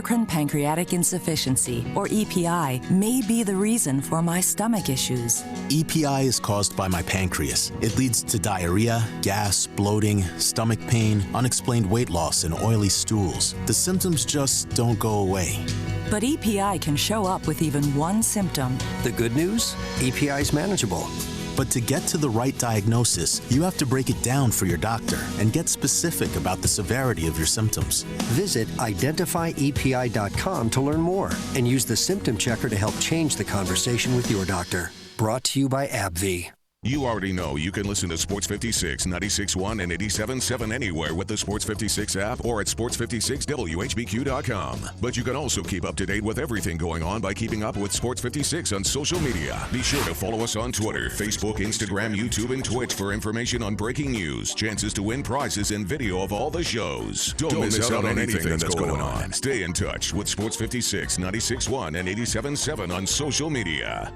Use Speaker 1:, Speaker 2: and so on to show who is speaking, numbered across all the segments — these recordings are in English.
Speaker 1: endocrine pancreatic insufficiency, or EPI, may be the reason for my stomach issues.
Speaker 2: EPI is caused by my pancreas. It leads to diarrhea, gas, bloating, stomach pain, unexplained weight loss, and oily stools. The symptoms just don't go away.
Speaker 1: But EPI can show up with even one symptom.
Speaker 3: The good news? EPI is manageable.
Speaker 2: But to get to the right diagnosis, you have to break it down for your doctor and get specific about the severity of your symptoms.
Speaker 3: Visit identifyepi.com to learn more and use the symptom checker to help change the conversation with your doctor. Brought to you by AbbVie.
Speaker 4: You already know you can listen to Sports 56, 96.1, and 87.7 anywhere with the Sports 56 app or at sports56whbq.com. But you can also keep up to date with everything going on by keeping up with Sports 56 on social media. Be sure to follow us on Twitter, Facebook, Instagram, YouTube, and Twitch for information on breaking news, chances to win prizes, and video of all the shows. Don't miss out on anything that's going on. Stay in touch with Sports 56, 96.1, and 87.7 on social media.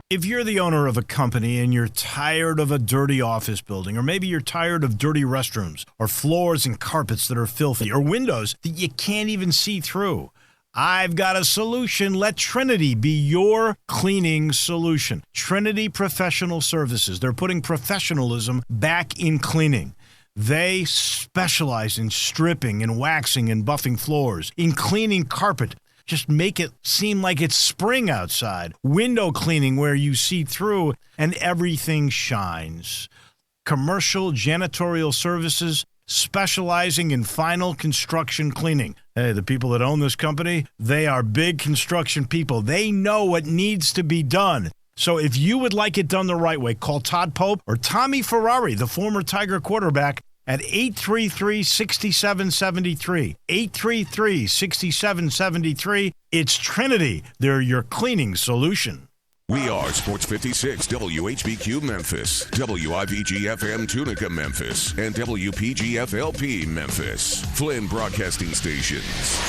Speaker 5: If you're the owner of a company and you're tired of a dirty office building, or maybe you're tired of dirty restrooms, or floors and carpets that are filthy, or windows that you can't even see through, I've got a solution. Let Trinity be your cleaning solution. Trinity Professional Services. They're putting professionalism back in cleaning. They specialize in stripping and waxing and buffing floors, in cleaning carpet. Just make it seem like it's spring outside. Window cleaning where you see through and everything shines. Commercial janitorial services specializing in final construction cleaning. Hey, the people that own this company, they are big construction people. They know what needs to be done. So if you would like it done the right way, call Todd Pope or Tommy Ferrari, the former Tiger quarterback, at 833-6773. 833-6773. It's Trinity. They're your cleaning solution.
Speaker 4: We are Sports 56, WHBQ Memphis, WIVG-FM Tunica Memphis, and WPG-FLP Memphis. Flynn Broadcasting Stations.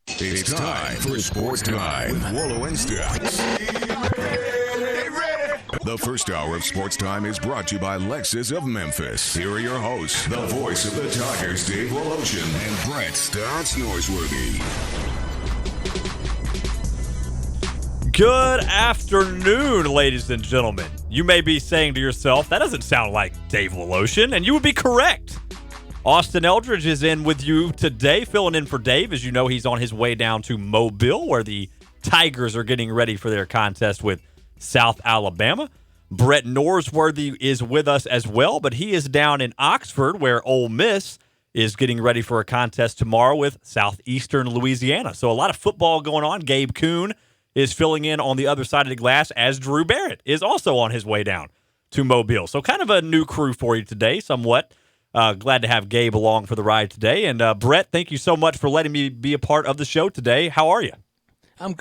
Speaker 4: It's time for Sports Time with Wolo and Stacks. The first hour of Sports Time is brought to you by Lexus of Memphis. Here are your hosts, the voice of the Tigers, Dave Woloshin and Brett Stotts Norsworthy.
Speaker 6: Good afternoon, ladies and gentlemen. You may be saying to yourself, that doesn't sound like Dave Woloshin, and you would be correct. Austin Eldridge is in with you today, filling in for Dave. As you know, he's on his way down to Mobile, where the Tigers are getting ready for their contest with South Alabama. Brett Norsworthy is with us as well, but he is down in Oxford, where Ole Miss is getting ready for a contest tomorrow with Southeastern Louisiana. So a lot of football going on. Gabe Kuhn is filling in on the other side of the glass, as Drew Barrett is also on his way down to Mobile. So kind of a new crew for you today, somewhat. Glad to have Gabe along for the ride today. And Brett, thank you so much for letting me be a part of the show today. How are you?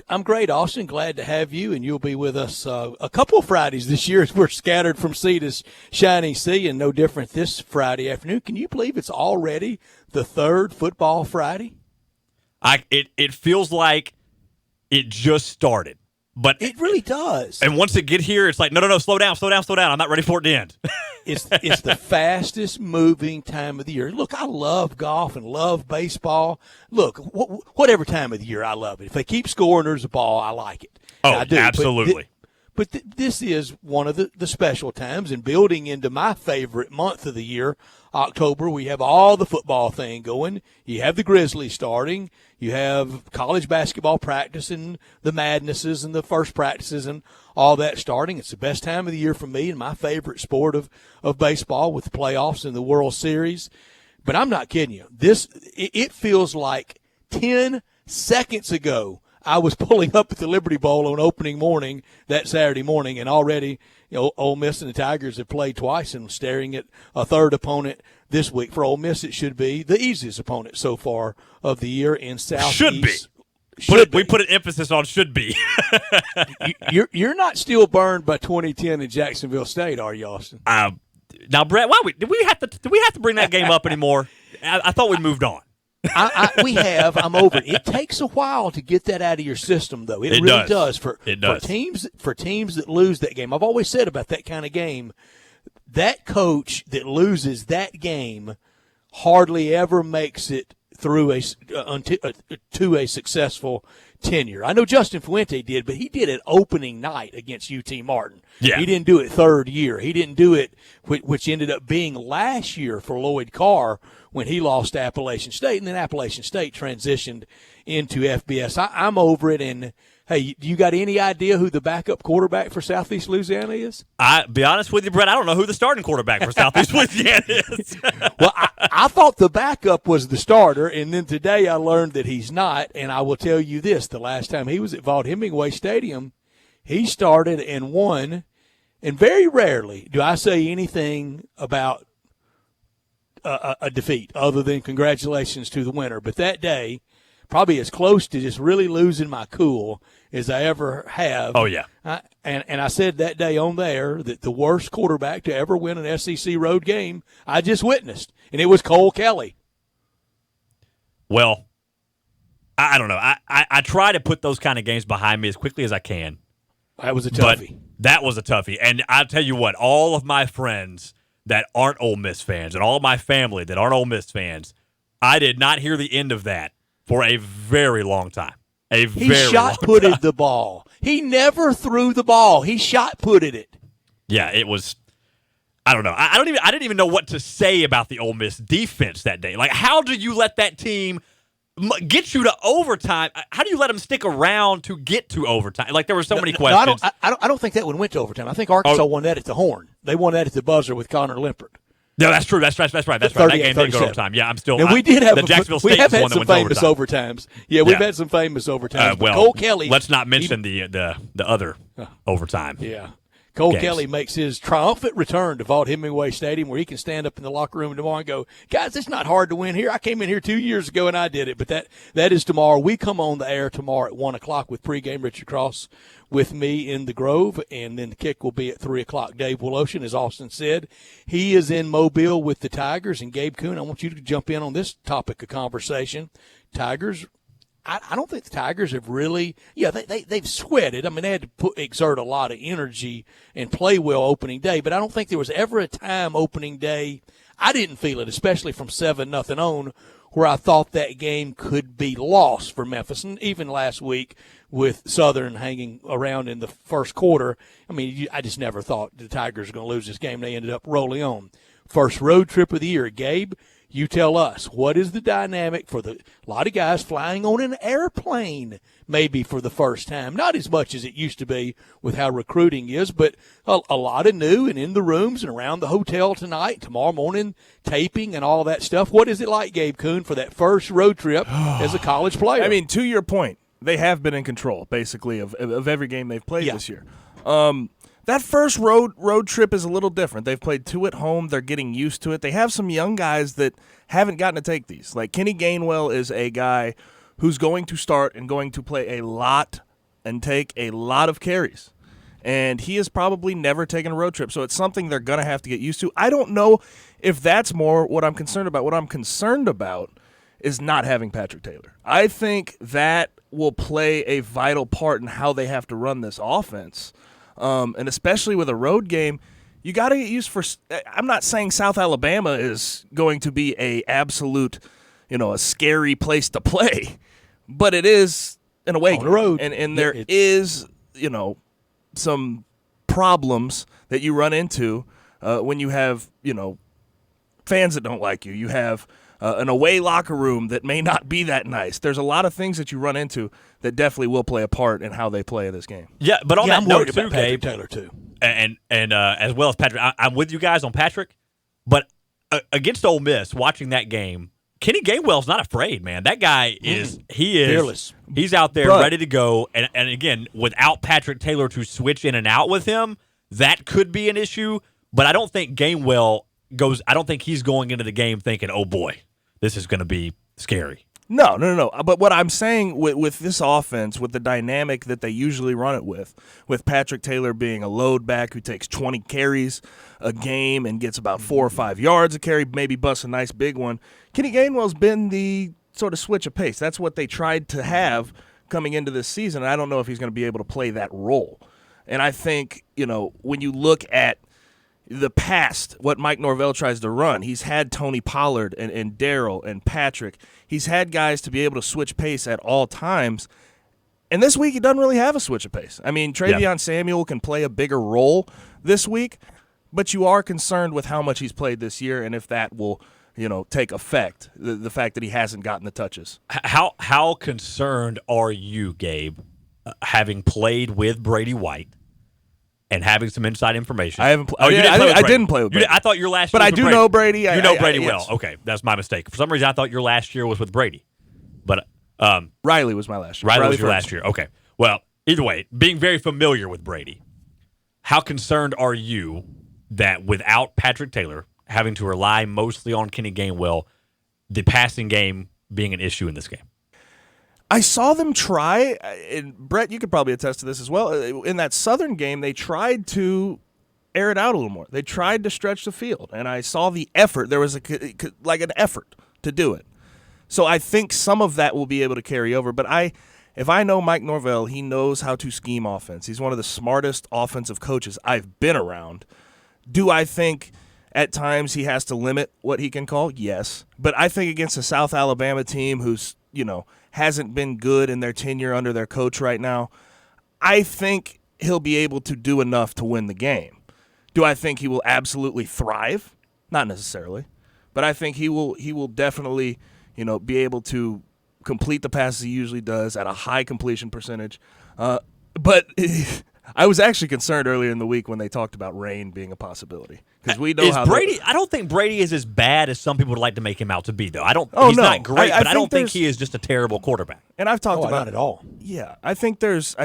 Speaker 7: I'm great, Austin. Glad to have you, and you'll be with us a couple of Fridays this year as we're scattered from sea to shining sea, and no different this Friday afternoon. Can you believe it's already the third football Friday?
Speaker 6: It feels like it just started. But
Speaker 7: it really does.
Speaker 6: And once it get here, it's like, no, slow down. I'm not ready for it to end.
Speaker 7: It's the fastest moving time of the year. Look, I love golf and love baseball. Look, whatever time of the year, I love it. If they keep scoring, there's a ball, I like it.
Speaker 6: Oh,
Speaker 7: I do.
Speaker 6: Absolutely.
Speaker 7: But this is one of the special times, and building into my favorite month of the year, October, we have all the football thing going. You have the Grizzlies starting. You have college basketball practice and the madnesses and the first practices and all that starting. It's the best time of the year for me and my favorite sport of baseball, with the playoffs and the World Series. But I'm not kidding you. It feels like 10 seconds ago I was pulling up at the Liberty Bowl on opening morning that Saturday morning, and already, Ole Miss and the Tigers have played twice and staring at a third opponent this week. For Ole Miss, it should be the easiest opponent so far of the year in Southeast.
Speaker 6: Should be. We put an emphasis on should be.
Speaker 7: You're not still burned by 2010 in Jacksonville State, are you, Austin?
Speaker 6: Now, Brett, do we have to bring that game up anymore? I thought we moved on.
Speaker 7: We have. I'm over it. It takes a while to get that out of your system, though. It really does. For teams that lose that game. I've always said about that kind of game, that coach that loses that game hardly ever makes it through to a successful tenure. I know Justin Fuente did, but he did it opening night against UT Martin.
Speaker 6: Yeah.
Speaker 7: He didn't do it third year. He didn't do it, which ended up being last year for Lloyd Carr when he lost to Appalachian State, and then Appalachian State transitioned into FBS. I'm over it, and hey, you got any idea who the backup quarterback for Southeast Louisiana is?
Speaker 6: I be honest with you, Brett, I don't know who the starting quarterback for Southeast Louisiana is.
Speaker 7: Well, I thought the backup was the starter, and then today I learned that he's not, and I will tell you this. The last time he was at Vaught Hemingway Stadium, he started and won, and very rarely do I say anything about a defeat other than congratulations to the winner. But that day, probably as close to just really losing my cool as I ever have.
Speaker 6: Oh, yeah.
Speaker 7: And I said that day on there that the worst quarterback to ever win an SEC road game I just witnessed, and it was Cole Kelly.
Speaker 6: Well, I don't know. I try to put those kind of games behind me as quickly as I can.
Speaker 7: That was a toughie.
Speaker 6: But that was a toughie. And I'll tell you what, all of my friends that aren't Ole Miss fans and all of my family that aren't Ole Miss fans, I did not hear the end of that for a very long time.
Speaker 7: He shot-putted the ball. He never threw the ball. He shot-putted it.
Speaker 6: Yeah, it was. I don't know. I didn't even know what to say about the Ole Miss defense that day. Like, how do you let that team get you to overtime? How do you let them stick around to get to overtime? Like, there were so many questions.
Speaker 7: No, I don't think that one went to overtime. I think Arkansas won that at the horn. They won that at the buzzer with Connor Limpert.
Speaker 6: No, that's true. That's right. That game didn't go to overtime. Yeah, I'm still.
Speaker 7: And we did have
Speaker 6: the Jacksonville State
Speaker 7: we have
Speaker 6: was
Speaker 7: had
Speaker 6: one
Speaker 7: some
Speaker 6: that went
Speaker 7: famous
Speaker 6: to
Speaker 7: overtimes. Yeah, we've had some famous overtimes.
Speaker 6: Well,
Speaker 7: Cole Kelly.
Speaker 6: Let's not mention the other overtime.
Speaker 7: Yeah. Cole
Speaker 6: games.
Speaker 7: Kelly makes his triumphant return to Vaught Hemingway Stadium, where he can stand up in the locker room tomorrow and go, guys, it's not hard to win here. I came in here 2 years ago and I did it. But that is tomorrow. We come on the air tomorrow at 1 o'clock with pregame Richard Cross with me in the Grove, and then the kick will be at 3 o'clock. Dave Woloshin, as Austin said, he is in Mobile with the Tigers. And Gabe Kuhn, I want you to jump in on this topic of conversation. Tigers, I don't think the Tigers have really – they've sweated. I mean, they had to exert a lot of energy and play well opening day, but I don't think there was ever a time opening day – I didn't feel it, especially from 7-0 on, where I thought that game could be lost for Memphis. And even last week with Southern hanging around in the first quarter, I mean, I just never thought the Tigers were going to lose this game. They ended up rolling on. First road trip of the year. Gabe, you tell us, what is the dynamic for a lot of guys flying on an airplane maybe for the first time? Not as much as it used to be with how recruiting is, but a lot of new and in the rooms and around the hotel tonight, tomorrow morning, taping and all that stuff. What is it like, Gabe Kuhn, for that first road trip as a college player?
Speaker 8: I mean, to your point, they have been in control, basically, of every game they've played this year. That first road trip is a little different. They've played 2 at home. They're getting used to it. They have some young guys that haven't gotten to take these. Like Kenny Gainwell is a guy who's going to start and going to play a lot and take a lot of carries. And he has probably never taken a road trip, so it's something they're going to have to get used to. I don't know if that's more what I'm concerned about. What I'm concerned about is not having Patrick Taylor. I think that will play a vital part in how they have to run this offense. And especially with a road game, you got to get used for – I'm not saying South Alabama is going to be a absolute, a scary place to play, but it is an away game.
Speaker 7: On the road.
Speaker 8: And there is, some problems that you run into when you have, fans that don't like you. You have an away locker room that may not be that nice. There's a lot of things that you run into that definitely will play a part in how they play this game.
Speaker 6: Yeah, but on that
Speaker 7: I'm
Speaker 6: note,
Speaker 7: worried about
Speaker 6: too,
Speaker 7: Patrick
Speaker 6: Gabe,
Speaker 7: Taylor, too.
Speaker 6: And as well as Patrick, I'm with you guys on Patrick, but against Ole Miss, watching that game, Kenny Gainwell's not afraid, man. That guy is
Speaker 7: fearless.
Speaker 6: He's out there ready to go. And again, without Patrick Taylor to switch in and out with him, that could be an issue. But I don't think Gainwell I don't think he's going into the game thinking, oh boy, this is going to be scary.
Speaker 8: No. But what I'm saying with this offense, with the dynamic that they usually run it with Patrick Taylor being a load back who takes 20 carries a game and gets about 4 or 5 yards a carry, maybe busts a nice big one, Kenny Gainwell's been the sort of switch of pace. That's what they tried to have coming into this season. I don't know if he's going to be able to play that role. And I think, when you look at the past, what Mike Norvell tries to run. He's had Tony Pollard and Darryl and Patrick. He's had guys to be able to switch pace at all times. And this week, he doesn't really have a switch of pace. I mean, Travion Samuel can play a bigger role this week, but you are concerned with how much he's played this year and if that will, take effect, the fact that he hasn't gotten the touches.
Speaker 6: How concerned are you, Gabe, having played with Brady White and having some inside information?
Speaker 8: I haven't. I didn't play with Brady.
Speaker 6: I thought your last year
Speaker 8: but
Speaker 6: was
Speaker 8: I
Speaker 6: with
Speaker 8: do
Speaker 6: Brady.
Speaker 8: know Brady.
Speaker 6: You know Brady well.
Speaker 8: Yes.
Speaker 6: Okay, that's my mistake. For some reason, I thought your last year was with Brady. But
Speaker 8: Riley was my last year.
Speaker 6: Riley was your last year. Okay. Well, either way, being very familiar with Brady, how concerned are you that without Patrick Taylor having to rely mostly on Kenny Gainwell, the passing game being an issue in this game?
Speaker 8: I saw them try, and Brett, you could probably attest to this as well. In that Southern game, they tried to air it out a little more. They tried to stretch the field, and I saw the effort. There was an effort to do it. So I think some of that will be able to carry over. But if I know Mike Norvell, he knows how to scheme offense. He's one of the smartest offensive coaches I've been around. Do I think at times he has to limit what he can call? Yes. But I think against a South Alabama team who's, hasn't been good in their tenure under their coach right now, I think he'll be able to do enough to win the game. Do I think he will absolutely thrive? Not necessarily. But I think he will definitely be able to complete the passes he usually does at a high completion percentage. But I was actually concerned earlier in the week when they talked about rain being a possibility. Because we know how
Speaker 6: Brady. I don't think Brady is as bad as some people would like to make him out to be, though. He's
Speaker 8: no.
Speaker 6: not great, but I don't think he is just a terrible quarterback.
Speaker 8: And I've talked about
Speaker 7: not at all.
Speaker 8: Yeah, I think there's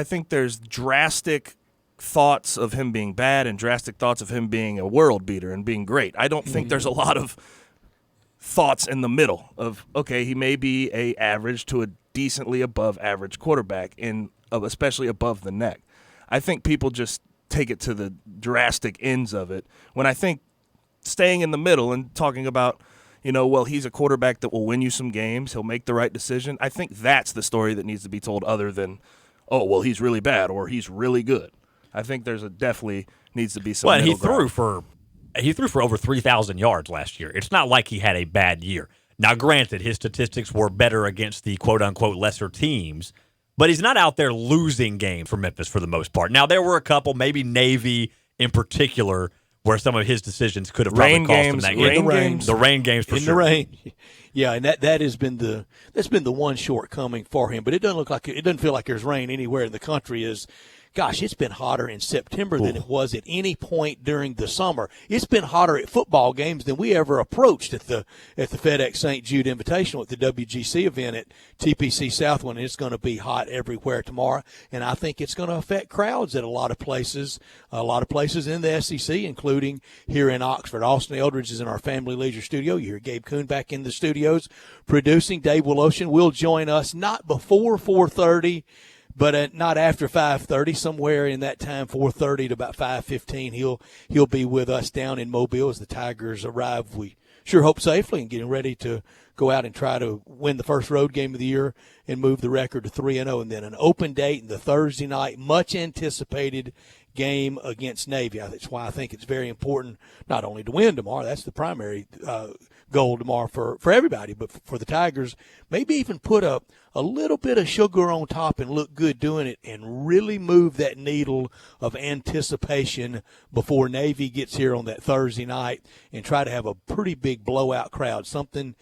Speaker 8: drastic thoughts of him being bad and drastic thoughts of him being a world beater and being great. I don't think there's a lot of thoughts in the middle of, okay, he may be a average to a decently above average quarterback, especially above the neck. I think people just take it to the drastic ends of it, when I think staying in the middle and talking about, he's a quarterback that will win you some games, he'll make the right decision. I think that's the story that needs to be told, other than, he's really bad or he's really good. I think there's definitely needs to be some middle ground.
Speaker 6: He threw for over 3,000 yards last year. It's not like he had a bad year. Now, granted, his statistics were better against the quote-unquote lesser teams, but he's not out there losing games for Memphis for the most part. Now, there were a couple, maybe Navy in particular, where some of his decisions could have probably cost him that game. The rain games for sure.
Speaker 7: In the rain. Yeah, and that has been the one shortcoming for him. But it doesn't feel like there's rain anywhere in the country. Gosh, it's been hotter in September than it was at any point during the summer. It's been hotter at football games than we ever approached at the FedEx St. Jude Invitational at the WGC event at TPC Southwind. It's going to be hot everywhere tomorrow, and I think it's going to affect crowds at a lot of places in the SEC, including here in Oxford. Austin Eldridge is in our Family Leisure studio. You hear Gabe Kuhn back in the studios producing. Dave Woloshin will join us not before 4:30. But not after 5:30, somewhere in that time, 4:30 to about 5:15, he'll be with us down in Mobile as the Tigers arrive. We sure hope safely and getting ready to go out and try to win the first road game of the year and move the record to 3-0. And then an open date in the Thursday night, much anticipated game against Navy. That's why I think it's very important not only to win tomorrow. That's the primary goal tomorrow for everybody, but for the Tigers, maybe even put a little bit of sugar on top and look good doing it and really move that needle of anticipation before Navy gets here on that Thursday night and try to have a pretty big blowout crowd, something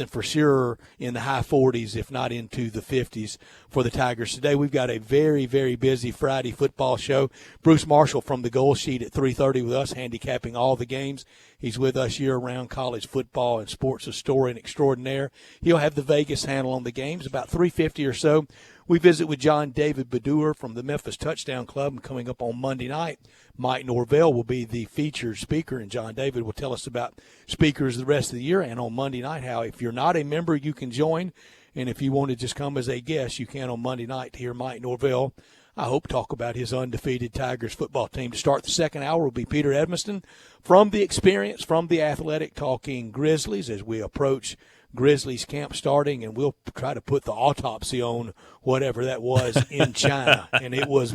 Speaker 7: for sure in the high 40s, if not into the 50s for the Tigers. Today we've got a very, very busy Friday football show. Bruce Marshall from the Goal Sheet at 3:30 with us, handicapping all the games. He's with us year-round, college football and sports historian extraordinaire. He'll have the Vegas handle on the games, about 3:50 or so. We visit with John David Bedour from the Memphis Touchdown Club, and coming up on Monday night, Mike Norvell will be the featured speaker, and John David will tell us about speakers the rest of the year, and on Monday night how if you're not a member, you can join, and if you want to just come as a guest, you can on Monday night to hear Mike Norvell, I hope, talk about his undefeated Tigers football team. To start the second hour will be Peter Edmiston from the Experience, from the Athletic, talking Grizzlies as we approach Grizzlies camp starting, and we'll try to put the autopsy on whatever that was in China. And it was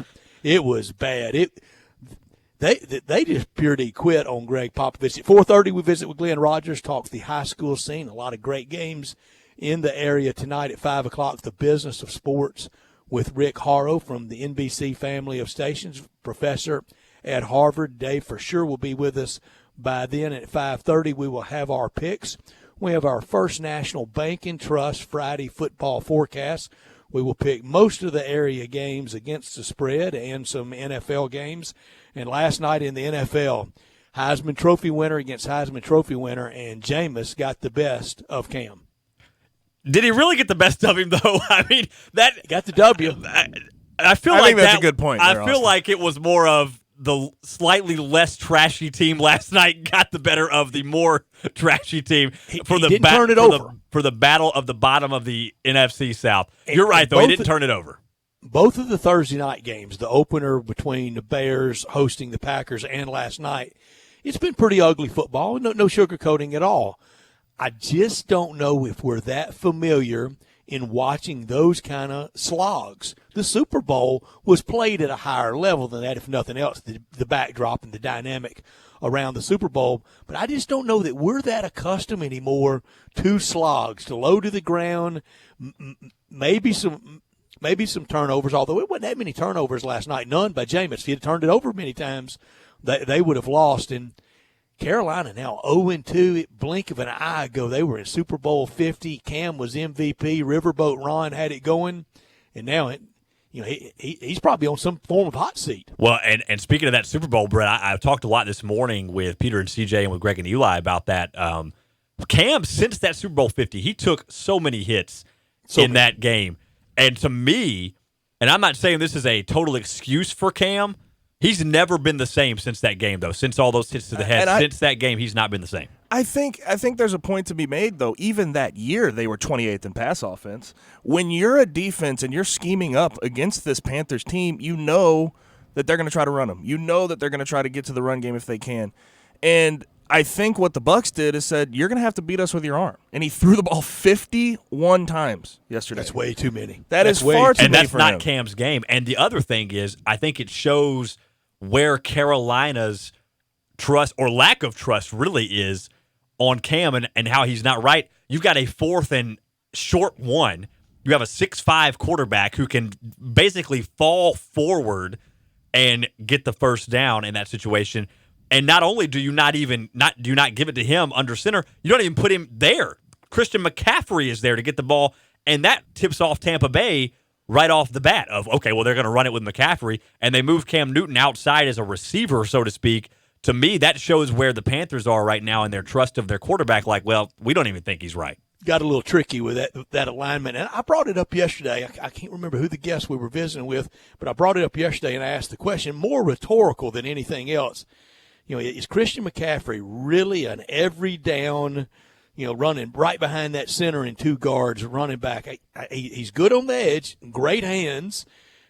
Speaker 7: bad. they just purely quit on Greg Popovich. At 4:30, we visit with Glenn Rogers, talk the high school scene. A lot of great games in the area tonight at 5 o'clock. The Business of Sports with Rick Harrow from the NBC family of stations, professor at Harvard. Dave for sure will be with us by then. At 5:30, we will have our picks. We have our First National Bank and Trust Friday football forecast. We will pick most of the area games against the spread and some NFL games. And last night in the NFL, Heisman Trophy winner against Heisman Trophy winner, and Jameis got the best of Cam.
Speaker 6: Did he really get the best of him, though? I mean, that
Speaker 7: got the W.
Speaker 6: I feel
Speaker 8: I
Speaker 6: like
Speaker 8: think that's a good point.
Speaker 6: I
Speaker 8: there,
Speaker 6: feel
Speaker 8: Austin.
Speaker 6: like it was more of the slightly less trashy team last night got the better of the more trashy team for the
Speaker 7: didn't turn it over.
Speaker 6: for the battle of the bottom of the NFC South. You're right, though. He didn't turn it over.
Speaker 7: Both of the Thursday night games, the opener between the Bears hosting the Packers and last night, it's been pretty ugly football. No sugarcoating at all. I just don't know if we're that familiar in watching those kind of slogs. The Super Bowl was played at a higher level than that, if nothing else, the backdrop and the dynamic around the Super Bowl. But I just don't know that we're that accustomed anymore to slogs, to low to the ground, maybe some turnovers, although it wasn't that many turnovers last night. None by Jameis. If he had turned it over many times, they would have lost. And Carolina now 0-2. Blink of an eye ago, they were in Super Bowl 50. Cam was MVP. Riverboat Ron had it going. And now he's probably on some form of hot seat.
Speaker 6: Well, and speaking of that Super Bowl, Brett, I talked a lot this morning with Peter and CJ and with Greg and Eli about that. Cam, since that Super Bowl 50, he took so many hits in that game. And to me, and I'm not saying this is a total excuse for Cam, he's never been the same since that game, though. Since all those hits to the head, since that game, he's not been the same.
Speaker 8: I think there's a point to be made, though. Even that year, they were 28th in pass offense. When you're a defense and you're scheming up against this Panthers team, you know that they're going to try to run them. You know that they're going to try to get to the run game if they can. And I think what the Bucs did is said, you're going to have to beat us with your arm. And he threw the ball 51 times yesterday.
Speaker 7: That's way too many.
Speaker 8: That's far too many.
Speaker 6: And that's
Speaker 8: for
Speaker 6: not
Speaker 8: him.
Speaker 6: Cam's game. And the other thing is, I think it shows where Carolina's trust or lack of trust really is on Cam and how he's not right. You've got a 4th and short one. You have a 6'5" quarterback who can basically fall forward and get the first down in that situation. And not only do you not give it to him under center, you don't even put him there. Christian McCaffrey is there to get the ball, and that tips off Tampa Bay right off the bat of, okay, well, they're going to run it with McCaffrey, and they move Cam Newton outside as a receiver, so to speak. To me, that shows where the Panthers are right now in their trust of their quarterback. Like, well, we don't even think he's right.
Speaker 7: Got a little tricky with that alignment. And I brought it up yesterday. I can't remember who the guest we were visiting with, but I brought it up yesterday and I asked the question, more rhetorical than anything else. Is Christian McCaffrey really an every down, running right behind that center and 2 guards running back? He's good on the edge, great hands,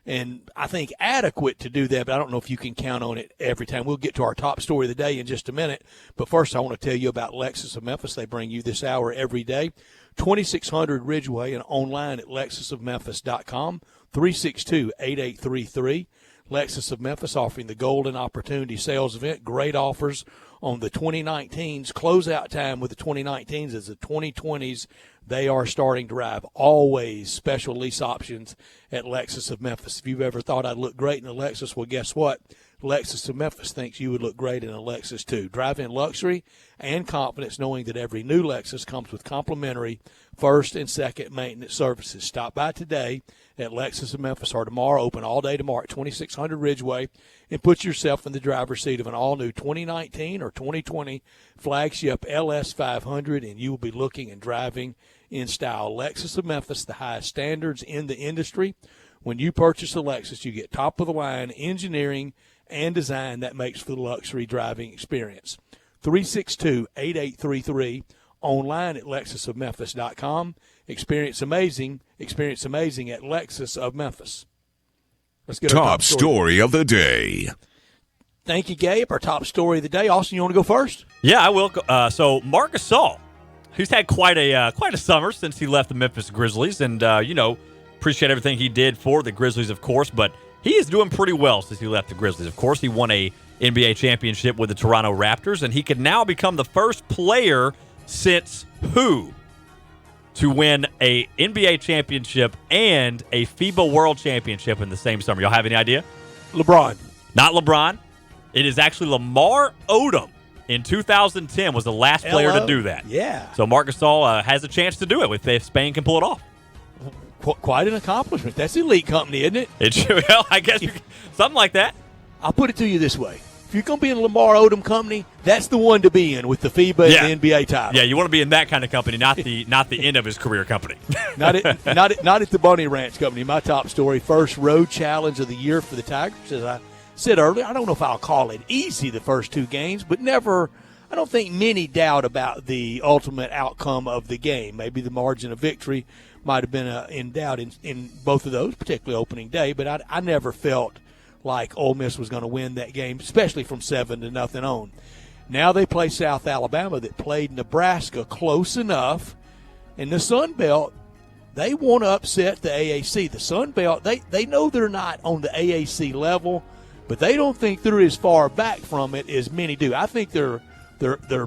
Speaker 7: and I think adequate to do that, but I don't know if you can count on it every time. We'll get to our top story of the day in just a minute, but first I want to tell you about Lexus of Memphis. They bring you this hour every day. 2600 Ridgeway and online at lexusofmemphis.com, 362-8833. Lexus of Memphis offering the Golden Opportunity Sales Event. Great offers on the 2019s. Closeout time with the 2019s is the 2020s. They are starting to arrive. Always special lease options at Lexus of Memphis. If you've ever thought I'd look great in a Lexus, well, guess what? Lexus of Memphis thinks you would look great in a Lexus, too. Drive in luxury and confidence knowing that every new Lexus comes with complimentary first and second maintenance services. Stop by today at Lexus of Memphis or tomorrow, open all day tomorrow at 2600 Ridgeway, and put yourself in the driver's seat of an all-new 2019 or 2020 flagship LS 500, and you will be looking and driving in style. Lexus of Memphis, the highest standards in the industry. When you purchase a Lexus, you get top-of-the-line engineering and design that makes for the luxury driving experience. 362-8833, online at lexusofmemphis.com. Experience amazing at Lexus of Memphis. Let's get our
Speaker 4: top story of the day.
Speaker 7: Thank you, Gabe. Our top story of the day. Austin, you want to go first?
Speaker 6: Yeah, I will. So Marc Gasol, who's had quite a summer since he left the Memphis Grizzlies, and appreciate everything he did for the Grizzlies, of course, but he is doing pretty well since he left the Grizzlies. Of course, he won a NBA championship with the Toronto Raptors, and he could now become the first player since who to win a NBA championship and a FIBA World Championship in the same summer. Y'all have any idea?
Speaker 7: LeBron.
Speaker 6: Not LeBron. It is actually Lamar Odom. In 2010 was the last player to do that.
Speaker 7: Yeah.
Speaker 6: So Marc Gasol has a chance to do it if Spain can pull it off.
Speaker 7: Quite an accomplishment. That's elite company, isn't it?
Speaker 6: Well, I guess something like that.
Speaker 7: I'll put it to you this way. If you're going to be in Lamar Odom company, that's the one to be in with the FIBA and the NBA title.
Speaker 6: Yeah, you want to be in that kind of company, not the end of his career company.
Speaker 7: not at the Bunny Ranch company. My top story, first road challenge of the year for the Tigers. As I said earlier, I don't know if I'll call it easy the first two games, but I don't think many doubt about the ultimate outcome of the game. Maybe the margin of victory might have been in doubt in both of those, particularly opening day, but I never felt like Ole Miss was going to win that game, especially from 7-0 on. Now they play South Alabama that played Nebraska close enough, and the Sun Belt, they want to upset the AAC. The Sun Belt, they know they're not on the AAC level, but they don't think they're as far back from it as many do. I think they're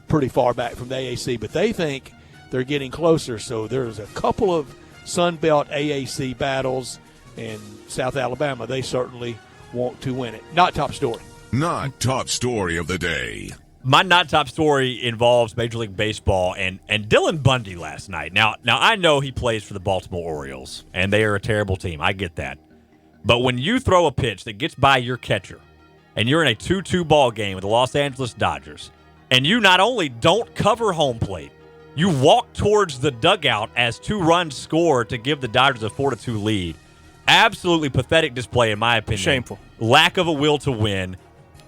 Speaker 7: pretty far back from the AAC, but they think they're getting closer. So there's a couple of Sun Belt AAC battles, and South Alabama, they certainly want to win it. Not top story.
Speaker 4: Not top story of the day.
Speaker 6: My not top story involves Major League Baseball and Dylan Bundy last night. Now I know he plays for the Baltimore Orioles, and they are a terrible team. I get that. But when you throw a pitch that gets by your catcher, and you're in a 2-2 ball game with the Los Angeles Dodgers, and you not only don't cover home plate, you walk towards the dugout as 2 runs score to give the Dodgers a 4-2 lead. Absolutely pathetic display, in my opinion.
Speaker 8: Shameful.
Speaker 6: Lack of a will to win.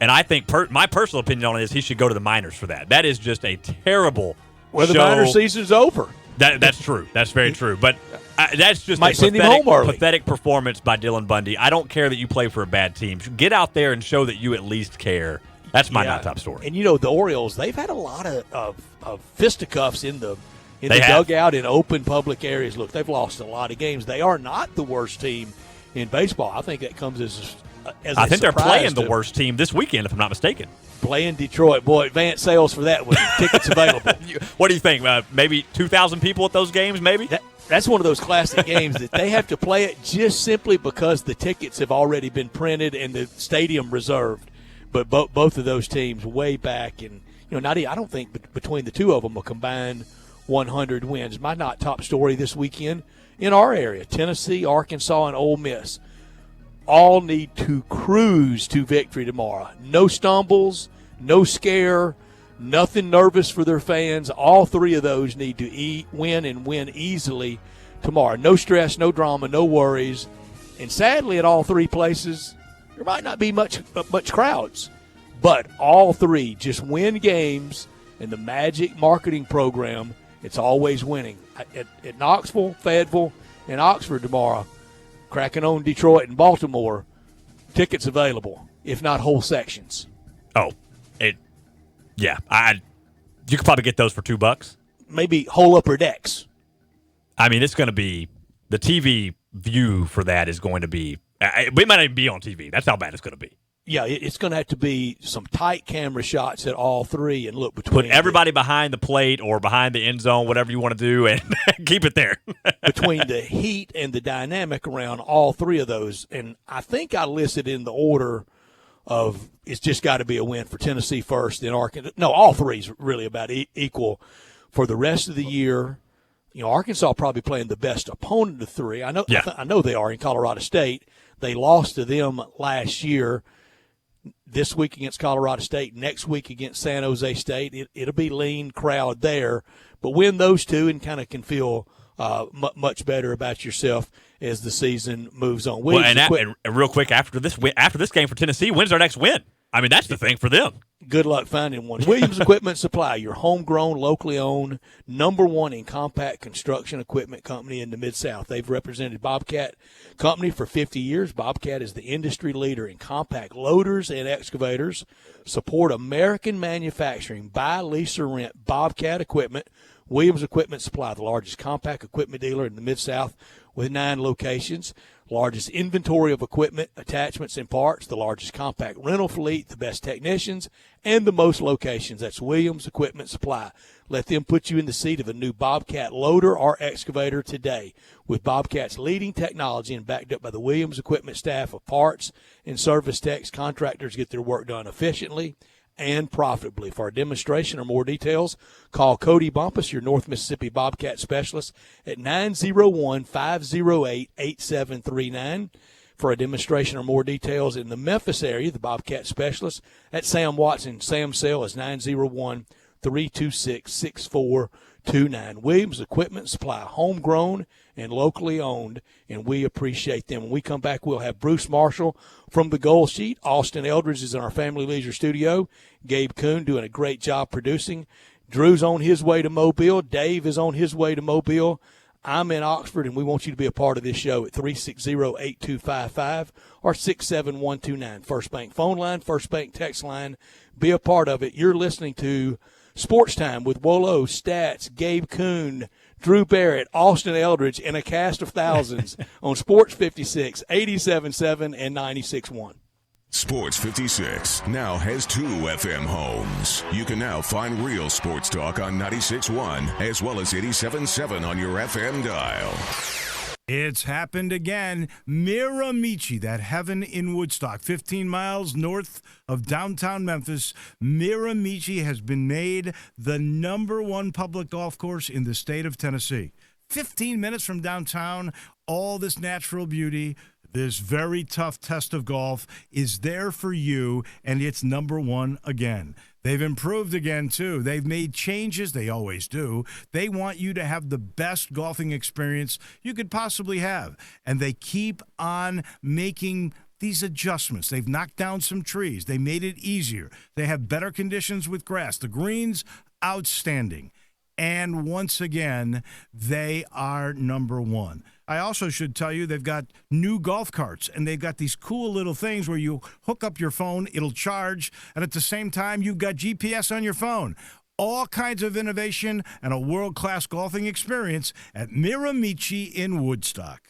Speaker 6: And I think my personal opinion on it is he should go to the minors for that. That is just a terrible
Speaker 7: Well, the
Speaker 6: show.
Speaker 7: minor season's over.
Speaker 6: That's true. That's very true. But that's just
Speaker 7: Might
Speaker 6: a
Speaker 7: send him home early.
Speaker 6: pathetic performance by Dylan Bundy. I don't care that you play for a bad team. Get out there and show that you at least care. That's my not top story.
Speaker 7: And the Orioles, they've had a lot of fisticuffs in the
Speaker 6: They have.
Speaker 7: dugout in open public areas. Look, they've lost a lot of games. They are not the worst team in baseball. I think that comes as
Speaker 6: I think they're playing the
Speaker 7: to
Speaker 6: worst team this weekend, if I'm not mistaken.
Speaker 7: playing Detroit. Boy, advanced sales for that one. Tickets available.
Speaker 6: What do you think? Maybe 2,000 people at those games, maybe?
Speaker 7: That's one of those classic games that they have to play it just simply because the tickets have already been printed and the stadium reserved. But both of those teams way back, and I don't think between the two of them a combined 100 wins. My not top story this weekend in our area, Tennessee, Arkansas, and Ole Miss, all need to cruise to victory tomorrow. No stumbles, no scare, nothing nervous for their fans. All three of those need to win and win easily tomorrow. No stress, no drama, no worries. And sadly, at all three places, there might not be much crowds. But all three just win games, and the Magic marketing program, it's always winning. At Knoxville, Fayetteville, and Oxford tomorrow, cracking on Detroit and Baltimore, tickets available, if not whole sections.
Speaker 6: Oh, you could probably get those for $2.
Speaker 7: Maybe whole upper decks.
Speaker 6: I mean, it's going to be the TV view for that is going to be. We might not even be on TV. That's how bad it's going to be.
Speaker 7: Yeah, it's going to have to be some tight camera shots at all three, and look between.
Speaker 6: Put everybody behind the plate or behind the end zone, whatever you want to do, and keep it there.
Speaker 7: Between the heat and the dynamic around all three of those, and I think I listed in the order of it's just got to be a win for Tennessee first, then Arkansas. No, all three is really about equal for the rest of the year. Arkansas probably playing the best opponent of three. I know they are in Colorado State. They lost to them last year. This week against Colorado State, next week against San Jose State. It'll be lean crowd there. But win those two and kind of can feel much better about yourself as the season moves on.
Speaker 6: And real quick, after this game for Tennessee, when's our next win? I mean, that's the thing for them.
Speaker 7: Good luck finding one. Williams Equipment Supply, your homegrown, locally owned, #1 in compact construction equipment company in the Mid-South. They've represented Bobcat Company for 50 years. Bobcat is the industry leader in compact loaders and excavators. Support American manufacturing. Buy, lease, or rent Bobcat equipment. Williams Equipment Supply, the largest compact equipment dealer in the Mid-South, with 9 locations. Largest inventory of equipment, attachments, and parts, the largest compact rental fleet, the best technicians, and the most locations. That's Williams Equipment Supply. Let them put you in the seat of a new Bobcat loader or excavator today. With Bobcat's leading technology and backed up by the Williams Equipment staff of parts and service techs, contractors get their work done efficiently and profitably. For a demonstration or more details, call Cody Bumpus, your North Mississippi Bobcat specialist, at 901-508-8739. For a demonstration or more details in the Memphis area, the Bobcat specialist, at Sam Watson. Sam's cell is 901-326-6429. Williams Equipment Supply, homegrown and locally owned, and we appreciate them. When we come back, we'll have Bruce Marshall from the Goal Sheet. Austin Eldridge is in our Family Leisure studio. Gabe Kuhn doing a great job producing. Drew's on his way to Mobile. Dave is on his way to Mobile. I'm in Oxford, and we want you to be a part of this show at 360-8255 or 67129. First Bank phone line, First Bank text line. Be a part of it. You're listening to Sports Time with Wolo, Stats, Gabe Kuhn, Drew Barrett, Austin Eldridge, and a cast of thousands on Sports 56, 87.7, and 96.1.
Speaker 4: Sports 56 now has 2 FM homes. You can now find real sports talk on 96.1 as well as 87.7 on your FM dial.
Speaker 5: It's happened again. Miramichi, that heaven in Woodstock, 15 miles north of downtown Memphis. Miramichi has been made the #1 public golf course in the state of Tennessee. 15 minutes from downtown, all this natural beauty, this very tough test of golf is there for you, and it's #1 again. They've improved again, too. They've made changes. They always do. They want you to have the best golfing experience you could possibly have, and they keep on making these adjustments. They've knocked down some trees. They made it easier. They have better conditions with grass. The greens, outstanding. And once again, they are #1. I also should tell you they've got new golf carts, and they've got these cool little things where you hook up your phone, it'll charge, and at the same time, you've got GPS on your phone. All kinds of innovation and a world-class golfing experience at Miramichi in Woodstock.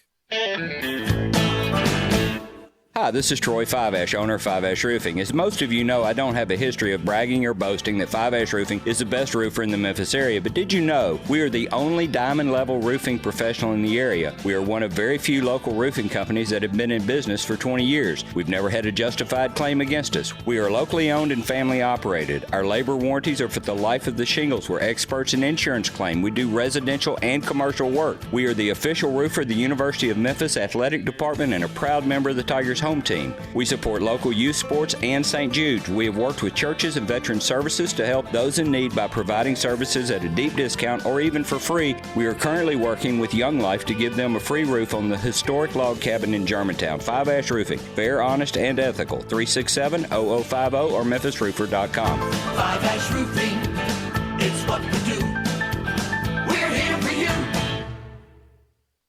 Speaker 9: Hi, this is Troy Five-Ash, owner of Five-Ash Roofing. As most of you know, I don't have a history of bragging or boasting that Five-Ash Roofing is the best roofer in the Memphis area, but did you know we are the only diamond-level roofing professional in the area? We are one of very few local roofing companies that have been in business for 20 years. We've never had a justified claim against us. We are locally owned and family operated. Our labor warranties are for the life of the shingles. We're experts in insurance claim. We do residential and commercial work. We are the official roofer of the University of Memphis Athletic Department and a proud member of the Tigers home team. We support local youth sports and St. Jude's. We have worked with churches and veteran services to help those in need by providing services at a deep discount or even for free. We are currently working with Young Life to give them a free roof on the historic log cabin in Germantown. Five-Ash Roofing. Fair, honest, and ethical. 367-0050 or memphisroofer.com.
Speaker 10: Five-Ash Roofing. It's what we do. We're here for you.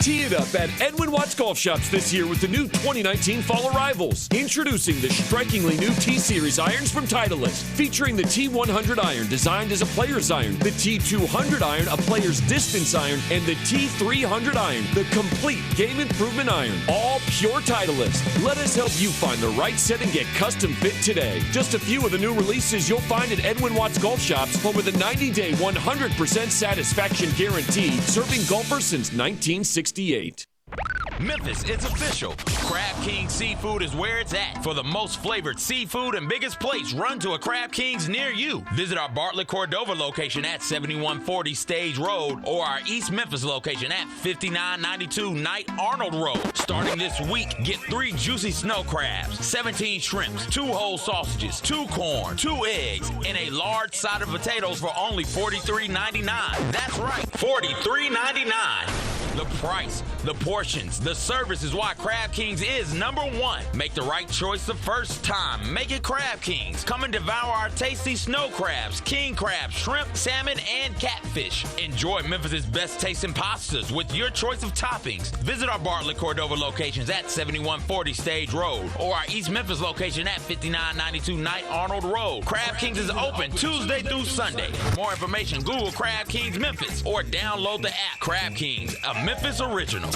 Speaker 11: Tee it up at Edwin Watts Golf Shops this year with the new 2019 fall arrivals. Introducing the strikingly new T-Series irons from Titleist, featuring the T100 iron designed as a player's iron, the T200 iron, a player's distance iron, and the T300 iron, the complete game improvement iron. All pure Titleist. Let us help you find the right set and get custom fit today. Just a few of the new releases you'll find at Edwin Watts Golf Shops, home with a 90-day 100% satisfaction guarantee, serving golfers since 1968.
Speaker 12: Memphis, it's official. Crab King Seafood is where it's at. For the most flavored seafood and biggest plates, run to a Crab King's near you. Visit our Bartlett Cordova location at 7140 Stage Road or our East Memphis location at 5992 Knight Arnold Road. Starting this week, get 3 juicy snow crabs, 17 shrimps, 2 whole sausages, 2 corn, 2 eggs, and a large side of potatoes for only $43.99. That's right, $43.99. The price, the portions, the service is why Crab Kings is #1. Make the right choice the first time. Make it Crab Kings. Come and devour our tasty snow crabs, king crabs, shrimp, salmon, and catfish. Enjoy Memphis' best tasting pastas with your choice of toppings. Visit our Bartlett Cordova locations at 7140 Stage Road or our East Memphis location at 5992 Knight Arnold Road. Crab Kings is open Tuesday through Sunday. For more information, Google Crab Kings Memphis or download the app. Crab Kings, a Memphis original.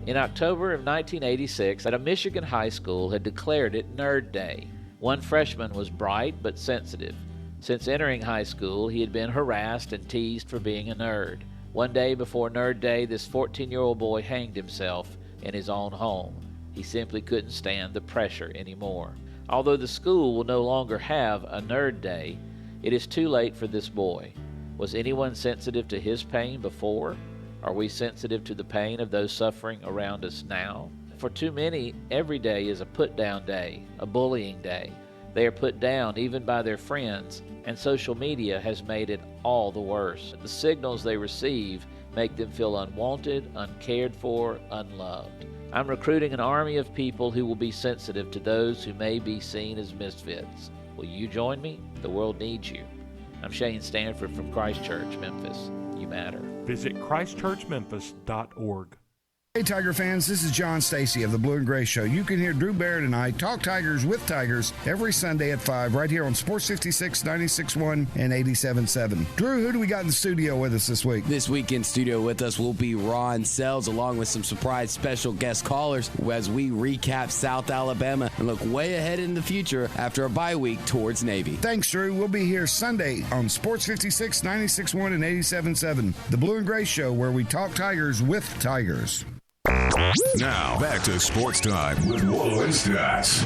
Speaker 13: In October of 1986, at a Michigan high school had declared it Nerd Day. One freshman was bright but sensitive. Since entering high school, he had been harassed and teased for being a nerd. One day before Nerd Day, this 14-year-old boy hanged himself in his own home. He simply couldn't stand the pressure anymore. Although the school will no longer have a Nerd Day, it is too late for this boy. Was anyone sensitive to his pain before? Are we sensitive to the pain of those suffering around us now? For too many, every day is a put-down day, a bullying day. They are put down even by their friends, and social media has made it all the worse. The signals they receive make them feel unwanted, uncared for, unloved. I'm recruiting an army of people who will be sensitive to those who may be seen as misfits. Will you join me? The world needs you. I'm Shane Stanford from Christchurch, Memphis. You matter.
Speaker 14: Visit ChristchurchMemphis.org.
Speaker 15: Hey Tiger fans, this is John Stacy of the Blue and Gray Show. You can hear Drew Barrett and I talk Tigers with Tigers every Sunday at 5 right here on Sports 56, 96.1, and 87.7. Drew, who do we got in the studio with us this week?
Speaker 16: This week in studio with us will be Ron Sells, along with some surprise special guest callers as we recap South Alabama and look way ahead in the future after a bye week towards Navy.
Speaker 15: Thanks, Drew. We'll be here Sunday on Sports 56, 96.1, and 87.7. The Blue and Gray Show, where we talk Tigers with Tigers.
Speaker 4: Now, back to Sports Time with Wolo and Stats.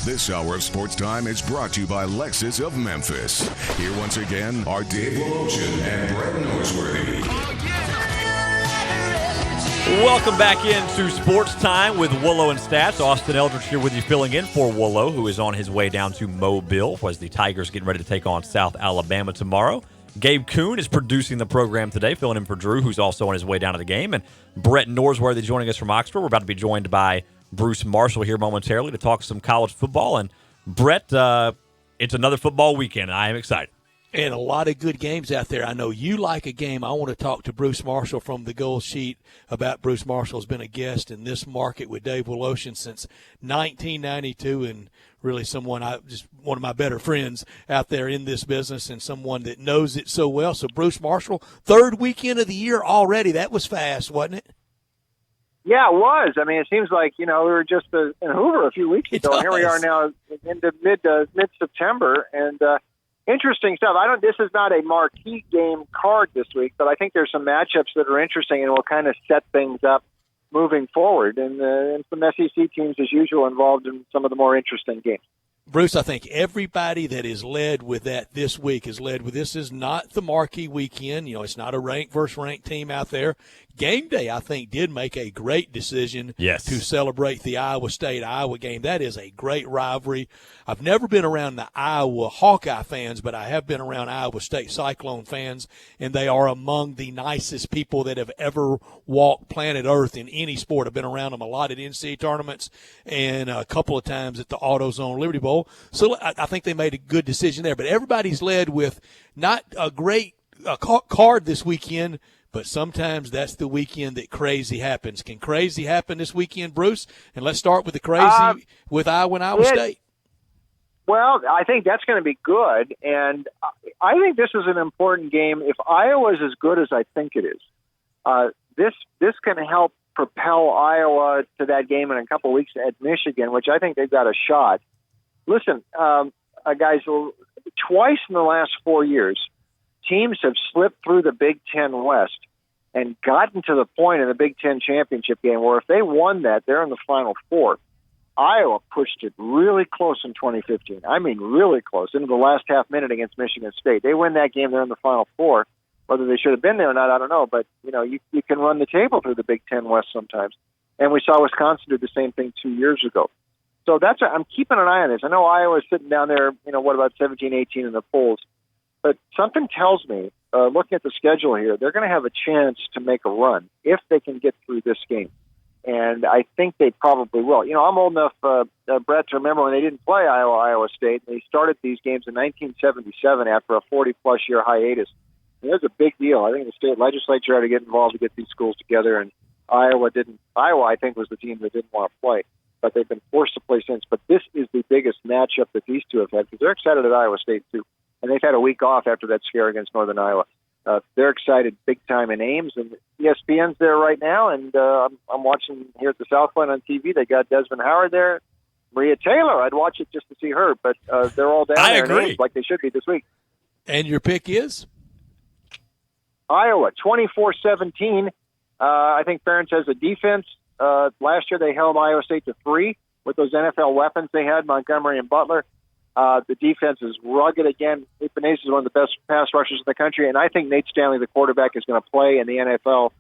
Speaker 4: This hour of Sports Time is brought to you by Lexus of Memphis. Here once again are Dave Wolochen and Brett Norsworthy.
Speaker 6: Welcome back into Sports Time with Wolo and Stats. Austin Eldridge here with you, filling in for Wolo, who is on his way down to Mobile as the Tigers getting ready to take on South Alabama tomorrow. Gabe Kuhn is producing the program today, filling in for Drew, who's also on his way down to the game. And Brett Norsworthy joining us from Oxford. We're about to be joined by Bruce Marshall here momentarily to talk some college football. And Brett, it's another football weekend. I am excited.
Speaker 7: And a lot of good games out there. I know you like a game. I want to talk to Bruce Marshall from the Gold Sheet about Bruce Marshall's been a guest in this market with Dave Wolochen since 1992, and really someone just one of my better friends out there in this business and someone that knows it so well. So Bruce Marshall, third weekend of the year already. That was fast, wasn't it?
Speaker 17: Yeah, it was. I mean, it seems like, we were just in Hoover a few weeks ago. And here we are now into mid-September, and interesting stuff. This is not a marquee game card this week, but I think there's some matchups that are interesting and will kind of set things up moving forward. And some SEC teams, as usual, involved in some of the more interesting games.
Speaker 7: Bruce, I think everybody that is led with that this week is led with this is not the marquee weekend. It's not a ranked versus ranked team out there. Game Day, I think, did make a great decision to celebrate the Iowa State-Iowa game. That is a great rivalry. I've never been around the Iowa Hawkeye fans, but I have been around Iowa State Cyclone fans, and they are among the nicest people that have ever walked planet Earth in any sport. I've been around them a lot at NCAA tournaments and a couple of times at the AutoZone Liberty Bowl. So I think they made a good decision there. But everybody's led with not a great card this weekend, but sometimes that's the weekend that crazy happens. Can crazy happen this weekend, Bruce? And let's start with the crazy with Iowa and Iowa State.
Speaker 17: Well, I think that's going to be good, and I think this is an important game. If Iowa is as good as I think it is, this can help propel Iowa to that game in a couple of weeks at Michigan, which I think they've got a shot. Listen, guys, twice in the last 4 years, teams have slipped through the Big Ten West and gotten to the point in the Big Ten championship game where if they won that, they're in the Final Four. Iowa pushed it really close in 2015. I mean, really close, into the last half minute against Michigan State. They win that game, they're in the Final Four. Whether they should have been there or not, I don't know. But, you can run the table through the Big Ten West sometimes. And we saw Wisconsin do the same thing 2 years ago. So I'm keeping an eye on this. I know Iowa's sitting down there, about 17, 18 in the polls. But something tells me, looking at the schedule here, they're going to have a chance to make a run if they can get through this game. And I think they probably will. I'm old enough, Brett, to remember when they didn't play Iowa State. They started these games in 1977 after a 40-plus year hiatus. And it was a big deal. I think the state legislature had to get involved to get these schools together, and Iowa didn't. Iowa, I think, was the team that didn't want to play. But they've been forced to play since. But this is the biggest matchup that these two have had because they're excited at Iowa State, too. And they've had a week off after that scare against Northern Iowa. they're excited big time in Ames, and ESPN's there right now, and I'm watching here at the South Point on TV. They got Desmond Howard there, Maria Taylor. I'd watch it just to see her, but they're all down there in Ames like they should be this week.
Speaker 7: And your pick is?
Speaker 17: Iowa, 24-17. I think Ferentz has a defense. Last year they held Iowa State to 3 with those NFL weapons they had, Montgomery and Butler. The defense is rugged again. Ipanese is one of the best pass rushers in the country, and I think Nate Stanley, the quarterback, is going to play in the NFL,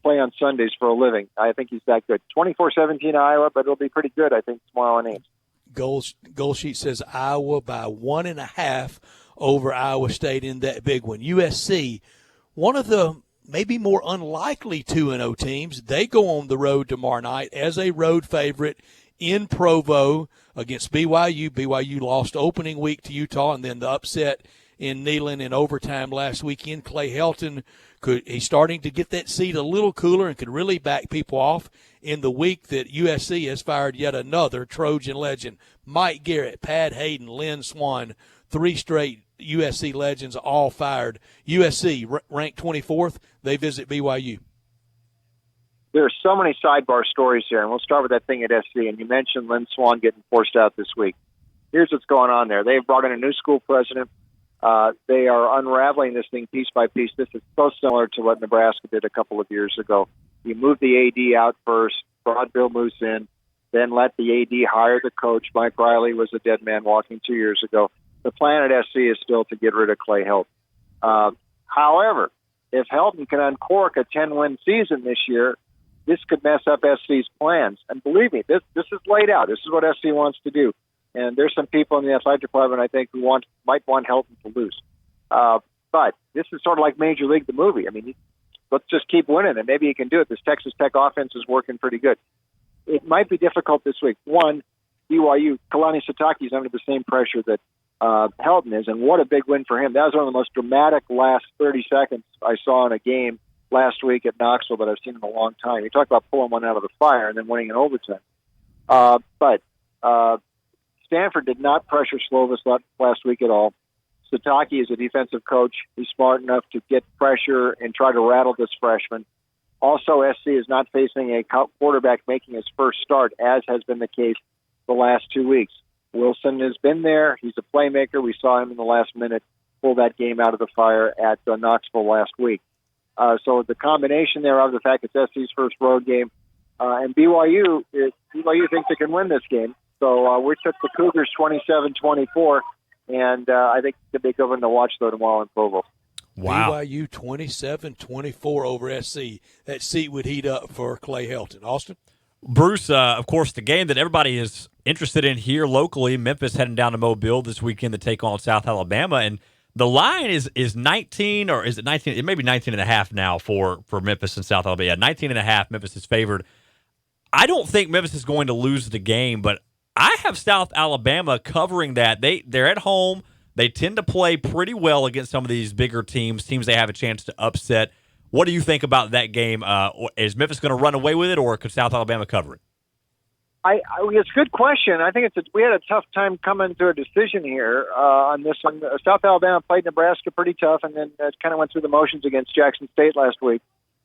Speaker 17: play on Sundays for a living. I think he's that good. 24-17 Iowa, but it'll be pretty good, I think, tomorrow in Ames.
Speaker 7: Goal sheet says Iowa by 1.5 over Iowa State in that big one. USC, one of the maybe more unlikely 2-0 teams. They go on the road tomorrow night as a road favorite in Provo against BYU. BYU lost opening week to Utah, and then the upset in Neyland in overtime last weekend. Clay Helton, he's starting to get that seat a little cooler and could really back people off in the week that USC has fired yet another Trojan legend. Mike Garrett, Pat Hayden, Lynn Swan, 3 straight USC legends all fired. USC ranked 24th. They visit BYU.
Speaker 17: There are so many sidebar stories here, and we'll start with that thing at SC. And you mentioned Lynn Swan getting forced out this week. Here's what's going on there. They've brought in a new school president. They are unraveling this thing piece by piece. This is so similar to what Nebraska did a couple of years ago. You moved the AD out first, brought Bill Moose in, then let the AD hire the coach. Mike Riley was a dead man walking 2 years ago. The plan at SC is still to get rid of Clay Helton. However, if Helton can uncork a 10-win season this year, this could mess up SC's plans. And believe me, this is laid out. This is what SC wants to do. And there's some people in the athletic department, I think, who might want Helton to lose. But this is sort of like Major League, the movie. I mean, let's just keep winning, and maybe he can do it. This Texas Tech offense is working pretty good. It might be difficult this week. One, BYU, Kalani Sitake is under the same pressure that Helton is, and what a big win for him. That was one of the most dramatic last 30 seconds I saw in a game last week at Knoxville that I've seen in a long time. You talk about pulling one out of the fire and then winning in overtime. But Stanford did not pressure Slovis last week at all. Sitake is a defensive coach. He's smart enough to get pressure and try to rattle this freshman. Also, SC is not facing a quarterback making his first start, as has been the case the last 2 weeks. Wilson has been there. He's a playmaker. We saw him in the last minute pull that game out of the fire at Knoxville last week. So the combination there of the fact it's SC's first road game, and BYU thinks they can win this game. So we took the Cougars 27-24, and I think it's a big one to watch, though, tomorrow in Provo.
Speaker 6: Wow.
Speaker 7: BYU 27-24 over SC. That seat would heat up for Clay Helton. Austin?
Speaker 6: Bruce, of course, the game that everybody is interested in here locally, Memphis heading down to Mobile this weekend to take on South Alabama. And the line is 19, or is it 19? It may be 19.5 now for Memphis and South Alabama. Yeah, 19.5, Memphis is favored. I don't think Memphis is going to lose the game, but I have South Alabama covering that. They're at home. They tend to play pretty well against some of these bigger teams they have a chance to upset. What do you think about that game? Is Memphis going to run away with it, or could South Alabama cover it?
Speaker 17: It's a good question. I think we had a tough time coming to a decision here on this one. South Alabama played Nebraska pretty tough, and then kind of went through the motions against Jackson State last week.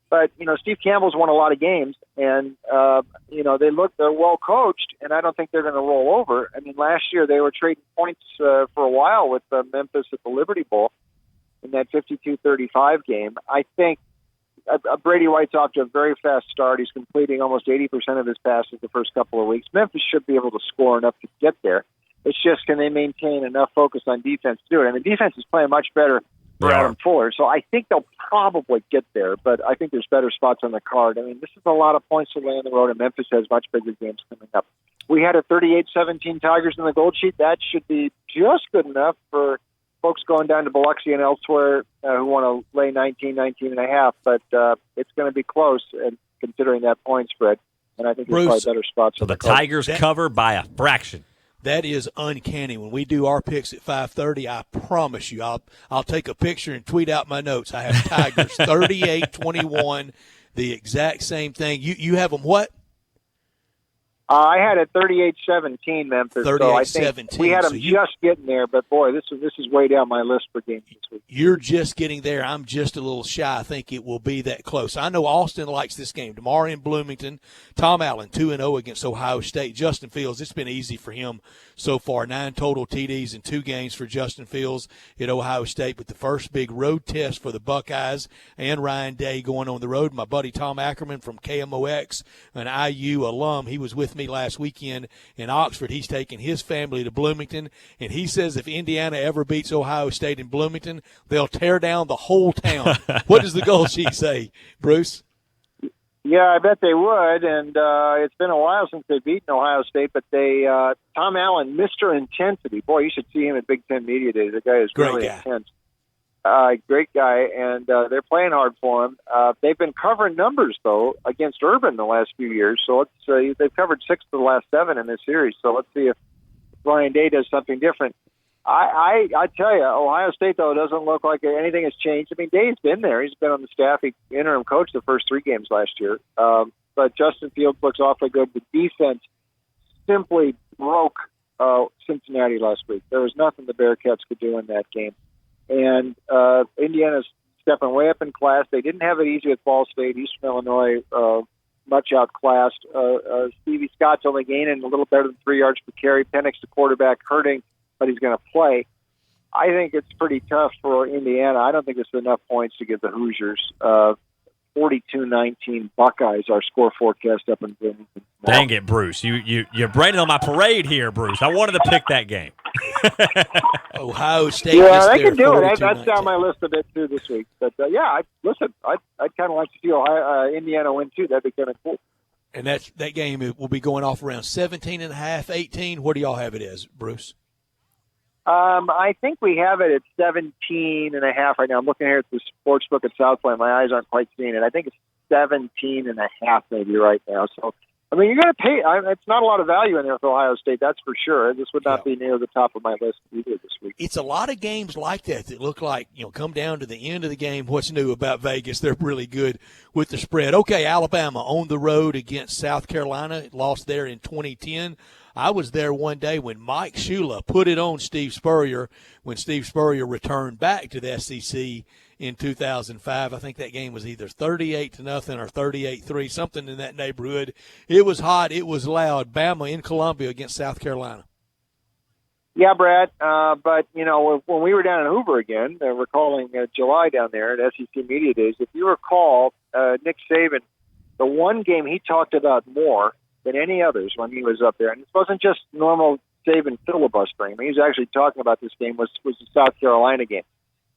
Speaker 17: But Steve Campbell's won a lot of games, and they're well coached, and I don't think they're going to roll over. I mean, last year they were trading points for a while with Memphis at the Liberty Bowl in that 52-35 game. I think Brady White's off to a very fast start. He's completing almost 80% of his passes the first couple of weeks. Memphis should be able to score enough to get there. It's just, can they maintain enough focus on defense to do it? And the defense is playing much better for Adam Fuller, so I think they'll probably get there, but I think there's better spots on the card. I mean, this is a lot of points to lay on the road, and Memphis has much bigger games coming up. We had a 38-17 Tigers in the gold sheet. That should be just good enough for folks going down to Biloxi and elsewhere who want to lay 19.5, but it's going to be close, and considering that point spread, and I think there's probably better spots.
Speaker 6: So the Tigers cover by a fraction.
Speaker 7: That is uncanny. When we do our picks at 5:30, I promise you, I'll take a picture and tweet out my notes. I have Tigers 38-21, the exact same thing. You have them what?
Speaker 17: I had it 38-17 Memphis.
Speaker 7: 38-17.
Speaker 17: So I think we had them just getting there, but boy, this is way down my list for games this week.
Speaker 7: You're just getting there. I'm just a little shy. I think it will be that close. I know Austin likes this game. Tomorrow in Bloomington, Tom Allen 2-0 against Ohio State. Justin Fields, it's been easy for him so far. 9 total TDs in 2 games for Justin Fields at Ohio State. But the first big road test for the Buckeyes and Ryan Day going on the road. My buddy Tom Ackerman from KMOX, an IU alum, he was with me last weekend in Oxford. He's taking his family to Bloomington, and he says if Indiana ever beats Ohio State in Bloomington, they'll tear down the whole town. What does the Gold Sheet say, Bruce?
Speaker 17: Yeah, I bet they would, and it's been a while since they've beaten Ohio State, but they Tom Allen, Mr. Intensity. Boy, you should see him at Big Ten Media Days. The guy is really intense. Great guy, and they're playing hard for him. They've been covering numbers, though, against Urban the last few years. So they've covered 6 of the last 7 in this series. So let's see if Ryan Day does something different. I tell you, Ohio State, though, doesn't look like anything has changed. I mean, Day's been there. He's been on the staff. He interim coached the first 3 games last year. But Justin Fields looks awfully good. The defense simply broke Cincinnati last week. There was nothing the Bearcats could do in that game. And Indiana's stepping way up in class. They didn't have it easy at Ball State. Eastern Illinois much outclassed. Stevie Scott's only gaining a little better than 3 yards per carry. Penix, the quarterback, hurting, but he's going to play. I think it's pretty tough for Indiana. I don't think it's enough points to give the Hoosiers 42-19 Buckeyes, our score forecast up in Bloomington.
Speaker 6: Dang it, Bruce. You're raining on my parade here, Bruce. I wanted to pick that game.
Speaker 7: Ohio State.
Speaker 17: Yeah, they can do it. That's down my list a bit, too, this week. But, I'd kind of like to see Indiana win, too. That'd be kind of cool.
Speaker 7: And that game will be going off around 17.5, 18. What do y'all have it as, Bruce?
Speaker 17: I think we have it at 17.5 right now. I'm looking here at the sports book at Southland. My eyes aren't quite seeing it. I think it's 17.5 maybe right now. So, I mean, you're going to pay. It's not a lot of value in there for Ohio State, that's for sure. This would not be near the top of my list either this week.
Speaker 7: It's a lot of games like that look like, come down to the end of the game. What's new about Vegas? They're really good with the spread. Okay, Alabama on the road against South Carolina. Lost there in 2010. I was there one day when Mike Shula put it on Steve Spurrier when Steve Spurrier returned back to the SEC in 2005. I think that game was either 38-0 or 38-3, something in that neighborhood. It was hot. It was loud. Bama in Columbia against South Carolina.
Speaker 17: Yeah, Brad. But, when we were down in Hoover again, recalling July down there at SEC Media Days, if you recall, Nick Saban, the one game he talked about more than any others when he was up there. And it wasn't just normal Saban filibustering. I mean, he was actually talking about this game was the South Carolina game.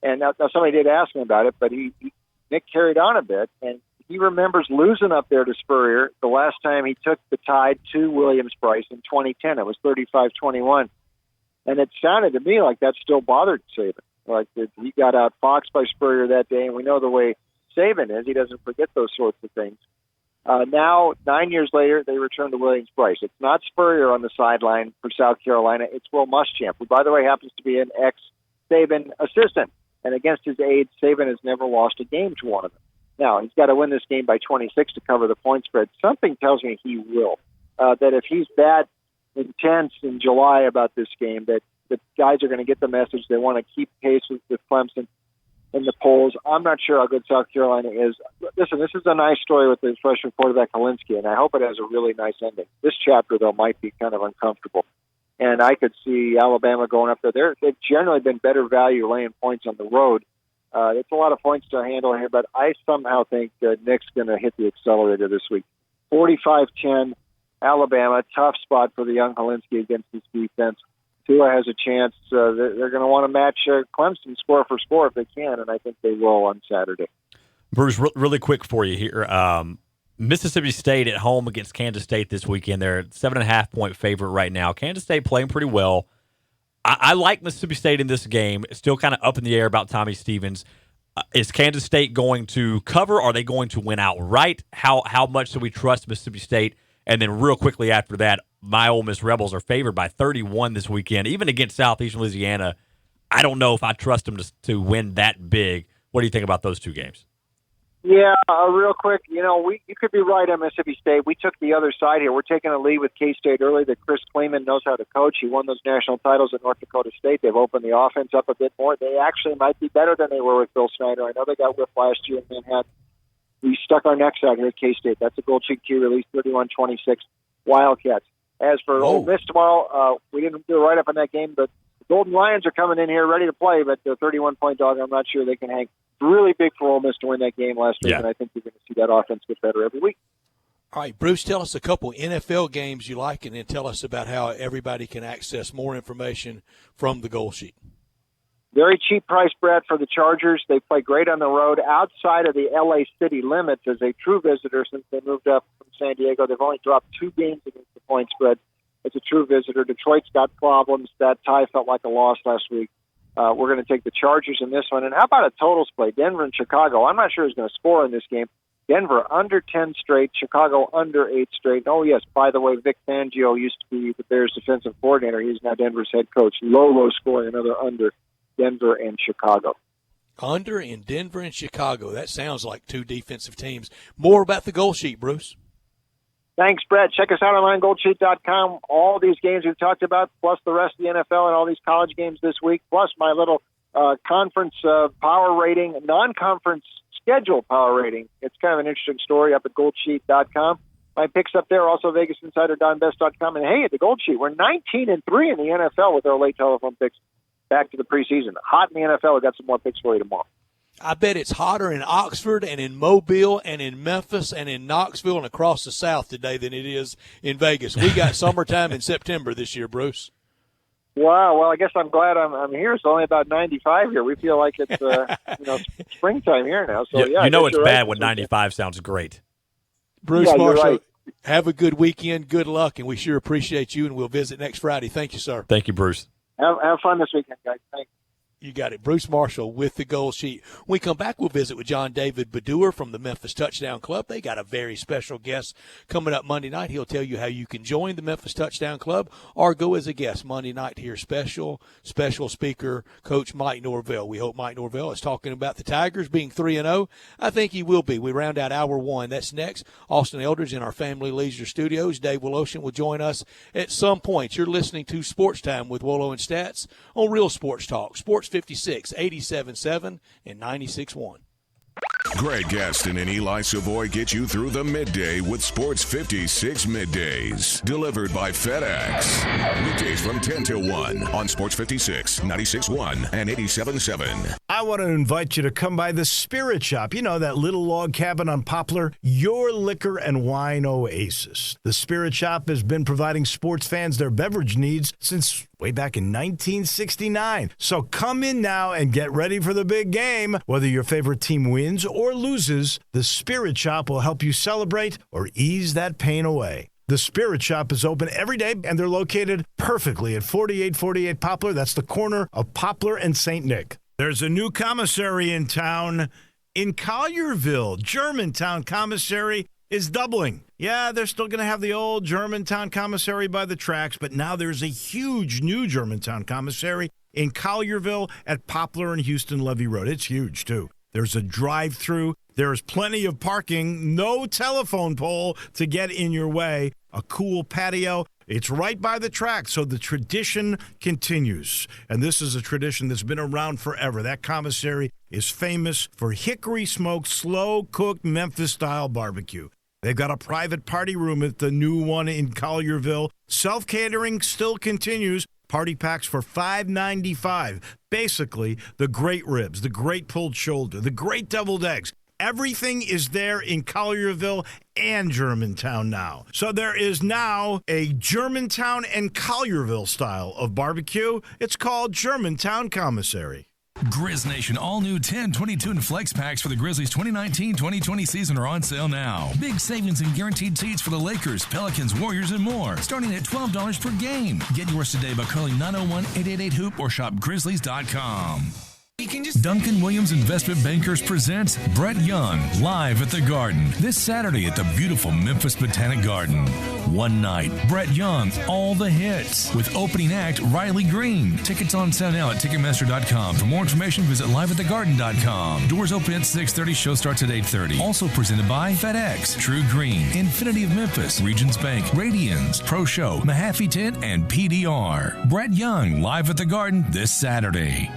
Speaker 17: And now somebody did ask him about it, but Nick carried on a bit, and he remembers losing up there to Spurrier the last time he took the Tide to Williams-Brice in 2010. It was 35-21. And it sounded to me like that still bothered Saban. Like he got outfoxed by Spurrier that day, and we know the way Saban is. He doesn't forget those sorts of things. Now, 9 years later, they return to Williams-Brice. It's not Spurrier on the sideline for South Carolina. It's Will Muschamp, who, by the way, happens to be an ex-Saban assistant. And against his aides, Saban has never lost a game to one of them. Now, he's got to win this game by 26 to cover the point spread. Something tells me he will. That if he's that intense in July about this game, that the guys are going to get the message. They want to keep pace with Clemson in the polls. I'm not sure how good South Carolina is. Listen, this is a nice story with the freshman quarterback Kalinsky, and I hope it has a really nice ending. This chapter, though, might be kind of uncomfortable. And I could see Alabama going up there. They've generally been better value laying points on the road. It's a lot of points to handle here, but I somehow think Nick's going to hit the accelerator this week. 45-10, Alabama, tough spot for the young Kalinsky against this defense. Tua has a chance. They're going to want to match Clemson score for score if they can, and I think they will on Saturday.
Speaker 6: Bruce, really quick for you here. Mississippi State at home against Kansas State this weekend. They're 7.5-point favorite right now. Kansas State playing pretty well. I like Mississippi State in this game. It's still kind of up in the air about Tommy Stevens. Is Kansas State going to cover? Or are they going to win outright? How much do we trust Mississippi State? And then real quickly after that, my Ole Miss Rebels are favored by 31 this weekend. Even against Southeastern Louisiana, I don't know if I trust them to win that big. What do you think about those two games?
Speaker 17: Yeah, real quick, you could be right on Mississippi State. We took the other side here. We're taking a lead with K-State early that Chris Kleeman knows how to coach. He won those national titles at North Dakota State. They've opened the offense up a bit more. They actually might be better than they were with Bill Snyder. I know they got whipped last year in Manhattan. We stuck our necks out here at K-State. That's a Gold Sheet Key release, 31-26 Wildcats. As for Ole Miss tomorrow, we didn't do a write-up on that game, but the Golden Lions are coming in here ready to play, but the 31-point dog, I'm not sure they can hang. Really big for Ole Miss to win that game last week, and I think you're going to see that offense get better every week.
Speaker 7: All right, Bruce, tell us a couple NFL games you like, and then tell us about how everybody can access more information from the Gold Sheet.
Speaker 17: Very cheap price, Brad, for the Chargers. They play great on the road outside of the L.A. city limits as a true visitor since they moved up from San Diego. They've only dropped 2 games against the point spread as a true visitor. Detroit's got problems. That tie felt like a loss last week. We're going to take the Chargers in this one. And how about a totals play? Denver and Chicago. I'm not sure who's going to score in this game. Denver under 10 straight, Chicago under 8 straight. Oh, yes, by the way, Vic Fangio used to be the Bears' defensive coordinator. He's now Denver's head coach. Wolo scoring another under, Denver and Chicago.
Speaker 7: Under in Denver and Chicago. That sounds like 2 defensive teams. More about the Gold Sheet, Bruce.
Speaker 17: Thanks, Brett. Check us out online, goldsheet.com. All these games we've talked about, plus the rest of the NFL and all these college games this week, plus my little conference power rating, non-conference schedule power rating. It's kind of an interesting story up at goldsheet.com. My picks up there, also VegasInsider.com. And, hey, at the Gold Sheet, we're 19-3 in the NFL with our late telephone picks back to the preseason. Hot in the NFL. We've got some more picks for you tomorrow.
Speaker 7: I bet it's hotter in Oxford and in Mobile and in Memphis and in Knoxville and across the South today than it is in Vegas. We got summertime in September this year, Bruce.
Speaker 17: Wow. Well, I guess I'm glad I'm here. It's only about 95 here. We feel like it's springtime here now. So yeah,
Speaker 6: it's bad when 95 sounds great.
Speaker 7: Bruce Marshall, right. Have a good weekend. Good luck, and we sure appreciate you. And we'll visit next Friday. Thank you, sir.
Speaker 6: Thank you, Bruce.
Speaker 17: Have fun this weekend, guys. Thanks.
Speaker 7: You got it. Bruce Marshall with the Gold Sheet. When we come back, we'll visit with John David Baddour from the Memphis Touchdown Club. They got a very special guest coming up Monday night. He'll tell you how you can join the Memphis Touchdown Club or go as a guest Monday night here. Special speaker, Coach Mike Norvell. We hope Mike Norvell is talking about the Tigers being 3-0. I think he will be. We round out hour 1. That's next. Austin Eldridge in our Family Leisure Studios. Dave Woloshin will join us at some point. You're listening to Sports Time with Wolo and Stats on Real Sports Talk. Sports 56, 87.7, and 96.1.
Speaker 4: Greg Gaston and Eli Savoy get you through the midday with Sports 56 Middays. Delivered by FedEx. Weekdays from 10 till 1 on Sports 56, 96.1, and 87.7.
Speaker 5: I want to invite you to come by the Spirit Shop. You know, that little log cabin on Poplar? Your liquor and wine oasis. The Spirit Shop has been providing sports fans their beverage needs since way back in 1969. So come in now and get ready for the big game. Whether your favorite team wins or loses, the Spirit Shop will help you celebrate or ease that pain away. The Spirit Shop is open every day, and they're located perfectly at 4848 Poplar. That's the corner of Poplar and St. Nick. There's a new commissary in town in Collierville. Germantown Commissary is doubling. Yeah, they're still going to have the old Germantown Commissary by the tracks, but now there's a huge new Germantown Commissary in Collierville at Poplar and Houston Levee Road. It's huge, too. There's a drive-through. There's plenty of parking. No telephone pole to get in your way. A cool patio. It's right by the track, so the tradition continues. And this is a tradition that's been around forever. That commissary is famous for hickory-smoked, slow-cooked Memphis-style barbecue. They've got a private party room at the new one in Collierville. Self-catering still continues. Party packs for $5.95. Basically, the great ribs, the great pulled shoulder, the great deviled eggs. Everything is there in Collierville and Germantown now. So there is now a Germantown and Collierville style of barbecue. It's called Germantown Commissary.
Speaker 18: Grizz Nation all-new 10, 22, and flex packs for the Grizzlies 2019-2020 season are on sale now. Big savings and guaranteed seats for the Lakers, Pelicans, Warriors, and more, starting at $12 per game. Get yours today by calling 901-888-HOOP or shop Grizzlies.com. Duncan Williams Investment Bankers presents Brett Young live at the Garden this Saturday at the beautiful Memphis Botanic Garden. One night, Brett Young, all the hits, with opening act Riley Green. Tickets on sale now at Ticketmaster.com. For more information, visit liveatthegarden.com. Doors open at 6:30. Show starts at 8:30. Also presented by FedEx, True Green, Infinity of Memphis, Regions Bank, Radians, Pro Show, Mahaffey Tent, and PDR. Brett Young live at the Garden this Saturday.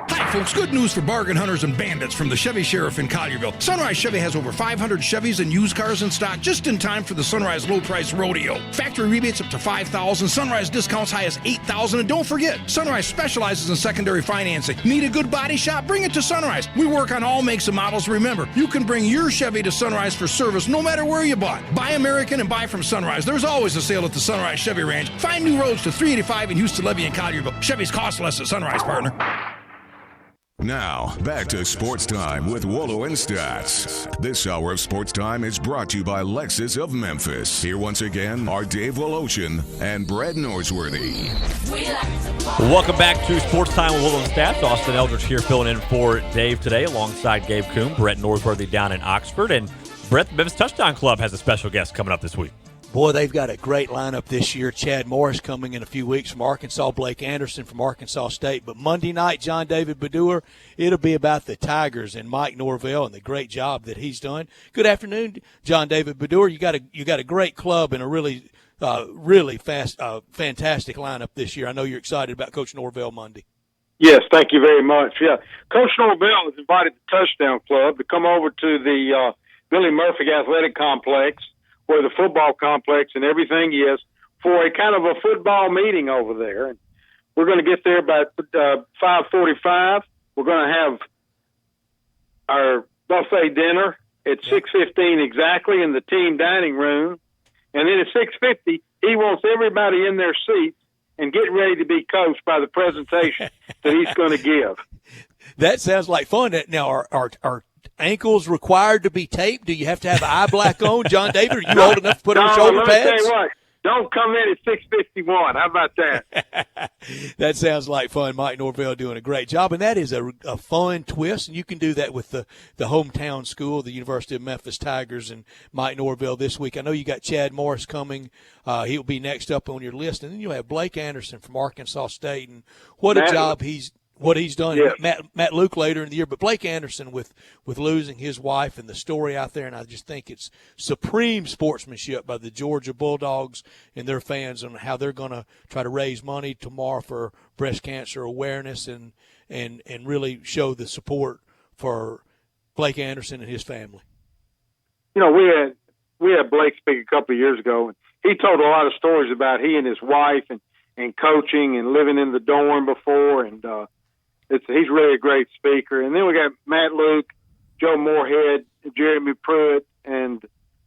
Speaker 19: Hi, folks. Good news for bargain hunters and bandits from the Chevy Sheriff in Collierville. Sunrise Chevy has over 500 Chevys and used cars in stock just in time for the Sunrise Low Price Rodeo. Factory rebates up to $5,000, Sunrise discounts high as $8,000, and don't forget, Sunrise specializes in secondary financing. Need a good body shop? Bring it to Sunrise. We work on all makes and models. Remember, you can bring your Chevy to Sunrise for service no matter where you bought. Buy American and buy from Sunrise. There's always a sale at the Sunrise Chevy Ranch. Find new roads to 385 in Houston, Levy, and Collierville. Chevys cost less at Sunrise, partner.
Speaker 4: Now, back to Sports Time with Wolo and Stats. This hour of Sports Time is brought to you by Lexus of Memphis. Here once again are Dave Woloshin and Brett Norsworthy.
Speaker 6: Welcome back to Sports Time with Wolo and Stats. Austin Eldridge here filling in for Dave today alongside Gabe Coon, Brett Norsworthy down in Oxford. And Brett, the Memphis Touchdown Club has a special guest coming up this week.
Speaker 7: Boy, they've got a great lineup this year. Chad Morris coming in a few weeks from Arkansas, Blake Anderson from Arkansas State. But Monday night, John David Bedour, it'll be about the Tigers and Mike Norvell and the great job that he's done. Good afternoon, John David Bedour. You got a great club and a really fantastic lineup this year. I know you're excited about Coach Norvell Monday.
Speaker 20: Yes, thank you very much. Yeah, Coach Norvell has invited the Touchdown Club to come over to the Billy Murphy Athletic Complex, where the football complex and everything is, for a kind of a football meeting over there. And we're going to get there about 5:45. We're going to have our buffet dinner at 6:15 exactly in the team dining room. And then at 6:50, he wants everybody in their seats and get ready to be coached by the presentation that he's going to give.
Speaker 7: That sounds like fun. Now, are ankles required to be taped? Do you have to have eye black on? John David, are you old enough to put on shoulder pads?
Speaker 20: Let me tell you what, don't come in at 6:51. How about that?
Speaker 7: That sounds like fun. Mike Norvell doing a great job, and that is a fun twist, and you can do that with the hometown school, the University of Memphis Tigers, and Mike Norvell this week. I know you got Chad Morris coming. He'll be next up on your list, and then you'll have Blake Anderson from Arkansas State, and what a job he's done. Yeah. Matt Luke later in the year, but Blake Anderson with losing his wife and the story out there, and I just think it's supreme sportsmanship by the Georgia Bulldogs and their fans on how they're going to try to raise money tomorrow for breast cancer awareness and really show the support for Blake Anderson and his family.
Speaker 20: You know, we had Blake speak a couple of years ago, and he told a lot of stories about he and his wife and coaching and living in the dorm before, and he's really a great speaker. And then we got Matt Luke, Joe Moorhead, Jeremy Pruitt, and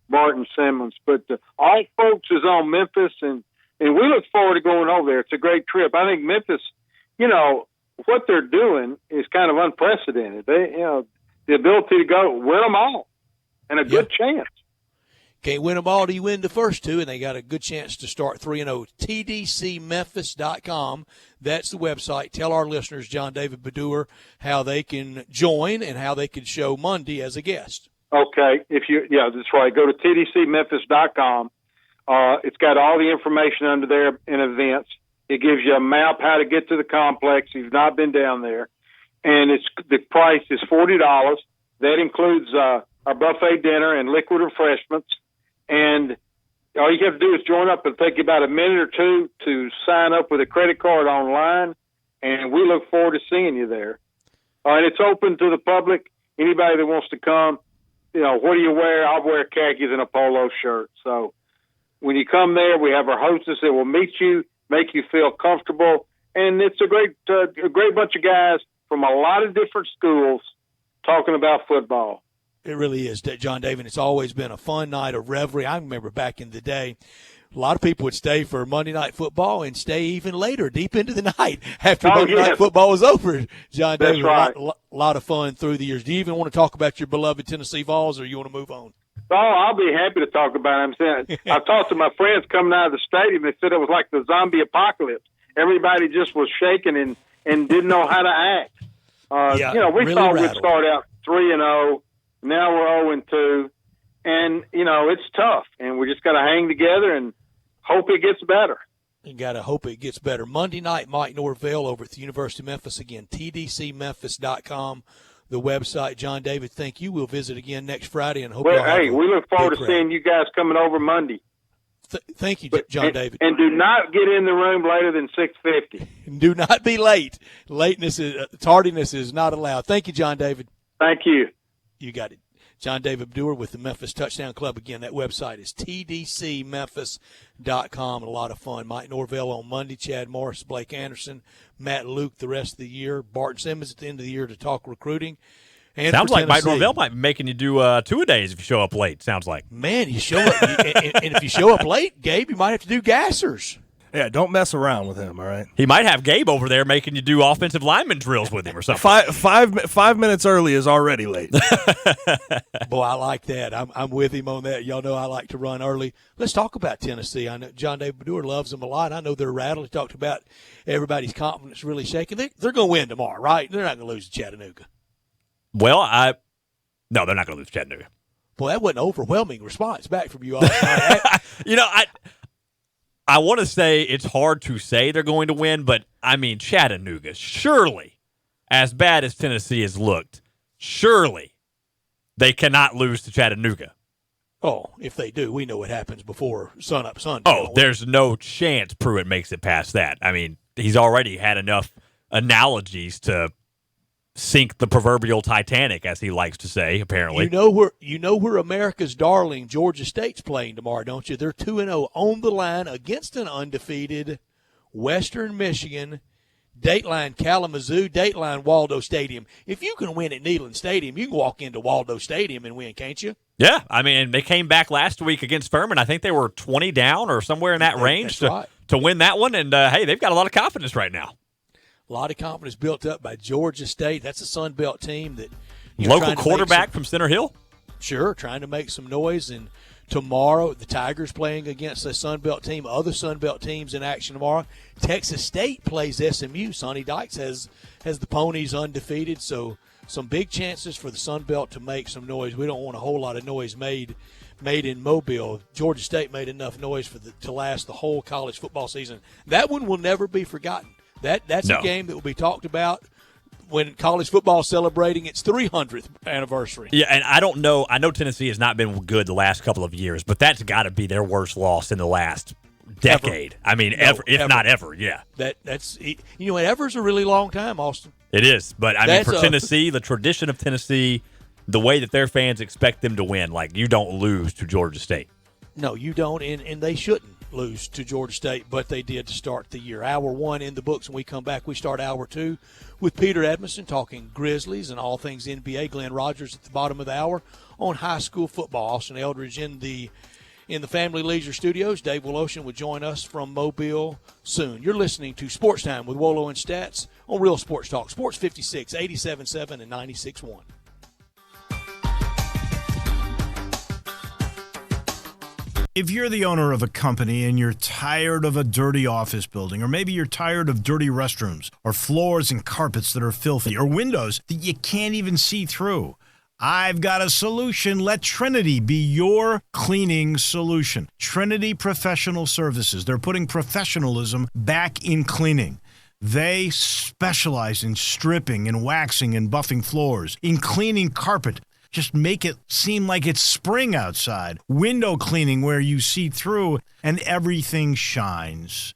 Speaker 20: Martin Simmons. But all folks is on Memphis, and we look forward to going over there. It's a great trip. I think Memphis, you know, what they're doing is kind of unprecedented. They, you know, the ability to go win them all and a good chance.
Speaker 7: Can't win them all till you win the first two, and they got a good chance to start 3-0. TDCMemphis.com. That's the website. Tell our listeners, John David Bedour, how they can join and how they can show Monday as a guest.
Speaker 20: Okay. That's right. Go to TDCMemphis.com. It's got all the information under there in events. It gives you a map how to get to the complex if you've not been down there. And the price is $40. That includes our buffet dinner and liquid refreshments. And all you have to do is join up. It'll take you about a minute or two to sign up with a credit card online, and we look forward to seeing you there. And it's open to the public. Anybody that wants to come, you know, what do you wear? I'll wear khakis and a polo shirt. So when you come there, we have our hostess that will meet you, make you feel comfortable, and it's a great bunch of guys from a lot of different schools talking about football.
Speaker 7: It really is, John David. It's always been a fun night of revelry. I remember back in the day, a lot of people would stay for Monday Night Football and stay even later, deep into the night after Monday Night Football was over. John David,
Speaker 20: right.
Speaker 7: a lot of fun through the years. Do you even want to talk about your beloved Tennessee Vols, or you want to move on?
Speaker 20: Oh, I'll be happy to talk about them. I talked to my friends coming out of the stadium. They said it was like the zombie apocalypse. Everybody just was shaking and didn't know how to act. We
Speaker 7: really
Speaker 20: thought
Speaker 7: rattled.
Speaker 20: we'd start out 3-0. Now we're 0-2, and it's tough. And we just got to hang together and hope it gets better.
Speaker 7: You got to hope it gets better. Monday night, Mike Norvell over at the University of Memphis again. TDCMemphis.com, the website. John David, thank you. We'll visit again next Friday and hope.
Speaker 20: Well,
Speaker 7: y'all have
Speaker 20: hey,
Speaker 7: a
Speaker 20: we look forward
Speaker 7: good
Speaker 20: to
Speaker 7: crowd.
Speaker 20: seeing you guys coming over Monday.
Speaker 7: Thank you, John David.
Speaker 20: And do not get in the room later than 6:50.
Speaker 7: Do not be late. Tardiness is not allowed. Thank you, John David.
Speaker 20: Thank you.
Speaker 7: You got it. John David Brewer with the Memphis Touchdown Club. Again, that website is tdcmemphis.com. A lot of fun. Mike Norvell on Monday, Chad Morris, Blake Anderson, Matt Luke the rest of the year, Barton Simmons at the end of the year to talk recruiting. And
Speaker 6: sounds like Mike
Speaker 7: Tennessee.
Speaker 6: Norvell might be making you do 2-a-days if you show up late, sounds like.
Speaker 7: Man, you show up, and if you show up late, Gabe, you might have to do gassers.
Speaker 8: Yeah, don't mess around with him, all right?
Speaker 6: He might have Gabe over there making you do offensive lineman drills with him or something.
Speaker 8: Five minutes early is already late.
Speaker 7: Boy, I like that. I'm with him on that. Y'all know I like to run early. Let's talk about Tennessee. I know John David Brewer loves them a lot. I know they're rattled. He talked about everybody's confidence really shaking. They're going to win tomorrow, right? They're not going to lose to Chattanooga.
Speaker 6: Well, no, they're not going to lose to Chattanooga.
Speaker 7: Boy, that wasn't an overwhelming response back from you all.
Speaker 6: I want to say it's hard to say they're going to win, but, I mean, Chattanooga, surely, as bad as Tennessee has looked, surely they cannot lose to Chattanooga.
Speaker 7: Oh, if they do, we know what happens before sunup Sunday.
Speaker 6: Oh, there's no chance Pruitt makes it past that. I mean, he's already had enough analogies to sink the proverbial Titanic, as he likes to say, apparently.
Speaker 7: You know where America's darling Georgia State's playing tomorrow, don't you? They're 2-0 on the line against an undefeated Western Michigan, Dateline Kalamazoo, Dateline Waldo Stadium. If you can win at Neyland Stadium, you can walk into Waldo Stadium and win, can't you?
Speaker 6: Yeah, I mean, they came back last week against Furman. I think they were 20 down or somewhere in that range to win that one. And, hey, they've got a lot of confidence right now.
Speaker 7: A lot of confidence built up by Georgia State. That's a Sun Belt team that
Speaker 6: local quarterback from Center Hill.
Speaker 7: Sure, trying to make some noise. And tomorrow, the Tigers playing against a Sun Belt team. Other Sun Belt teams in action tomorrow. Texas State plays SMU. Sonny Dykes has the Ponies undefeated. So some big chances for the Sun Belt to make some noise. We don't want a whole lot of noise made in Mobile. Georgia State made enough noise to last the whole college football season. That one will never be forgotten. That's a game that will be talked about when college football is celebrating its 300th anniversary.
Speaker 6: Yeah, and I don't know. I know Tennessee has not been good the last couple of years, but that's got to be their worst loss in the last decade.
Speaker 7: Ever.
Speaker 6: I mean, if not ever, yeah.
Speaker 7: That's ever's a really long time, Austin.
Speaker 6: It is, but I mean, for Tennessee, the tradition of Tennessee, the way that their fans expect them to win, like you don't lose to Georgia State.
Speaker 7: No, you don't, and they shouldn't lose to Georgia State, but they did to start the year. Hour 1 in the books. When we come back, we start Hour 2 with Peter Edmondson talking Grizzlies and all things NBA. Glenn Rogers at the bottom of the hour on high school football. Austin Eldridge in the Family Leisure Studios. Dave Wolo will join us from Mobile soon. You're listening to Sports Time with Wolo and Stats on Real Sports Talk. Sports 56, 87.7 and 96.1.
Speaker 5: If you're the owner of a company and you're tired of a dirty office building, or maybe you're tired of dirty restrooms, or floors and carpets that are filthy, or windows that you can't even see through, I've got a solution. Let Trinity be your cleaning solution. Trinity Professional Services. They're putting professionalism back in cleaning. They specialize in stripping and waxing and buffing floors, in cleaning carpet. Just make it seem like it's spring outside. Window cleaning where you see through and everything shines.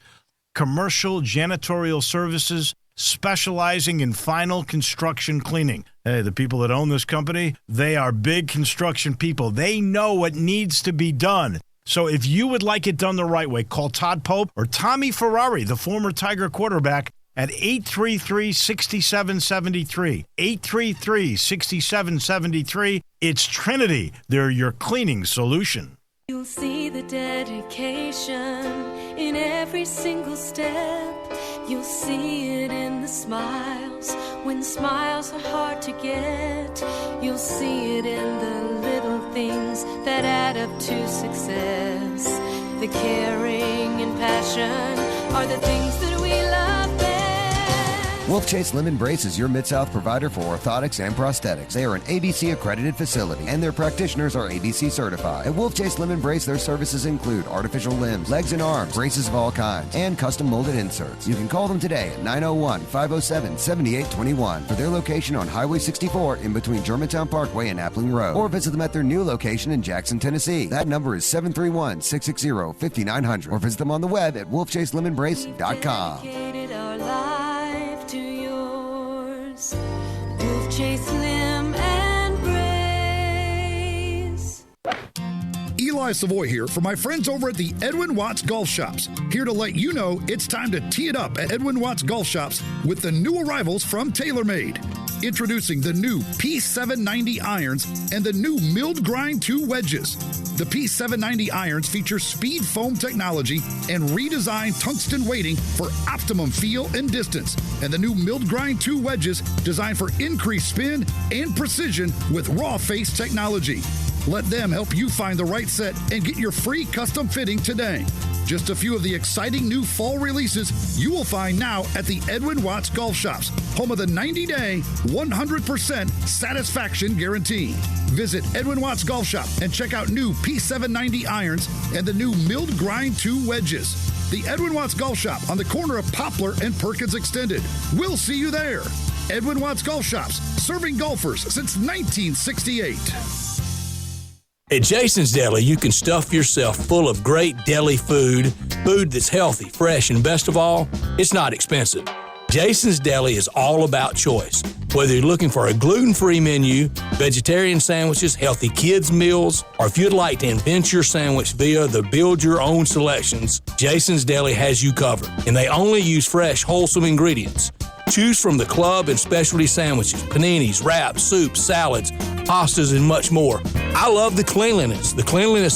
Speaker 5: Commercial janitorial services specializing in final construction cleaning. Hey, the people that own this company, they are big construction people. They know what needs to be done. So if you would like it done the right way, call Todd Pope or Tommy Ferrari, the former Tiger quarterback, at 833-6773. 833-6773. It's Trinity. They're your cleaning solution.
Speaker 21: You'll see the dedication in every single step. You'll see it in the smiles when smiles are hard to get. You'll see it in the little things that add up to success. The caring and passion are the things that we love best.
Speaker 1: Wolf Chase Limb Embrace is your Mid-South provider for orthotics and prosthetics. They are an ABC-accredited facility, and their practitioners are ABC certified. At Wolf Chase Limb Embrace, their services include artificial limbs, legs and arms, braces of all kinds, and custom molded inserts. You can call them today at 901-507-7821 for their location on Highway 64 in between Germantown Parkway and Appling Road, or visit them at their new location in Jackson, Tennessee. That number is 731-660-5900, or visit them on the web at wolfchaselimembrace.com.
Speaker 21: Dedicated our life to yours. Wolf Chase Limb and Brace.
Speaker 19: Eli Savoy here for my friends over at the Edwin Watts Golf Shops. Here to let you know it's time to tee it up at Edwin Watts Golf Shops with the new arrivals from TaylorMade. Introducing the new P790 irons and the new milled grind 2 wedges. The P790 irons feature speed foam technology and redesigned tungsten weighting for optimum feel and distance. And the new milled grind 2 wedges designed for increased spin and precision with raw face technology. Let them help you find the right set and get your free custom fitting today. Just a few of the exciting new fall releases you will find now at the Edwin Watts Golf Shops, home of the 90-day, 100% satisfaction guarantee. Visit Edwin Watts Golf Shop and check out new P790 irons and the new milled grind 2 wedges. The Edwin Watts Golf Shop on the corner of Poplar and Perkins Extended. We'll see you there. Edwin Watts Golf Shops, serving golfers since 1968.
Speaker 22: At Jason's Deli, you can stuff yourself full of great deli food that's healthy, fresh, and best of all, it's not expensive. Jason's Deli is all about choice. Whether you're looking for a gluten-free menu, vegetarian sandwiches, healthy kids' meals, or if you'd like to invent your sandwich via the build-your-own selections, Jason's Deli has you covered. And they only use fresh, wholesome ingredients. Choose from the club and specialty sandwiches, paninis, wraps, soups, salads, pastas, and much more. I love the cleanliness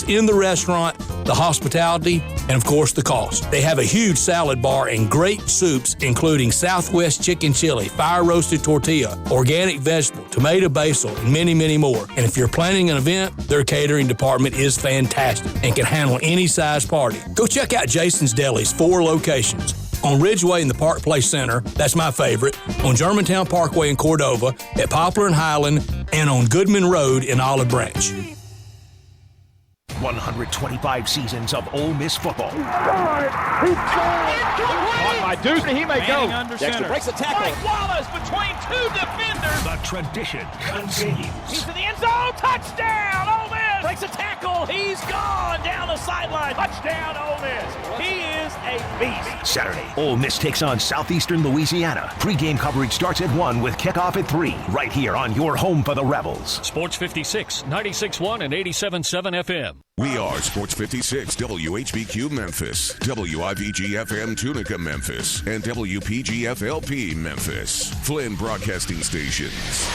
Speaker 22: in the restaurant, the hospitality, and of course the cost. They have a huge salad bar and great soups, including Southwest chicken chili, fire-roasted tortilla, organic vegetable, tomato basil, and many, many more. And if you're planning an event, their catering department is fantastic and can handle any size party. Go check out Jason's Deli's 4 locations. On Ridgeway in the Park Place Center, that's my favorite, on Germantown Parkway in Cordova, at Poplar and Highland, and on Goodman Road in Olive Branch.
Speaker 23: 125 seasons of Ole Miss football.
Speaker 24: Caught by Deuce, he may go.
Speaker 23: Dexter breaks the tackle.
Speaker 24: Mike Wallace between 2 defenders.
Speaker 23: The tradition continues.
Speaker 24: He's in the end zone. Touchdown, Ole Miss. Breaks a tackle. He's gone down the sideline. Touchdown, Ole Miss. He is a beast.
Speaker 23: Saturday, Ole Miss takes on Southeastern Louisiana. Pre-game coverage starts at 1 with kickoff at 3, right here on your home for the Rebels.
Speaker 25: Sports 56, 96.1 and 87.7 FM.
Speaker 4: We are Sports 56 WHBQ Memphis, WIVG-FM Tunica Memphis, and WPG-FLP Memphis. Flynn Broadcasting Stations.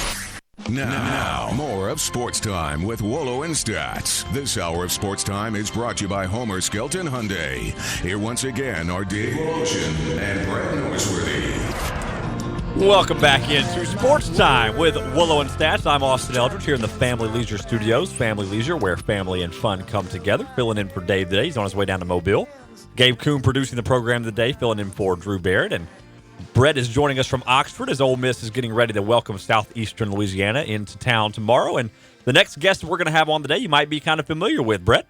Speaker 4: Now, more of Sports Time with Wolo and Stats. This hour of Sports Time is brought to you by Homer Skelton Hyundai. Here once again are Dave Ocean and Brett Norsworthy.
Speaker 6: Welcome back into Sports Time with Wolo and Stats. I'm Austin Eldridge here in the Family Leisure Studios. Family Leisure, where family and fun come together. Filling in for Dave today. He's on his way down to Mobile. Gabe Kuhn producing the program today, filling in for Drew Barrett. And Brett is joining us from Oxford as Ole Miss is getting ready to welcome Southeastern Louisiana into town tomorrow. And the next guest we're going to have on today, you might be kind of familiar with, Brett.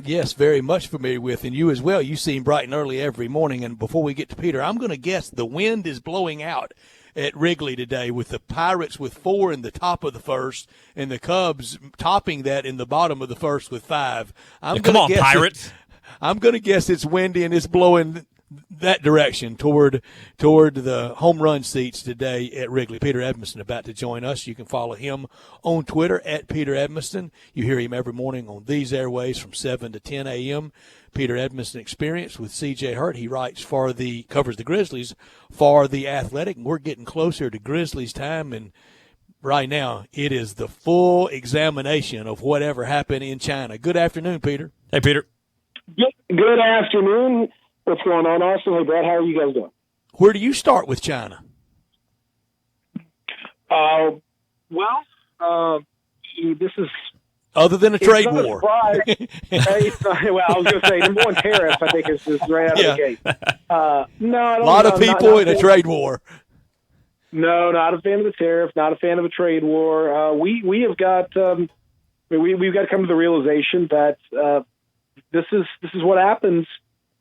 Speaker 7: Yes, very much familiar with, and you as well. You see him bright and early every morning. And before we get to Peter, I'm going to guess the wind is blowing out at Wrigley today, with the Pirates with 4 in the top of the first and the Cubs topping that in the bottom of the first with 5.
Speaker 6: Come on, Pirates.
Speaker 7: I'm going to guess it's windy and it's blowing that direction toward the home run seats today at Wrigley. Peter Edmiston about to join us. You can follow him on Twitter at Peter Edmiston. You hear him every morning on these airways from 7 to 10 a.m. Peter Edmiston Experience with C.J. Hurt. He covers the Grizzlies for The Athletic, and we're getting closer to Grizzlies time, and right now it is the full examination of whatever happened in China. Good afternoon, Peter.
Speaker 6: Hey, Peter.
Speaker 26: Good afternoon. What's going on, Austin? Hey, Brad, how are you guys doing?
Speaker 7: Where do you start with China?
Speaker 26: This is
Speaker 7: other than a trade war.
Speaker 26: Well, I was going to say number one, tariffs. I think is right out of the gate. No, I don't,
Speaker 7: a lot of people in a trade war.
Speaker 26: No, not a fan of the tariff, not a fan of a trade war. We have got we've got to come to the realization that this is what happens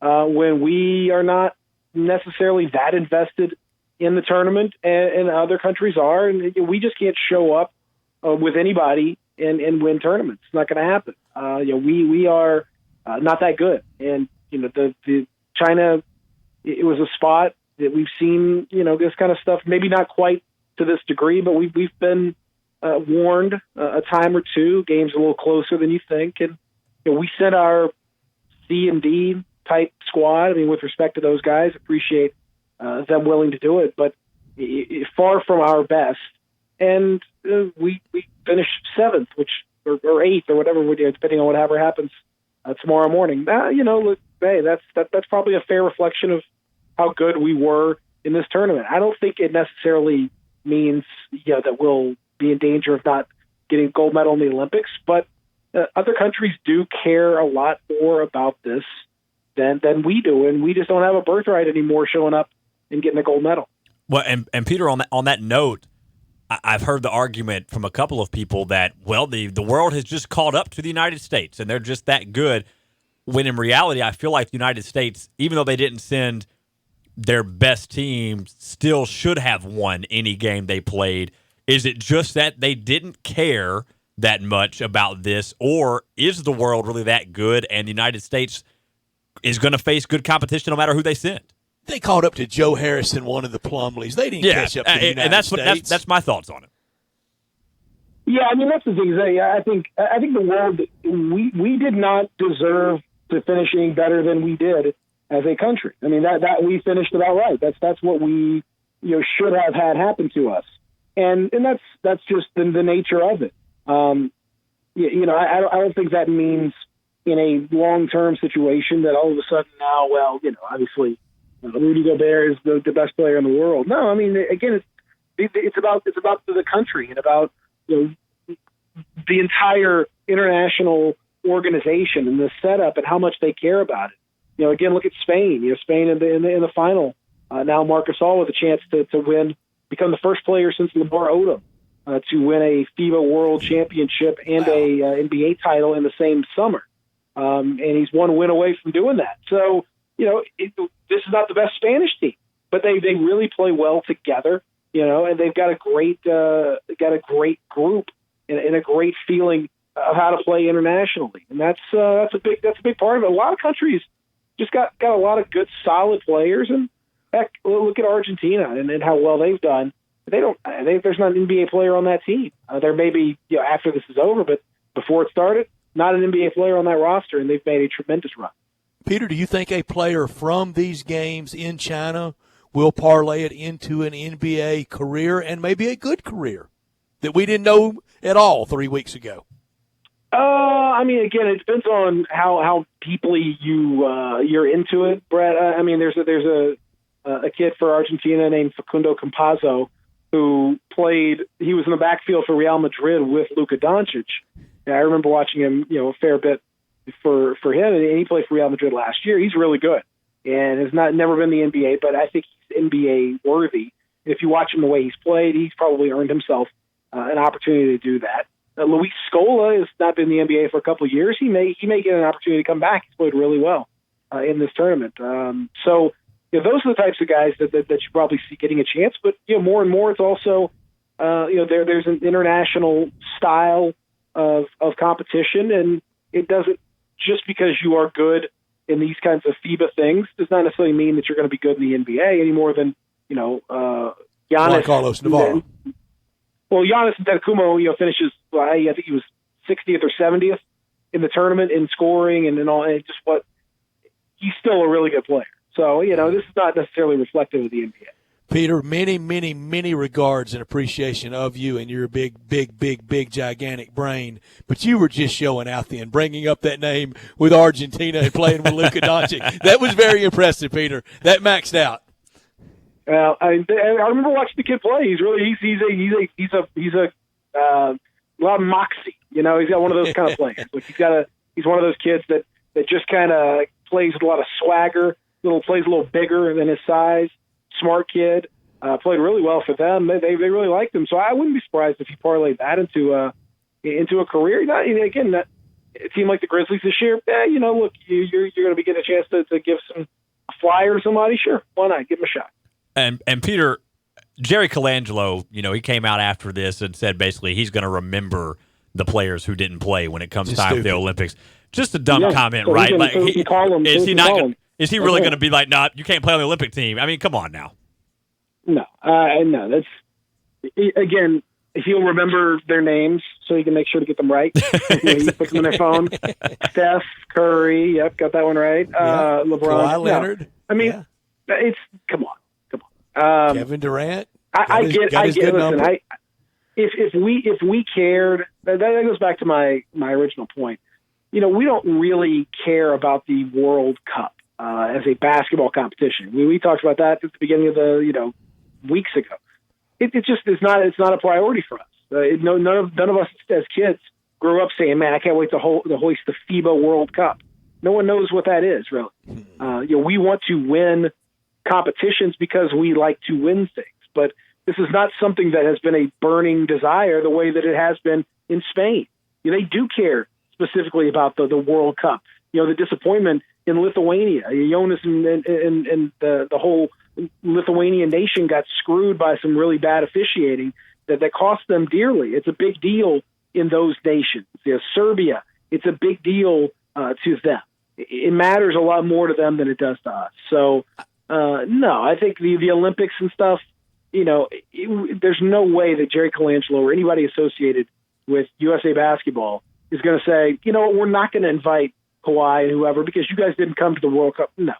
Speaker 26: when we are not necessarily that invested in the tournament, and other countries are, and we just can't show up with anybody and win tournaments. It's not going to happen. We are not that good, and the China, it was a spot that we've seen, this kind of stuff, maybe not quite to this degree, but we've been warned a time or two. Games a little closer than you think, and we sent our C and D type squad. I mean, with respect to those guys, appreciate them willing to do it, but far from our best. And we finished 7th, or 8th, or whatever we do, depending on whatever happens tomorrow morning. Look, hey, that's probably a fair reflection of how good we were in this tournament. I don't think it necessarily means that we'll be in danger of not getting a gold medal in the Olympics, but other countries do care a lot more about this than we do, and we just don't have a birthright anymore showing up and getting a gold medal.
Speaker 6: Well, and Peter, on that note, I've heard the argument from a couple of people that, well, the world has just caught up to the United States, and they're just that good, when in reality, I feel like the United States, even though they didn't send their best team, still should have won any game they played. Is it just that they didn't care that much about this, or is the world really that good, and the United States is going to face good competition no matter who they send?
Speaker 7: They caught up to Joe Harris and one of the Plumleys. They didn't catch up to the United States.
Speaker 6: That's my thoughts on it.
Speaker 26: Yeah, I mean, that's the thing. I think the world, we did not deserve to finish any better than we did as a country. I mean, that we finished about right. That's what we should have had happen to us, and that's just the nature of it. I don't think that means in a long-term situation that all of a sudden now, obviously Rudy Gobert is the best player in the world. No, I mean, again, it's about the country and about the entire international organization and the setup and how much they care about it. Again, look at Spain. Spain in the final. Now Marc Gasol with a chance to win, become the first player since Lamar Odom to win a FIBA World Championship and a NBA title in the same summer. And he's one win away from doing that. So, this is not the best Spanish team, but they really play well together, and they've got a great group and a great feeling of how to play internationally. And that's a big part of it. A lot of countries just got a lot of good, solid players. And heck, look at Argentina and how well they've done. There's not an NBA player on that team. There may be, after this is over, but before it started, not an NBA player on that roster, and they've made a tremendous run.
Speaker 7: Peter, do you think a player from these games in China will parlay it into an NBA career, and maybe a good career that we didn't know at all 3 weeks ago?
Speaker 26: I mean, again, it depends on how deeply you're into it, Brett. I mean, there's a kid for Argentina named Facundo Campazzo who played. He was in the backfield for Real Madrid with Luka Doncic. And I remember watching him, a fair bit for him, and he played for Real Madrid last year. He's really good, and has never been in the NBA, but I think he's NBA worthy. If you watch him the way he's played, he's probably earned himself an opportunity to do that. Luis Scola has not been in the NBA for a couple of years. He may get an opportunity to come back. He's played really well in this tournament. So those are the types of guys that you probably see getting a chance. But more and more, it's also there's an international style of competition, and it doesn't, just because you are good in these kinds of FIBA things does not necessarily mean that you're going to be good in the NBA any more than Giannis.
Speaker 7: Juan Carlos Navarro.
Speaker 26: Well, Giannis Antetokounmpo, finishes, I think he was 60th or 70th in the tournament in scoring and all. And he's still a really good player. So this is not necessarily reflective of the NBA.
Speaker 7: Peter, many, many, many regards and appreciation of you and your big, gigantic brain. But you were just showing out then, bringing up that name with Argentina and playing with Luka Doncic. That was very impressive, Peter. That maxed out.
Speaker 26: Well, I remember watching the kid play. He's a lot of moxie. He's got one of those kind of players. Like he's one of those kids that just kind of plays with a lot of swagger. Plays a little bigger than his size. Smart kid, played really well for them. They really liked him. So I wouldn't be surprised if he parlayed that into a career. Again, a team like the Grizzlies this year, look, you're going to be getting a chance to give a flyer to somebody. Sure, why not? Give him a shot.
Speaker 6: And Peter, Jerry Colangelo, he came out after this and said basically he's going to remember the players who didn't play when it comes time for the Olympics. Just a dumb comment,
Speaker 26: so
Speaker 6: right?
Speaker 26: Is
Speaker 6: he really going to be like, nah, you can't play on the Olympic team? I mean, come on now.
Speaker 26: No, that's again. He'll remember their names so he can make sure to get them right. He puts them in their phone. Steph Curry, yep, got that one right. LeBron,
Speaker 7: Kawhi Leonard.
Speaker 26: No. I mean, it's come on.
Speaker 7: Kevin Durant.
Speaker 26: I get. Listen, if we cared, that goes back to my original point. We don't really care about the World Cup as a basketball competition. We talked about that at the beginning of the weeks ago. It just is not. It's not a priority for us. None of us as kids grew up saying, "Man, I can't wait to hoist the FIBA World Cup." No one knows what that is, really. We want to win competitions because we like to win things, but this is not something that has been a burning desire the way that it has been in Spain. They do care specifically about the World Cup. The disappointment in Lithuania, Jonas and the whole Lithuanian nation got screwed by some really bad officiating that cost them dearly. It's a big deal in those nations. Serbia, it's a big deal to them. It matters a lot more to them than it does to us. So, no, I think the Olympics and stuff, there's no way that Jerry Colangelo or anybody associated with USA Basketball is going to say, we're not going to invite Kawhi and whoever because you guys didn't come to the World Cup. No.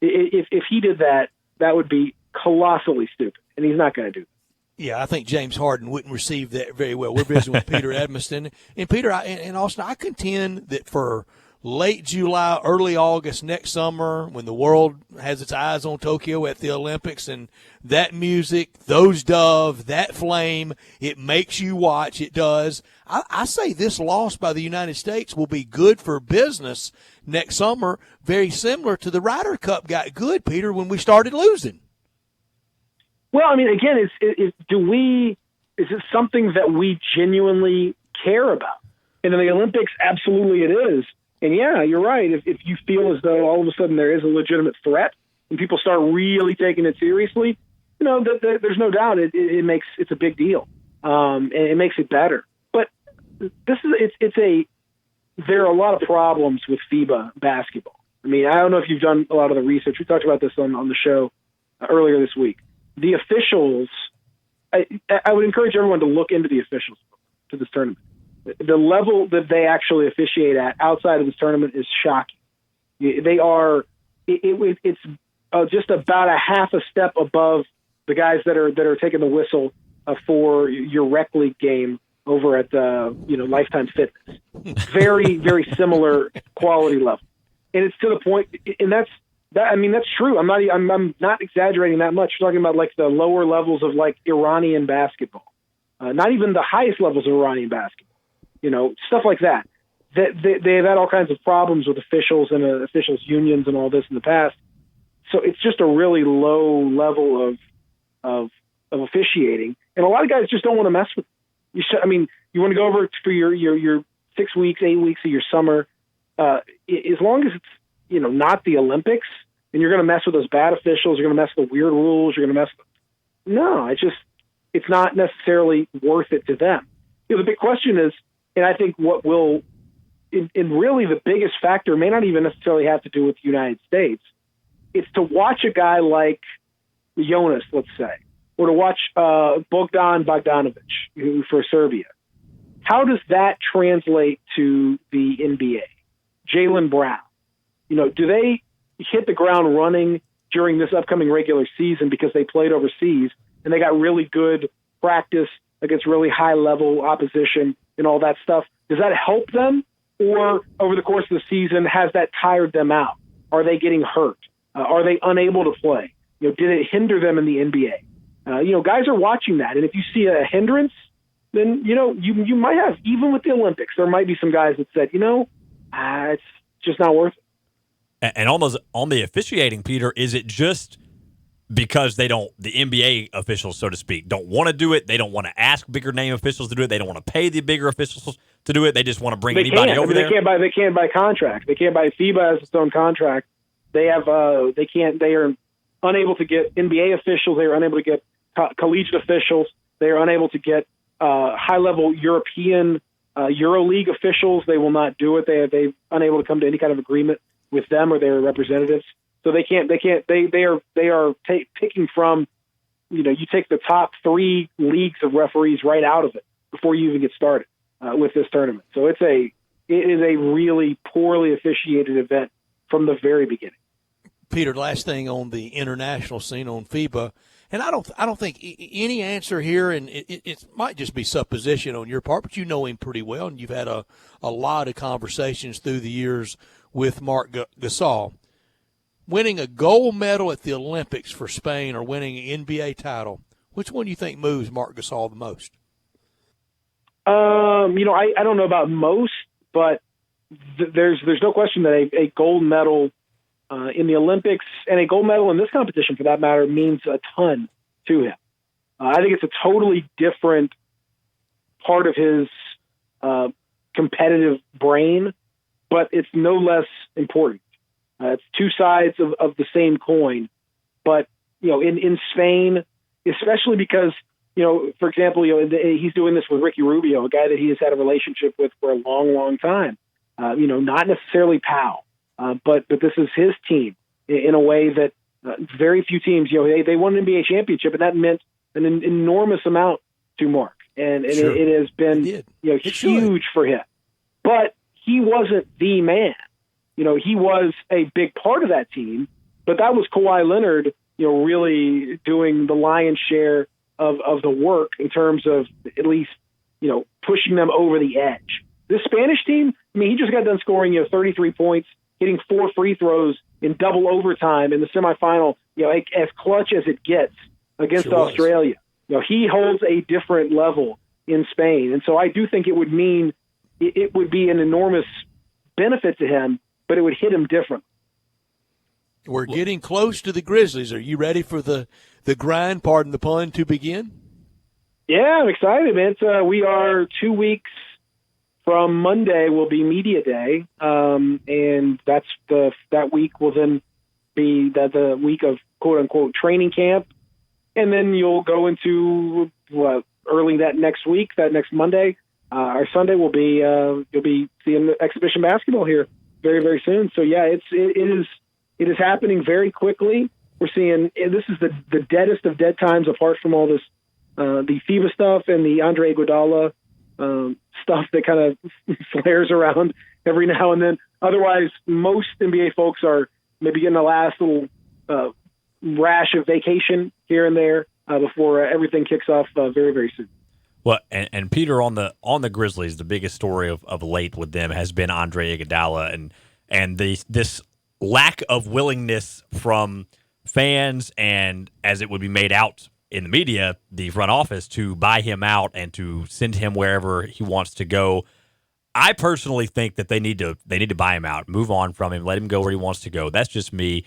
Speaker 26: If he did that, that would be colossally stupid, and he's not going to do that.
Speaker 7: Yeah, I think James Harden wouldn't receive that very well. We're visiting with Peter Edmiston. And Peter, and Austin, I contend that for late July, early August next summer, when the world has its eyes on Tokyo at the Olympics, and that music, those Dove, that flame, it makes you watch. It does. I say this loss by the United States will be good for business next summer, very similar to the Ryder Cup got good, Peter, when we started losing.
Speaker 26: Well, I mean, again, is it something that we genuinely care about? And in the Olympics, absolutely it is. And yeah, you're right. If you feel as though all of a sudden there is a legitimate threat and people start really taking it seriously, there's no doubt it's a big deal. And it makes it better. But there are a lot of problems with FIBA basketball. I mean, I don't know if you've done a lot of the research. We talked about this on the show earlier this week. The officials, I would encourage everyone to look into the officials to this tournament. The level that they actually officiate at outside of this tournament is shocking. They are, it's just about a half a step above the guys that are taking the whistle for your rec league game over at Lifetime Fitness. Very, very similar quality level, and it's to the point, and that's true. I'm not exaggerating that much. We're talking about like the lower levels of like Iranian basketball, not even the highest levels of Iranian basketball. Stuff like that. They've had all kinds of problems with officials and officials unions and all this in the past. So it's just a really low level of officiating, and a lot of guys just don't want to mess with it. You want to go over for your 6 weeks, 8 weeks of your summer, as long as it's not the Olympics, and you're going to mess with those bad officials, you're going to mess with the weird rules, you're going to mess with them. No, it's not necessarily worth it to them. The big question is, and I think what will, and really the biggest factor may not even necessarily have to do with the United States. It's to watch a guy like Jonas, let's say, or to watch Bogdan Bogdanovic for Serbia. How does that translate to the NBA? Jaylen Brown. Do they hit the ground running during this upcoming regular season because they played overseas and they got really good practice against really high-level opposition and all that stuff? Does that help them? Or over the course of the season, has that tired them out? Are they getting hurt? Are they unable to play? Did it hinder them in the NBA? Guys are watching that. And if you see a hindrance, then, you might have, even with the Olympics, there might be some guys that said, it's just not worth it.
Speaker 6: And on the officiating, Peter, is it just because the NBA officials, so to speak, don't want to do it. They don't want to ask bigger name officials to do it. They don't want to pay the bigger officials to do it. They just want to bring anybody over there.
Speaker 26: They can't buy contracts. They can't buy. FIBA has its own contract. They have. They can't. They are unable to get NBA officials. They are unable to get collegiate officials. They are unable to get high-level European EuroLeague officials. They will not do it. They're unable to come to any kind of agreement with them or their representatives. So they can't. They are picking from. You take the top 3 leagues of referees right out of it before you even get started with this tournament. So it is a really poorly officiated event from the very beginning.
Speaker 7: Peter, last thing on the international scene on FIBA, and I don't think any answer here, and it might just be supposition on your part, but you know him pretty well, and you've had a lot of conversations through the years with Marc Gasol. Winning a gold medal at the Olympics for Spain or winning an NBA title, which one do you think moves Marc Gasol the most?
Speaker 26: I don't know about most, but there's no question that a gold medal in the Olympics and a gold medal in this competition, for that matter, means a ton to him. I think it's a totally different part of his competitive brain, but it's no less important. It's two sides of the same coin. But, in Spain, especially because, for example, he's doing this with Ricky Rubio, a guy that he has had a relationship with for a long, long time. Not necessarily pal. But this is his team in a way that very few teams, they won an NBA championship, and that meant an enormous amount to Mark. And sure. it has been huge for him. But he wasn't the man. He was a big part of that team, but that was Kawhi Leonard, really doing the lion's share of the work in terms of at least, pushing them over the edge. This Spanish team, he just got done scoring, 33 points, hitting 4 free throws in double overtime in the semifinal, as clutch as it gets against Australia. He holds a different level in Spain. And so I do think it would mean it would be an enormous benefit to him, but it would hit him different.
Speaker 7: We're getting close to the Grizzlies. Are you ready for the grind, pardon the pun, to begin?
Speaker 26: Yeah, I'm excited, man. We are 2 weeks from Monday will be media day, and that week will then be the week of quote unquote training camp, and then you'll go into early that next week, that next Monday, or Sunday will be you'll be seeing exhibition basketball here very, very soon. So yeah, it is happening very quickly. We're seeing this is the deadest of dead times apart from all this the FIBA stuff and the Andre Iguodala stuff that kind of flares around every now and then. Otherwise, most NBA folks are maybe getting the last little rash of vacation here and there before everything kicks off very, very soon.
Speaker 6: Well, and Peter, on the Grizzlies, the biggest story of late with them has been Andre Iguodala and this lack of willingness from fans and, as it would be made out in the media, the front office, to buy him out and to send him wherever he wants to go. I personally think that they need to buy him out, move on from him, let him go where he wants to go. That's just me.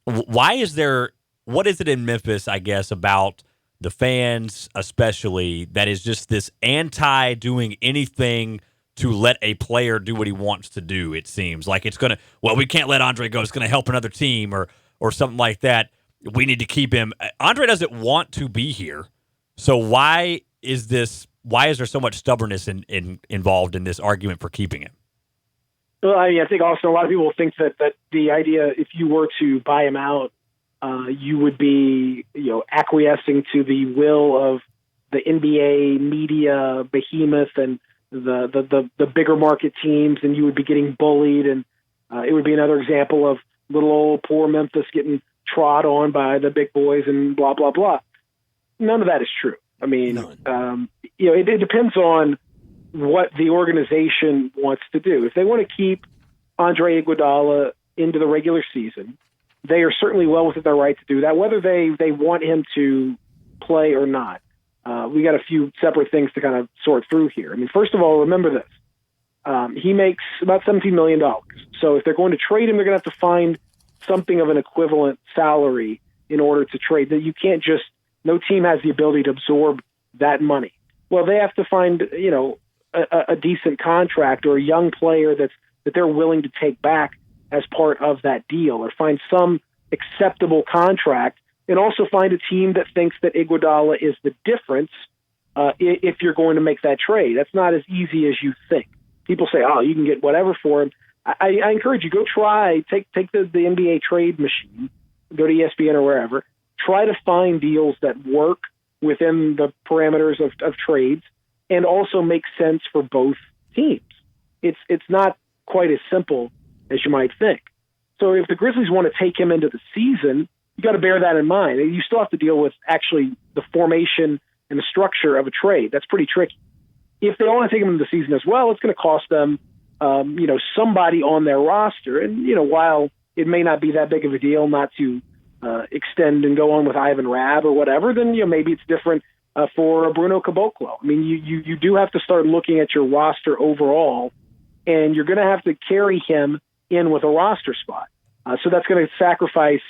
Speaker 6: What is it in Memphis, I guess, about the fans especially that is just this anti-doing anything to let a player do what he wants to do? It seems like it's going to, we can't let Andre go. It's going to help another team or something like that. We need to keep him. Andre doesn't want to be here. So why is there so much stubbornness involved in this argument for keeping him?
Speaker 26: Well, I think also a lot of people think that the idea, if you were to buy him out, you would be, acquiescing to the will of the NBA media behemoth and the bigger market teams, and you would be getting bullied, and it would be another example of little old poor Memphis getting trod on by the big boys and blah, blah, blah. None of that is true. I mean, it depends on what the organization wants to do. If they want to keep Andre Iguodala into the regular season, they are certainly well within their right to do that, whether they want him to play or not. We got a few separate things to kind of sort through here. I mean, first of all, remember this. He makes about $17 million. So if they're going to trade him, they're going to have to find something of an equivalent salary in order to trade. That you can't just, no team has the ability to absorb that money. Well, they have to find, a decent contract or a young player that they're willing to take back as part of that deal, or find some acceptable contract, and also find a team that thinks that Iguodala is the difference if you're going to make that trade. That's not as easy as you think. People say, oh, you can get whatever for him. I encourage you, go try, take the NBA trade machine, go to ESPN or wherever, try to find deals that work within the parameters of trades and also make sense for both teams. It's not quite as simple as you might think. So if the Grizzlies want to take him into the season, you got to bear that in mind. You still have to deal with actually the formation and the structure of a trade. That's pretty tricky. If they want to take him into the season as well, it's going to cost them, somebody on their roster. And, while it may not be that big of a deal not to extend and go on with Ivan Rabb or whatever, then, maybe it's different for Bruno Caboclo. I mean, you do have to start looking at your roster overall, and you're going to have to carry him in with a roster spot. So that's going to sacrifice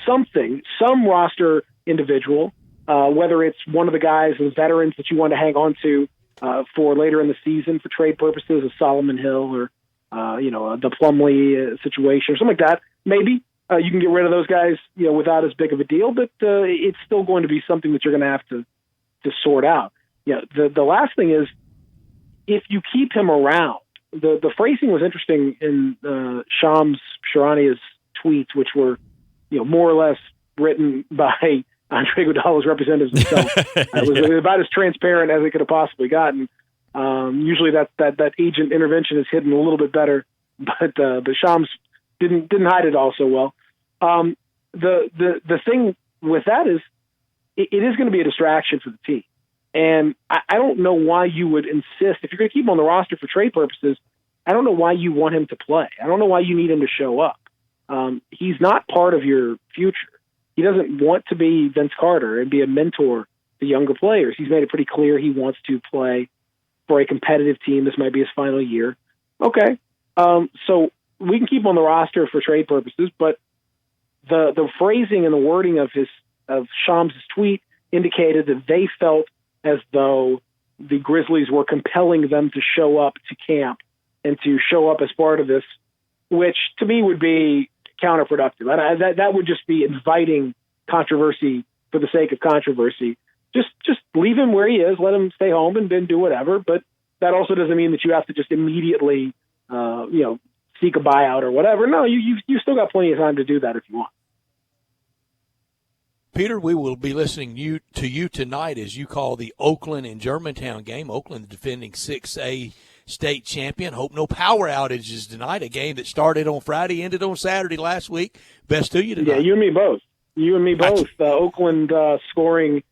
Speaker 26: something, some roster individual, whether it's one of the guys, the veterans that you want to hang on to for later in the season for trade purposes, a Solomon Hill or, the Plumlee situation or something like that. Maybe you can get rid of those guys, without as big of a deal, but it's still going to be something that you're going to have to sort out. The last thing is, if you keep him around, the phrasing was interesting in Shams Charania's tweets, which were, more or less written by Andre Iguodala's representatives themselves. It was about as transparent as it could have possibly gotten. Usually that agent intervention is hidden a little bit better, but Shams didn't hide it all so well. The thing with that is, it is going to be a distraction for the team. And I don't know why you would insist, if you're going to keep him on the roster for trade purposes, I don't know why you want him to play. I don't know why you need him to show up. He's not part of your future. He doesn't want to be Vince Carter and be a mentor to younger players. He's made it pretty clear he wants to play for a competitive team. This might be his final year. Okay. So we can keep him on the roster for trade purposes, but the phrasing and the wording of Shams' tweet indicated that they felt as though the Grizzlies were compelling them to show up to camp and to show up as part of this, which to me would be counterproductive. That would just be inviting controversy for the sake of controversy. Just leave him where he is, let him stay home and then do whatever. But that also doesn't mean that you have to just immediately, seek a buyout or whatever. No, you still got plenty of time to do that if you want.
Speaker 7: Peter, we will be listening to you tonight as you call the Oakland and Germantown game. Oakland, the defending 6A state champion. Hope no power outages tonight. A game that started on Friday, ended on Saturday last week. Best to you tonight.
Speaker 26: Yeah, you and me both. Oakland scoring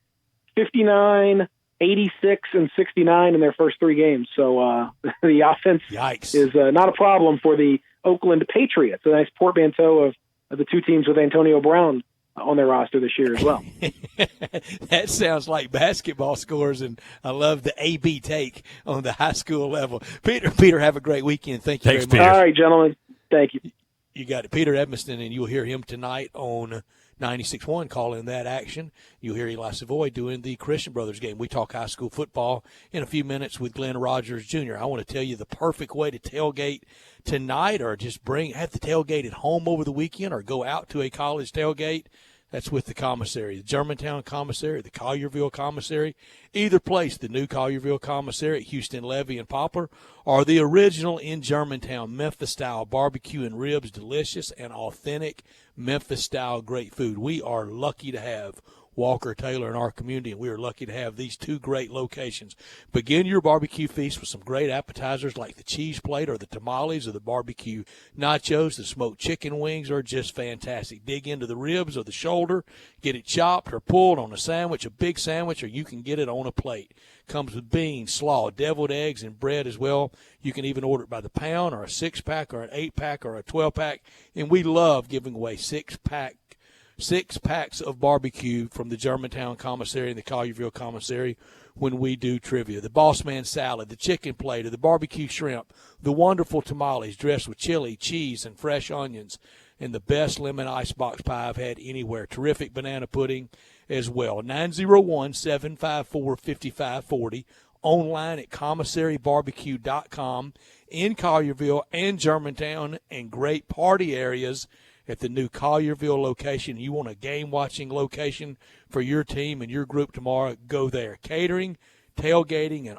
Speaker 26: 59, 86, and 69 in their first three games. So the offense is not a problem for the Oakland Patriots. A nice portmanteau of the two teams with Antonio Brown on their roster this year as well.
Speaker 7: That sounds like basketball scores, and I love the A-B take on the high school level. Peter, have a great weekend. Thank you very much.
Speaker 26: Peter. All right, gentlemen. Thank you.
Speaker 7: You got it. Peter Edmiston, and you'll hear him tonight on 96.1 calling that action. You'll hear Eli Savoy doing the Christian Brothers game. We talk high school football in a few minutes with Glenn Rogers Jr. I want to tell you the perfect way to tailgate tonight, or just have the tailgate at home over the weekend, or go out to a college tailgate. That's with the commissary, the Germantown commissary, the Collierville commissary. Either place, the new Collierville commissary at Houston Levy and Poplar, or the original in Germantown, Memphis-style barbecue and ribs, delicious and authentic Memphis-style great food. We are lucky to have Walker Taylor in our community, and we are lucky to have these two great locations. Begin your barbecue feast with some great appetizers like the cheese plate or the tamales or the barbecue nachos. The smoked chicken wings are just fantastic. Dig into the ribs or the shoulder, get it chopped or pulled on a sandwich, a big sandwich, or you can get it on a plate. Comes with beans, slaw, deviled eggs, and bread as well. You can even order it by the pound, or a 6-pack or an 8-pack or a 12-pack, and we love giving away 6 packs of barbecue from the Germantown commissary and the Collierville commissary when we do trivia. The Boss Man salad, the chicken plate, or the barbecue shrimp, the wonderful tamales dressed with chili, cheese, and fresh onions. and the best lemon icebox pie I've had anywhere. Terrific banana pudding as well. 901-754-5540. Online at commissarybarbecue.com in Collierville and Germantown, and great party areas at the new Collierville location. You want a game-watching location for your team and your group tomorrow, go there. Catering, tailgating, and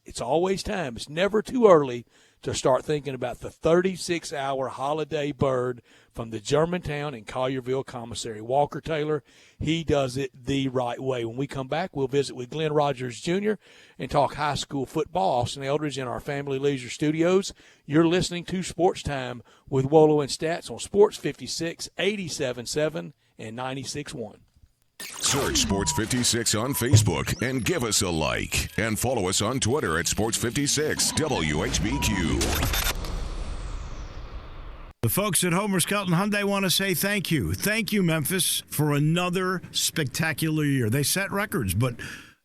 Speaker 7: it's always time. It's never too early to start thinking about the 36-hour holiday bird from the Germantown and Collierville commissary. Walker Taylor, he does it the right way. When we come back, we'll visit with Glenn Rogers Jr. and talk high school football. Austin Eldridge in our Family Leisure Studios. You're listening to Sports Time with Wolo and Stats on Sports 56, 87.7, and 96.1.
Speaker 4: Search Sports 56 on Facebook and give us a like. And follow us on Twitter at Sports 56 WHBQ.
Speaker 5: The folks at Homer Skelton Hyundai want to say thank you. Thank you, Memphis, for another spectacular year. They set records, but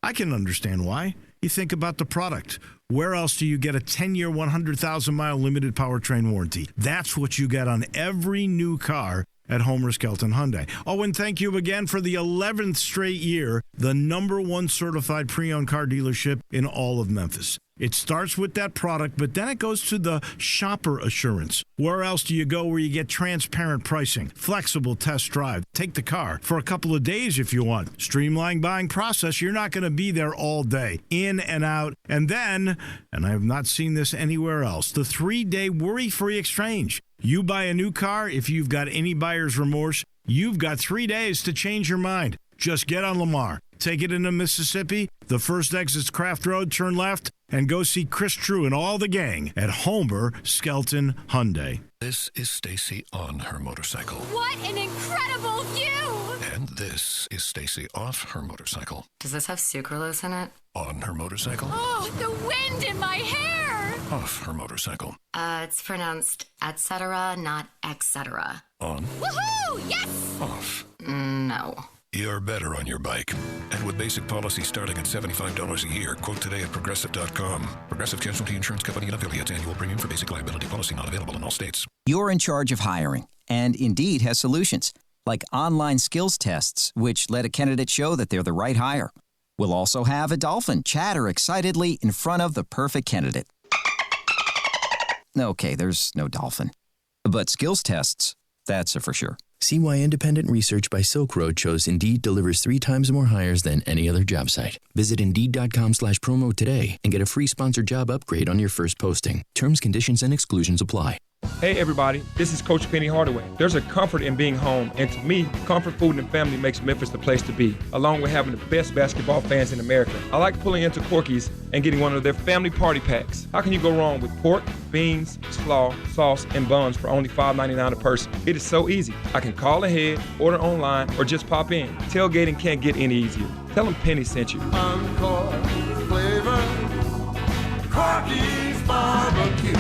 Speaker 5: I can understand why. You think about the product. Where else do you get a 10-year, 100,000-mile limited powertrain warranty? That's what you get on every new car at Homer Skelton Hyundai. Oh, and thank you again for the 11th straight year, the #1 certified pre-owned car dealership in all of Memphis. It starts with that product, but then it goes to the shopper assurance. Where else do you go where you get transparent pricing, flexible test drive, take the car for a couple of days if you want, streamlined buying process? You're not going to be there all day, in and out. And then, and I have not seen this anywhere else, the 3-day worry-free exchange. You buy a new car, if you've got any buyer's remorse, you've got 3 days to change your mind. Just get on Lamar, take it into Mississippi, the first exit's Craft Road, turn left, and go see Chris True and all the gang at Homer Skelton Hyundai.
Speaker 2: This is Stacy on her motorcycle.
Speaker 21: What an incredible view!
Speaker 2: And this is Stacy off her motorcycle.
Speaker 3: Does this have sucralose in it?
Speaker 2: On her motorcycle.
Speaker 21: Oh, the wind in my hair!
Speaker 2: Off her motorcycle.
Speaker 3: It's pronounced et cetera, not etc.
Speaker 2: On.
Speaker 21: Woohoo! Yes!
Speaker 2: Off.
Speaker 3: No.
Speaker 2: You're better on your bike. And with basic policy starting at $75 a year, quote today at Progressive.com. Progressive Casualty Insurance Company and affiliates. Annual premium for basic liability policy not available in all states.
Speaker 9: You're in charge of hiring, and Indeed has solutions, like online skills tests, which let a candidate show that they're the right hire. We'll also have a dolphin chatter excitedly in front of the perfect candidate. Okay, there's no dolphin. But skills tests, that's a for sure.
Speaker 10: See why independent research by Silk Road shows Indeed delivers 3 times more hires than any other job site. Visit Indeed.com/promo today and get a free sponsored job upgrade on your first posting. Terms, conditions, and exclusions apply.
Speaker 11: Hey everybody, this is Coach Penny Hardaway. There's a comfort in being home, and to me, comfort food and family makes Memphis the place to be, along with having the best basketball fans in America. I like pulling into Corky's and getting one of their family party packs. How can you go wrong with pork, beans, slaw, sauce, and buns for only $5.99 a person? It is so easy. I can call ahead, order online, or just pop in. Tailgating can't get any easier. Tell them Penny sent you.
Speaker 12: Encore flavor, Corky's barbecue.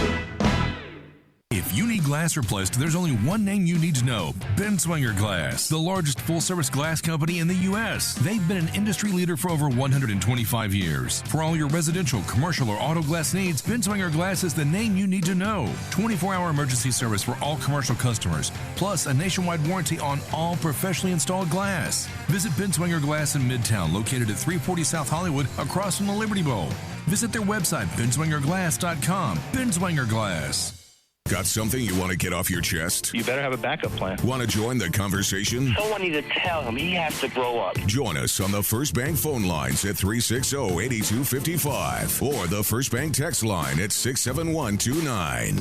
Speaker 18: If you need glass replaced, there's only one name you need to know: Benswinger Glass, the largest full-service glass company in the U.S. They've been an industry leader for over 125 years. For all your residential, commercial, or auto glass needs, Benswinger Glass is the name you need to know. 24-hour emergency service for all commercial customers, plus a nationwide warranty on all professionally installed glass. Visit Benswinger Glass in Midtown, located at 340 South Hollywood, across from the Liberty Bowl. Visit their website, benswingerglass.com. Benswinger Glass.
Speaker 4: Got something you want to get off your chest?
Speaker 27: You better have a backup plan.
Speaker 4: Want to join the conversation?
Speaker 27: Someone needs to tell him he has to grow up.
Speaker 4: Join us on the First Bank phone lines at 360-8255 or the First Bank text line at 67129.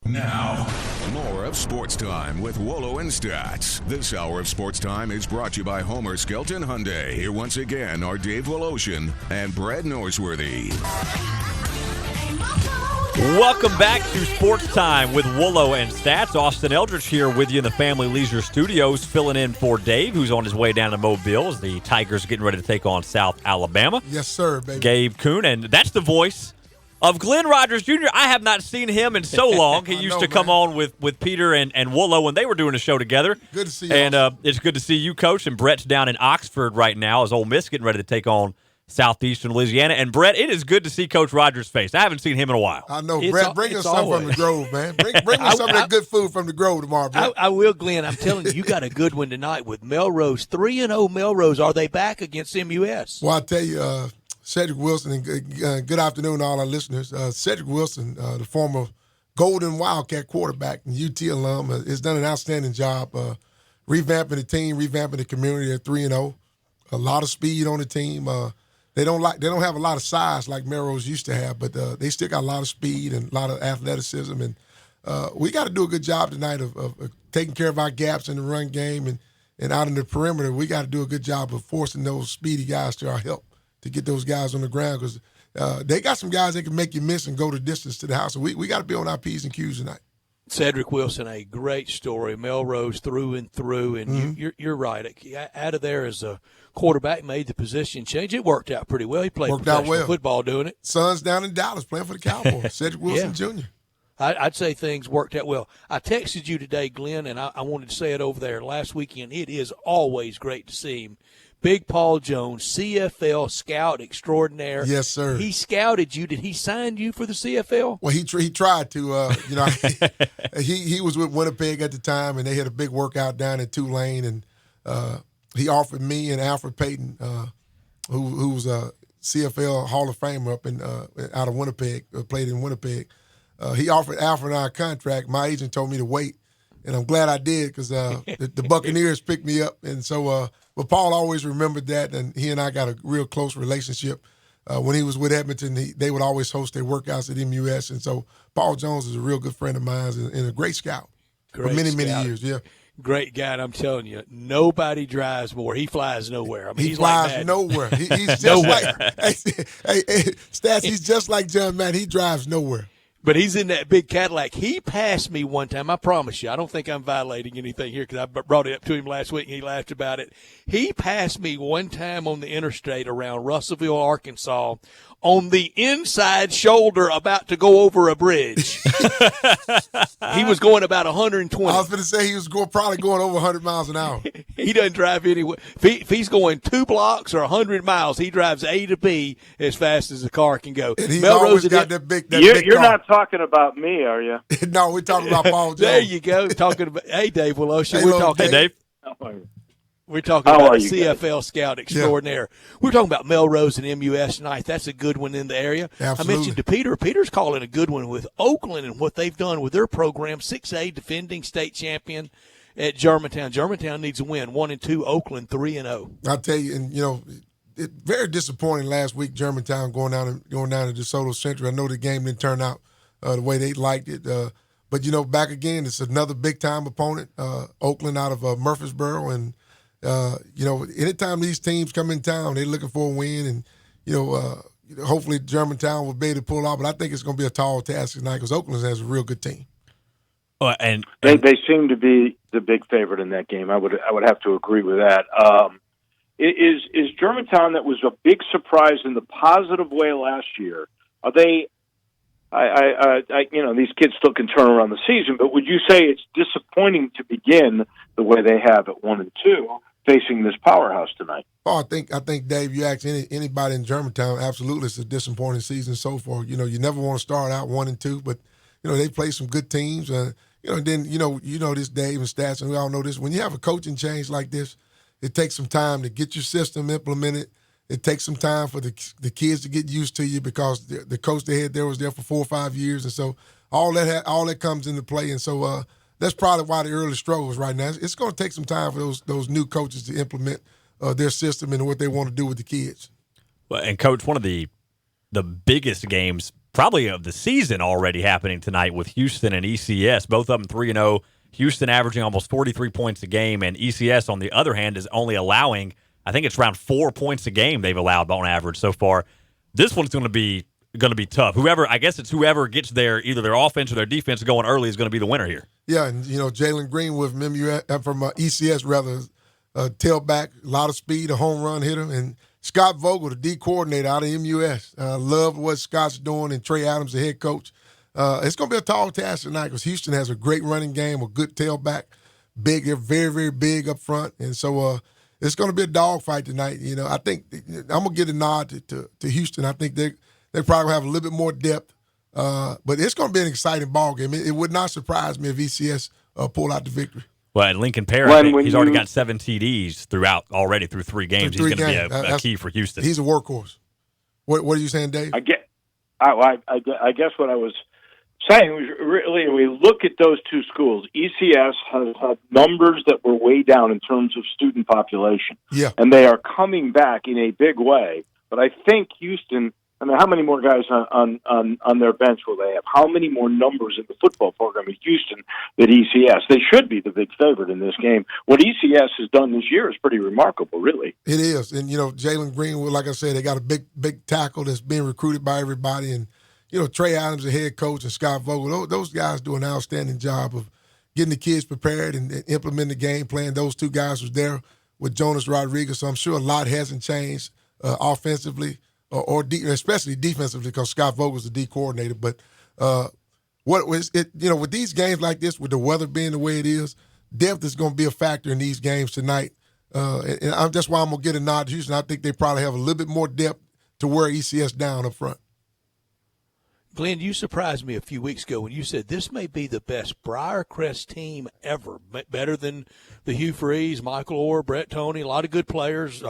Speaker 4: Now, more of Sports Time with Wolo and Stats. This hour of Sports Time is brought to you by Homer Skelton Hyundai. Here once again are Dave Woloshin and Brad Norsworthy.
Speaker 6: Welcome back to Sports Time with Wolo and Stats. Austin Eldridge here with you in the Family Leisure Studios, filling in for Dave, who's on his way down to Mobile as the Tigers are getting ready to take on South Alabama.
Speaker 28: Yes, sir, baby.
Speaker 6: Gabe Kuhn, and that's the voice of Glenn Rogers Jr. I have not seen him in so long. He used to come on with Peter and Wolo when they were doing a show together.
Speaker 28: Good to see you.
Speaker 6: And it's good to see you, Coach. And Brett's down in Oxford right now as Ole Miss getting ready to take on Southeastern Louisiana. And, Brett, it is good to see Coach Rogers' face. I haven't seen him in a while.
Speaker 8: I know. Brett, bring us something from the Grove, man. Bring me some of that good food from the Grove tomorrow, Brett.
Speaker 7: I will, Glenn. I'm telling you, you got a good one tonight with Melrose. 3-0 Melrose. Are they back against MUS?
Speaker 8: Well, I'll tell you, Cedric Wilson, and good afternoon to all our listeners. Cedric Wilson, the former Golden Wildcat quarterback and UT alum, has done an outstanding job revamping the team, revamping the community at 3-0. A lot of speed on the team. They don't have a lot of size like Melrose used to have, but they still got a lot of speed and a lot of athleticism. And we got to do a good job tonight of taking care of our gaps in the run game and out in the perimeter. We got to do a good job of forcing those speedy guys to our help to get those guys on the ground because they got some guys that can make you miss and go the distance to the house. So we got to be on our P's and Q's tonight.
Speaker 7: Cedric Wilson, a great story. Melrose through and through, and you're right. Out of there as a quarterback, made the position change. It worked out pretty well. He played professional football doing it.
Speaker 8: Son's down in Dallas playing for the Cowboys. Cedric Wilson Jr.
Speaker 7: I'd say things worked out well. I texted you today, Glenn, and I wanted to say it over there last weekend. It is always great to see him. Big Paul Jones, CFL scout extraordinaire.
Speaker 8: Yes, sir.
Speaker 7: He scouted you. Did he sign you for the CFL?
Speaker 8: Well, he tried to. He was with Winnipeg at the time, and they had a big workout down in Tulane, and he offered me and Alfred Payton, who's a CFL Hall of Famer up in out of Winnipeg, played in Winnipeg. He offered Alfred and I a contract. My agent told me to wait, and I'm glad I did because the Buccaneers picked me up, and so. But Paul always remembered that, and he and I got a real close relationship. When he was with Edmonton, they would always host their workouts at MUS, and so Paul Jones is a real good friend of mine and a great scout for many years. Yeah,
Speaker 7: great guy. And I'm telling you, nobody drives more. He flies nowhere. I mean,
Speaker 8: he flies nowhere. He's just like Stats. He's just like John Madden. He drives nowhere.
Speaker 7: But he's in that big Cadillac. He passed me one time. I promise you. I don't think I'm violating anything here because I brought it up to him last week and he laughed about it. He passed me one time on the interstate around Russellville, Arkansas, on the inside shoulder about to go over a bridge. He was going about 120.
Speaker 8: I was going to say he was probably going over 100 miles an hour.
Speaker 7: He doesn't drive anywhere. If he's going 2 blocks or 100 miles, he drives A to B as fast as the car can go.
Speaker 8: And he's always got that big
Speaker 13: You're
Speaker 8: car.
Speaker 13: Not talking about me, are you?
Speaker 8: No, we're talking about Paul Jones.
Speaker 7: There you go. Talking about, hey, Dave Wolo. Hey,
Speaker 6: Dave.
Speaker 7: We're talking about a CFL scout extraordinaire. Yeah. We're talking about Melrose and MUS tonight. That's a good one in the area.
Speaker 8: Absolutely.
Speaker 7: I mentioned to Peter. Peter's calling a good one with Oakland and what they've done with their program. 6A defending state champion at Germantown. Germantown needs a win. 1-2. Oakland 3-0.
Speaker 8: I'll tell you, and very disappointing last week. Germantown going down to DeSoto Central. I know the game didn't turn out the way they liked it. But back again, it's another big time opponent. Oakland out of Murfreesboro and. Anytime these teams come in town, they're looking for a win, and hopefully Germantown will be able to pull off. But I think it's going to be a tall task tonight because Oakland has a real good team.
Speaker 13: And they seem to be the big favorite in that game. I would have to agree with that. Is Germantown, that was a big surprise in the positive way last year? Are they? These kids still can turn around the season, but would you say it's disappointing to begin the way they have at 1-2? Facing this powerhouse tonight?
Speaker 8: Oh, I think Dave, you ask anybody in Germantown, absolutely, it's a disappointing season so far. You never want to start out 1-2, but they play some good teams. Then this Dave and Stats, and we all know this. When you have a coaching change like this, it takes some time to get your system implemented. It takes some time for the kids to get used to you because the coach they had there was there for 4 or 5 years, and so all that comes into play, and so. That's probably why the early struggles right now. It's going to take some time for those new coaches to implement their system and what they want to do with the kids.
Speaker 6: Well, and Coach, one of the biggest games probably of the season already happening tonight with Houston and ECS. Both of them 3-0. Houston averaging almost 43 points a game, and ECS, on the other hand, is only allowing, I think it's around 4 points a game they've allowed on average so far. This one's going to be tough. Whoever gets either their offense or their defense going early is going to be the winner here.
Speaker 8: Yeah, and Jalen Greenwood from ECS, tailback, a lot of speed, a home run hitter, and Scott Vogel, the D coordinator out of MUS. Love what Scott's doing, and Trey Adams, the head coach. It's going to be a tall task tonight because Houston has a great running game, a good tailback, big. They're very, very big up front, and so it's going to be a dogfight tonight. I think I'm going to get a nod to Houston. I think they probably have a little bit more depth, but it's going to be an exciting ball game. It would not surprise me if ECS pull out the victory.
Speaker 6: Well, and Lincoln Perry, he's already got 7 TDs through 3 games. He's going to be a key for Houston.
Speaker 8: He's a workhorse. What are you saying, Dave?
Speaker 13: I guess what I was saying was really, we look at those two schools. ECS has had numbers that were way down in terms of student population.
Speaker 8: Yeah.
Speaker 13: And they are coming back in a big way. But I think Houston, how many more guys on their bench will they have? How many more numbers in the football program in Houston than ECS? They should be the big favorite in this game. What ECS has done this year is pretty remarkable, really.
Speaker 8: It is. And, Jalen Greenwood, like I said, they got a big tackle that's being recruited by everybody. And, Trey Adams, the head coach, and Scott Vogel, those guys do an outstanding job of getting the kids prepared and implementing the game plan. Those two guys was there with Jonas Rodriguez, so I'm sure a lot hasn't changed offensively. Or especially defensively, because Scott Vogel's the D coordinator. But what was it? With these games like this, with the weather being the way it is, depth is going to be a factor in these games tonight. And that's why I'm going to get a nod to Houston. I think they probably have a little bit more depth to wear ECS down up front.
Speaker 7: Glenn, you surprised me a few weeks ago when you said this may be the best Briarcrest team ever, better than the Hugh Freeze, Michael Orr, Brett Toney, a lot of good players.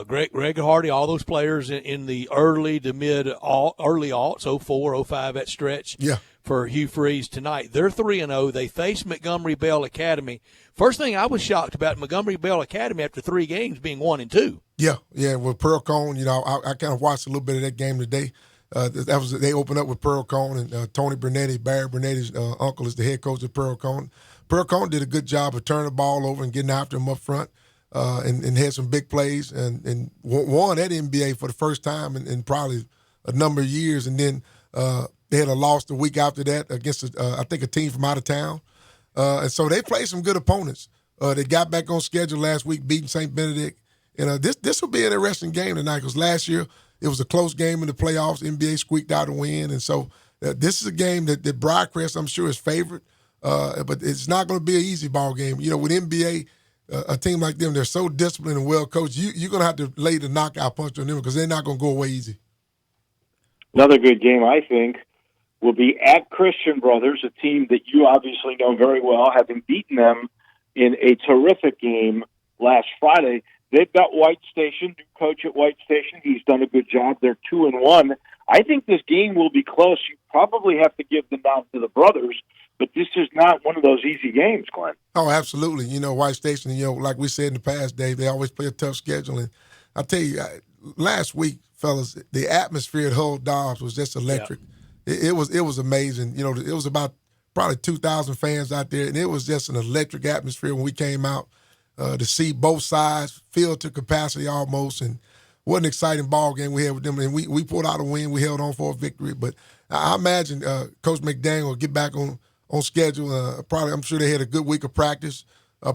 Speaker 7: Greg Hardy, all those players in the early to early aughts, 04, 05, that stretch for Hugh Freeze tonight. They're 3-0. They face Montgomery Bell Academy. First thing I was shocked about Montgomery Bell Academy after 3 games being 1-2.
Speaker 8: Yeah. With Pearl Cone, I kind of watched a little bit of that game today. They opened up with Pearl Cone and Tony Bernetti. Barry Bernetti's uncle is the head coach of Pearl Cone. Pearl Cone did a good job of turning the ball over and getting after him up front. And had some big plays and won at NBA for the first time in probably a number of years. And then they had a loss the week after that against, I think, a team from out of town. And so they played some good opponents. They got back on schedule last week, beating St. Benedict. And this will be an interesting game tonight because last year it was a close game in the playoffs. NBA squeaked out a win. And so this is a game that Briarcrest, I'm sure, is favored. But it's not going to be an easy ball game. With NBA, a team like them, they're so disciplined and well coached. You're going to have to lay the knockout punch on them because they're not going to go away easy.
Speaker 13: Another good game, I think, will be at Christian Brothers, a team that you obviously know very well, having beaten them in a terrific game last Friday. They've got White Station, new coach at White Station. He's done a good job. They're 2-1. I think this game will be close. You probably have to give the nod to the Brothers, but this is not one of those easy games, Glenn.
Speaker 8: Oh, absolutely. White Station, like we said in the past, Dave, they always play a tough schedule. And I'll tell you, last week, fellas, the atmosphere at Hull Dobbs was just electric. Yeah. It was amazing. It was about probably 2,000 fans out there, and it was just an electric atmosphere when we came out to see both sides filled to capacity almost. And what an exciting ball game we had with them. And we pulled out a win. We held on for a victory. But I imagine Coach McDaniel will get back on schedule. Probably, I'm sure they had a good week of practice,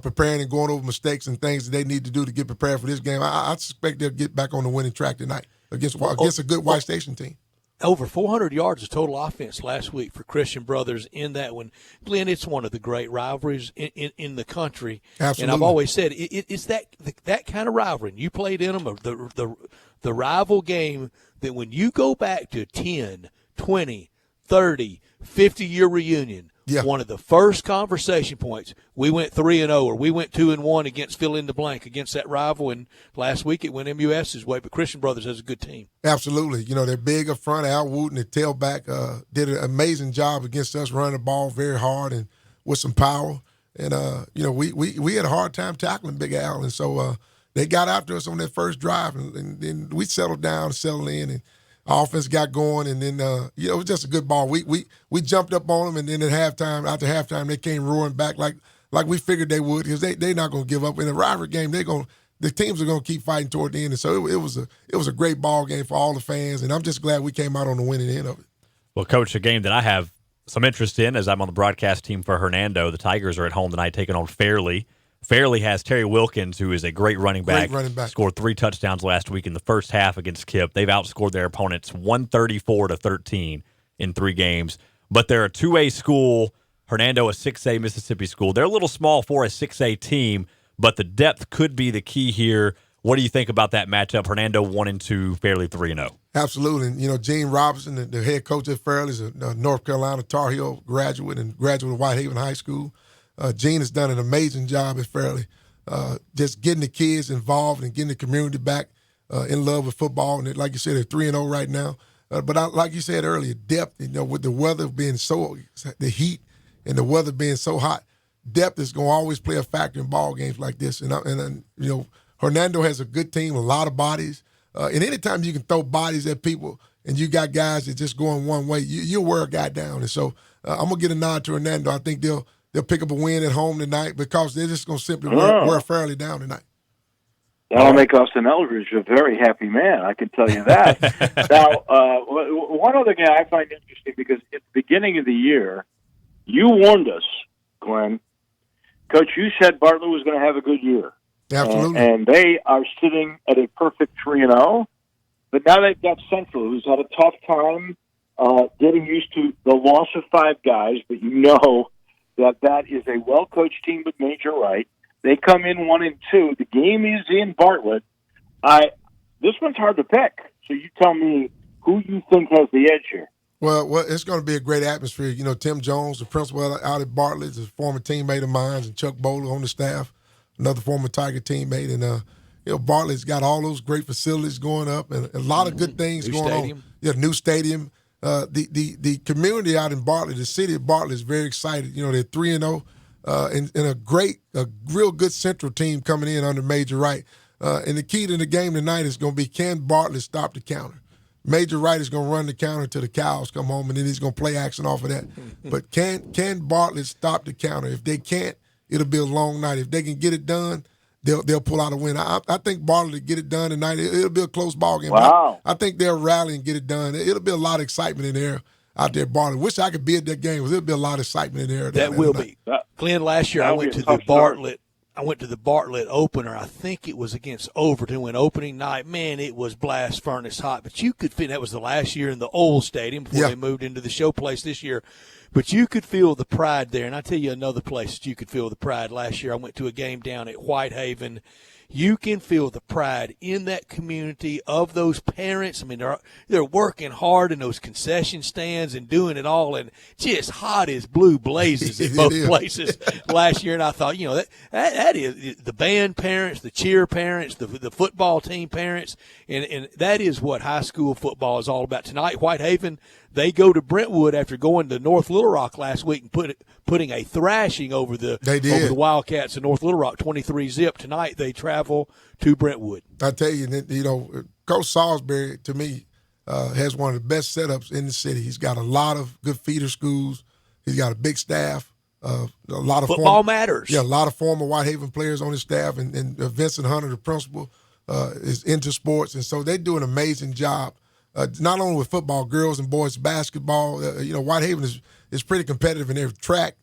Speaker 8: preparing and going over mistakes and things that they need to do to get prepared for this game. I suspect they'll get back on the winning track tonight against a good White Station team.
Speaker 7: Over 400 yards of total offense last week for Christian Brothers in that one. Glenn, it's one of the great rivalries in the country.
Speaker 8: Absolutely.
Speaker 7: And I've always said it's that kind of rivalry. You played in them, the rival game that when you go back to 10, 20, 30, 50-year reunion, one of the first conversation points, we went 3-0 or we went 2-1 against fill in the blank against that rival. And last week it went MUS's way, but Christian Brothers has a good team.
Speaker 8: Absolutely. They're big up front. Al Wooten, the tailback, did an amazing job against us, running the ball very hard and with some power. And, we had a hard time tackling Big Al. And so they got after us on that first drive, and then we settled down, settled in, and offense got going, and then it was just a good ball. We jumped up on them, and then after halftime, they came roaring back like we figured they would because they're not going to give up. In a rivalry game, the teams are going to keep fighting toward the end, and so it was a great ball game for all the fans, and I'm just glad we came out on the winning end of it.
Speaker 6: Well, Coach, a game that I have some interest in as I'm on the broadcast team for Hernando. The Tigers are at home tonight taking on Fairleigh. Fairleigh has Terry Wilkins, who is a great running back. Scored 3 touchdowns last week in the first half against Kipp. They've outscored their opponents 134-13 in 3 games. But they're a 2A school, Hernando a 6A Mississippi school. They're a little small for a 6A team, but the depth could be the key here. What do you think about that matchup? Hernando 1-2, Fairleigh 3-0.
Speaker 8: Absolutely. And, Gene Robinson, the head coach at Fairleigh, is a North Carolina Tar Heel graduate and graduate of Whitehaven High School. Gene has done an amazing job at Fairleigh, just getting the kids involved and getting the community back in love with football. And like you said, they're 3-0 right now. But like you said earlier, depth, with the weather being the heat and the weather being so hot, depth is going to always play a factor in ball games like this. And Hernando has a good team, a lot of bodies. And anytime you can throw bodies at people and you got guys that just going one way, you'll wear a guy down. And so I'm going to get a nod to Hernando. I think they'll pick up a win at home tonight because they're just going to simply wear Fairleigh down tonight.
Speaker 13: That'll make Austin Eldridge a very happy man, I can tell you that. Now, one other thing I find interesting, because at the beginning of the year, you warned us, Glenn. Coach, you said Bartlett was going to have a good year.
Speaker 8: Absolutely.
Speaker 13: And they are sitting at a perfect 3-0. But now they've got Central, who's had a tough time getting used to the loss of 5 guys, but you know that is a well-coached team with Major Wright. They come in 1-2. The game is in Bartlett. This one's hard to pick. So you tell me who you think has the edge here.
Speaker 8: Well, it's going to be a great atmosphere. Tim Jones, the principal out at Bartlett, is a former teammate of mine, and Chuck Bowler on the staff, another former Tiger teammate. And, Bartlett's got all those great facilities going up and a lot of good things going on. Yeah, new stadium. The community out in Bartlett, the city of Bartlett, is very excited. They're 3-0. And a real good Central team coming in under Major Wright. And the key to the game tonight is going to be, can Bartlett stop the counter? Major Wright is going to run the counter till the cows come home, and then he's going to play action off of that. But can Bartlett stop the counter? If they can't, it'll be a long night. If they can get it done, they'll pull out a win. I think Bartlett will get it done tonight. It'll be a close ball game.
Speaker 13: Wow.
Speaker 8: I think they'll rally and get it done. It'll be a lot of excitement in there out there at Bartlett. Wish I could be at that game. There'll be a lot of excitement in there.
Speaker 7: That will be. Glenn, last year I went to the Bartlett. I went to the Bartlett opener. I think it was against Overton when opening night. Man, it was blast furnace hot. But you could feel that was the last year in the old stadium before they moved into the showplace this year. But you could feel the pride there. And I tell you another place that you could feel the pride. Last year I went to a game down at Whitehaven. You can feel the pride in that community of those parents. I mean, they're working hard in those concession stands and doing it all, and just hot as blue blazes in both places last year. And I thought, that is the band parents, the cheer parents, the football team parents, and that is what high school football is all about. Tonight, Whitehaven, they go to Brentwood after going to North Little Rock last week and putting a thrashing over the Wildcats in North Little Rock, 23-0. Tonight they travel to Brentwood.
Speaker 8: I tell you, Coach Salisbury, to me, has one of the best setups in the city. He's got a lot of good feeder schools. He's got a big staff. A lot of
Speaker 7: football matters.
Speaker 8: Yeah, a lot of former Whitehaven players on his staff, and Vincent Hunter, the principal, is into sports, and so they do an amazing job. Not only with football, girls and boys basketball. Whitehaven is pretty competitive in every track.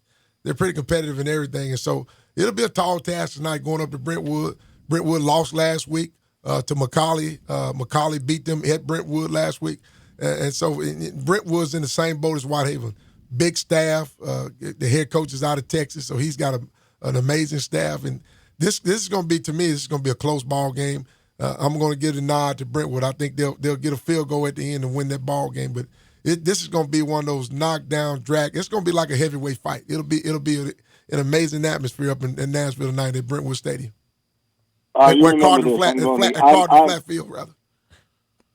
Speaker 8: They're pretty competitive in everything, and so it'll be a tall task tonight going up to Brentwood. Brentwood lost last week to McCallie. McCallie beat them at Brentwood last week, and so Brentwood's in the same boat as Whitehaven. Big staff. The head coach is out of Texas, so he's got an amazing staff. And this is going to be, to me, this is going to be a close ball game. I'm going to give a nod to Brentwood. I think they'll get a field goal at the end and win that ball game. But this is going to be one of those knockdown, drag. It's going to be like a heavyweight fight. It'll be an amazing atmosphere up in Nashville tonight at Brentwood Stadium. Where Carter Flat Field, rather.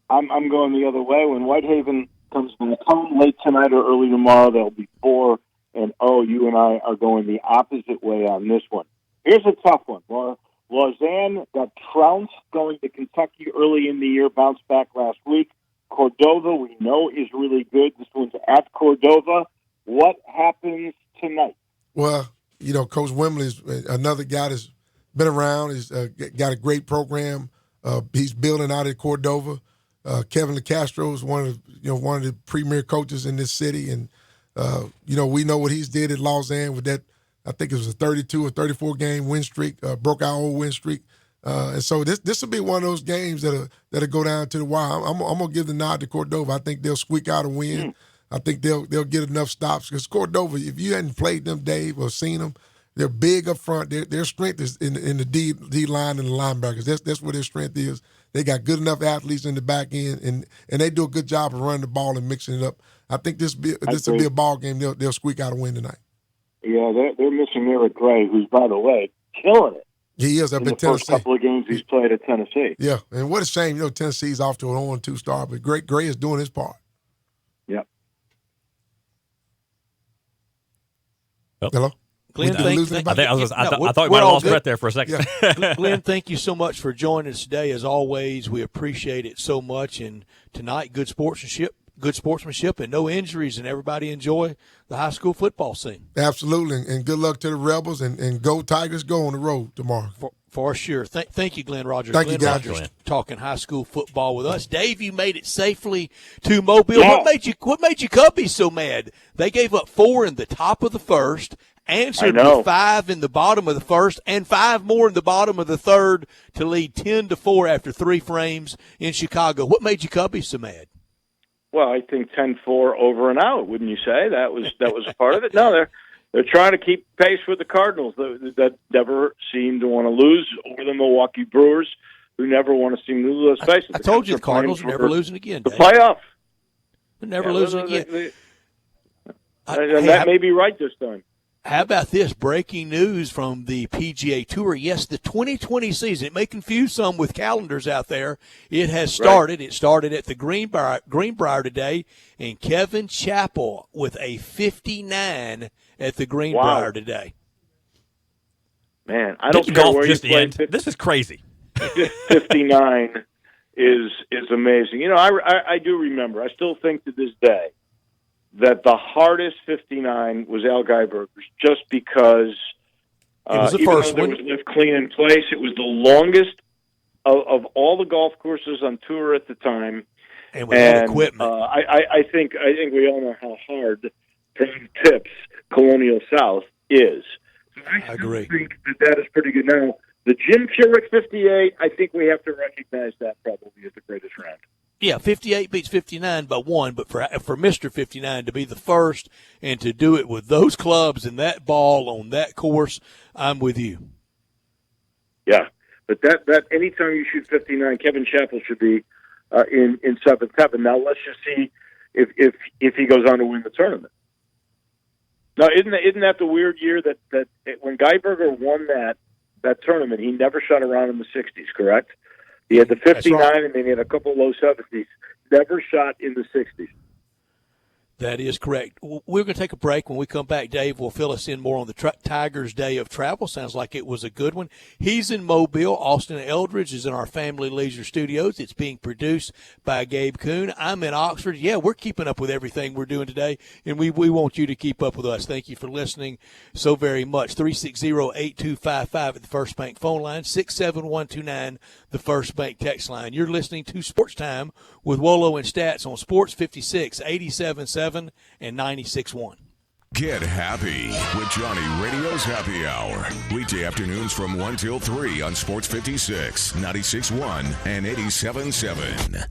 Speaker 13: I'm going the other way. When Whitehaven comes back home late tonight or early tomorrow, they'll be 4-0. You and I are going the opposite way on this one. Here's a tough one. Lausanne got trounced going to Kentucky early in the year, bounced back last week. Cordova, we know, is really good. This one's at Cordova. What happens tonight?
Speaker 8: Well, Coach Wimley is another guy that's been around. He's got a great program. He's building out at Cordova. Kevin LeCastro is one of the premier coaches in this city, and we know what he's did at Lausanne with that. I think it was a 32 or 34 game win streak, broke our old win streak, and so this will be one of those games that'll go down to the wire. I'm gonna give the nod to Cordova. I think they'll squeak out a win. I think they'll get enough stops because Cordova, if you hadn't played them, Dave, or seen them, They're big up front. Their strength is in the D line and the linebackers. That's where their strength is. They got good enough athletes in the back end, and they do a good job of running the ball and mixing it up. I think this will be a ball game. They'll squeak out a win tonight.
Speaker 13: Yeah, they're missing Eric Gray, who's, by the way, killing it.
Speaker 8: He is up in Tennessee.
Speaker 13: First couple of games he's played at Tennessee.
Speaker 8: Yeah, and what a shame. Tennessee's off to an 0-2 start, but Gray is doing his part.
Speaker 13: Yep.
Speaker 8: Hello?
Speaker 7: Glenn,
Speaker 6: I thought we might have lost Brett there for a second.
Speaker 7: Yeah. Glenn, thank you so much for joining us today. As always, we appreciate it so much. And tonight, good sportsmanship, and no injuries, and everybody enjoy the high school football scene.
Speaker 8: Absolutely, and good luck to the Rebels, and go Tigers, go on the road tomorrow.
Speaker 7: For sure. Thank you, Glenn Rogers.
Speaker 8: Thank you, guys.
Speaker 7: Rogers talking high school football with us. Dave, you made it safely to Mobile.
Speaker 13: Yeah.
Speaker 7: What made you Cubbies so mad? They gave up 4 in the top of the first, answered with 5 in the bottom of the first, and 5 more in the bottom of the third to lead 10-4 after 3 frames in Chicago. What made you Cubbies so mad?
Speaker 13: Well, I think 10-4 over and out. Wouldn't you say that was a part of it? No, they're trying to keep pace with the Cardinals that never seem to want to lose, or the Milwaukee Brewers, who never want to seem to lose.
Speaker 7: I told you the Cardinals are never losing again.
Speaker 13: The playoff.
Speaker 7: They're never losing again.
Speaker 13: That may be right this time.
Speaker 7: How about this breaking news from the PGA Tour? Yes, the 2020 season, it may confuse some with calendars out there. It has started. Right. It started at the Greenbrier today, and Kevin Chappell with a 59 at the Greenbrier today.
Speaker 13: Man, I don't care where you play.
Speaker 6: This is crazy.
Speaker 13: 59 is amazing. I do remember. I still think to this day that the hardest 59 was Al Geiberger's, just because
Speaker 7: it was the first one.
Speaker 13: It was left clean in place. It was the longest of all the golf courses on tour at the time,
Speaker 7: and we had equipment.
Speaker 13: I think we all know how hard from Tips Colonial South is. So I
Speaker 7: agree.
Speaker 13: Think that is pretty good. Now, the Jim Furyk 58, I think we have to recognize that probably as the greatest round.
Speaker 7: Yeah, 58 beats 59 by 1, but for Mr. 59 to be the first and to do it with those clubs and that ball on that course, I'm with you.
Speaker 13: Yeah, but that anytime you shoot 59, Kevin Chappell should be in 7-7. Now let's just see if he goes on to win the tournament. Now, isn't that the weird year that when Geiberger won that tournament, he never shot around in the 60s, correct? He had the 59, right, and then he had a couple of low 70s. Never shot in the 60s.
Speaker 7: That is correct. We're going to take a break. When we come back, Dave will fill us in more on the Tigers' day of travel. Sounds like it was a good one. He's in Mobile. Austin Eldridge is in our Family Leisure Studios. It's being produced by Gabe Kuhn. I'm in Oxford. Yeah, we're keeping up with everything we're doing today, and we want you to keep up with us. Thank you for listening so very much. 360-8255 at the First Bank phone line, 67129 the First Bank text line. You're listening to Sports Time with Wolo and Stats on Sports 56, 87.7 and 96.1.
Speaker 4: Get happy with Johnny Radio's Happy Hour. Weekday afternoons from 1 till 3 on Sports 56, 96.1 and 87.7.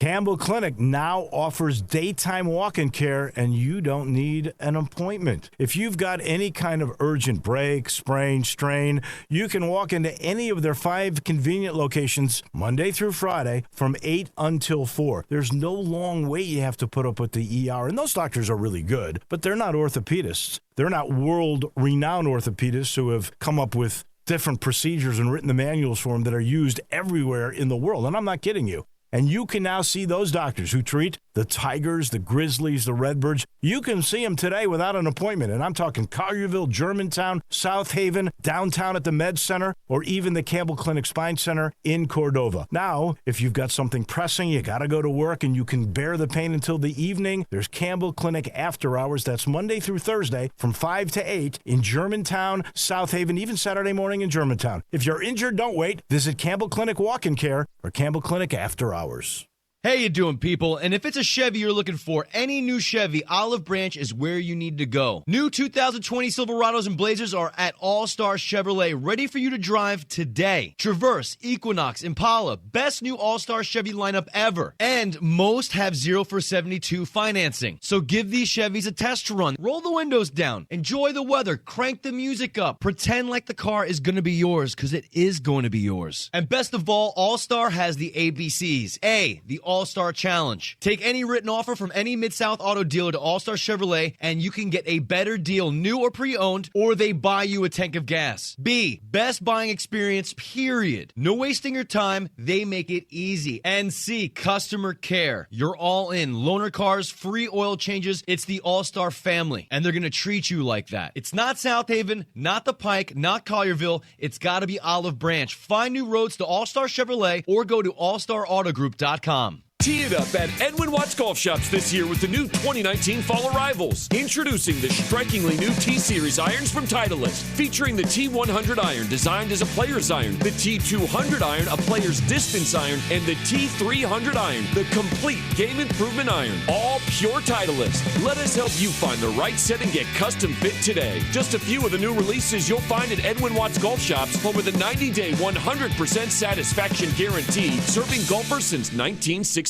Speaker 5: Campbell Clinic now offers daytime walk-in care, and you don't need an appointment. If you've got any kind of urgent break, sprain, strain, you can walk into any of their 5 convenient locations Monday through Friday from 8 until 4. There's no long wait you have to put up with the ER, and those doctors are really good, but they're not orthopedists. They're not world-renowned orthopedists who have come up with different procedures and written the manuals for them that are used everywhere in the world, and I'm not kidding you. And you can now see those doctors who treat the Tigers, the Grizzlies, the Redbirds. You can see them today without an appointment. And I'm talking Collierville, Germantown, South Haven, downtown at the Med Center, or even the Campbell Clinic Spine Center in Cordova. Now, if you've got something pressing, you got to go to work, and you can bear the pain until the evening, there's Campbell Clinic After Hours. That's Monday through Thursday from 5 to 8 in Germantown, South Haven, even Saturday morning in Germantown. If you're injured, don't wait. Visit Campbell Clinic Walk-In Care or Campbell Clinic After Hours.
Speaker 1: Hey, you doing, people? And if it's a Chevy you're looking for, any new Chevy, Olive Branch is where you need to go. New 2020 Silverados and Blazers are at All-Star Chevrolet, ready for you to drive today. Traverse, Equinox, Impala, best new All-Star Chevy lineup ever. And most have 0 for 72 financing. So give these Chevys a test run. Roll the windows down. Enjoy the weather. Crank the music up. Pretend like the car is going to be yours, because it is going to be yours. And best of all, All-Star has the ABCs. A, the All-Star Challenge. Take any written offer from any Mid-South auto dealer to All-Star Chevrolet, and you can get a better deal, new or pre-owned, or they buy you a tank of gas. B, best buying experience, period. No wasting your time. They make it easy. And C, customer care. You're all in. Loaner cars, free oil changes. It's the All-Star family, and they're going to treat you like that. It's not South Haven, not the Pike, not Collierville. It's got to be Olive Branch. Find new roads to All-Star Chevrolet or go to allstarautogroup.com.
Speaker 14: Tee it up at Edwin Watts Golf Shops this year with the new 2019 fall arrivals. Introducing the strikingly new T-Series irons from Titleist, featuring the T100 iron designed as a player's iron, the T200 iron, a player's distance iron, and the T300 iron, the complete game improvement iron. All pure Titleist. Let us help you find the right set and get custom fit today. Just a few of the new releases you'll find at Edwin Watts Golf Shops, home with a 90-day, 100% satisfaction guarantee, serving golfers since 1968.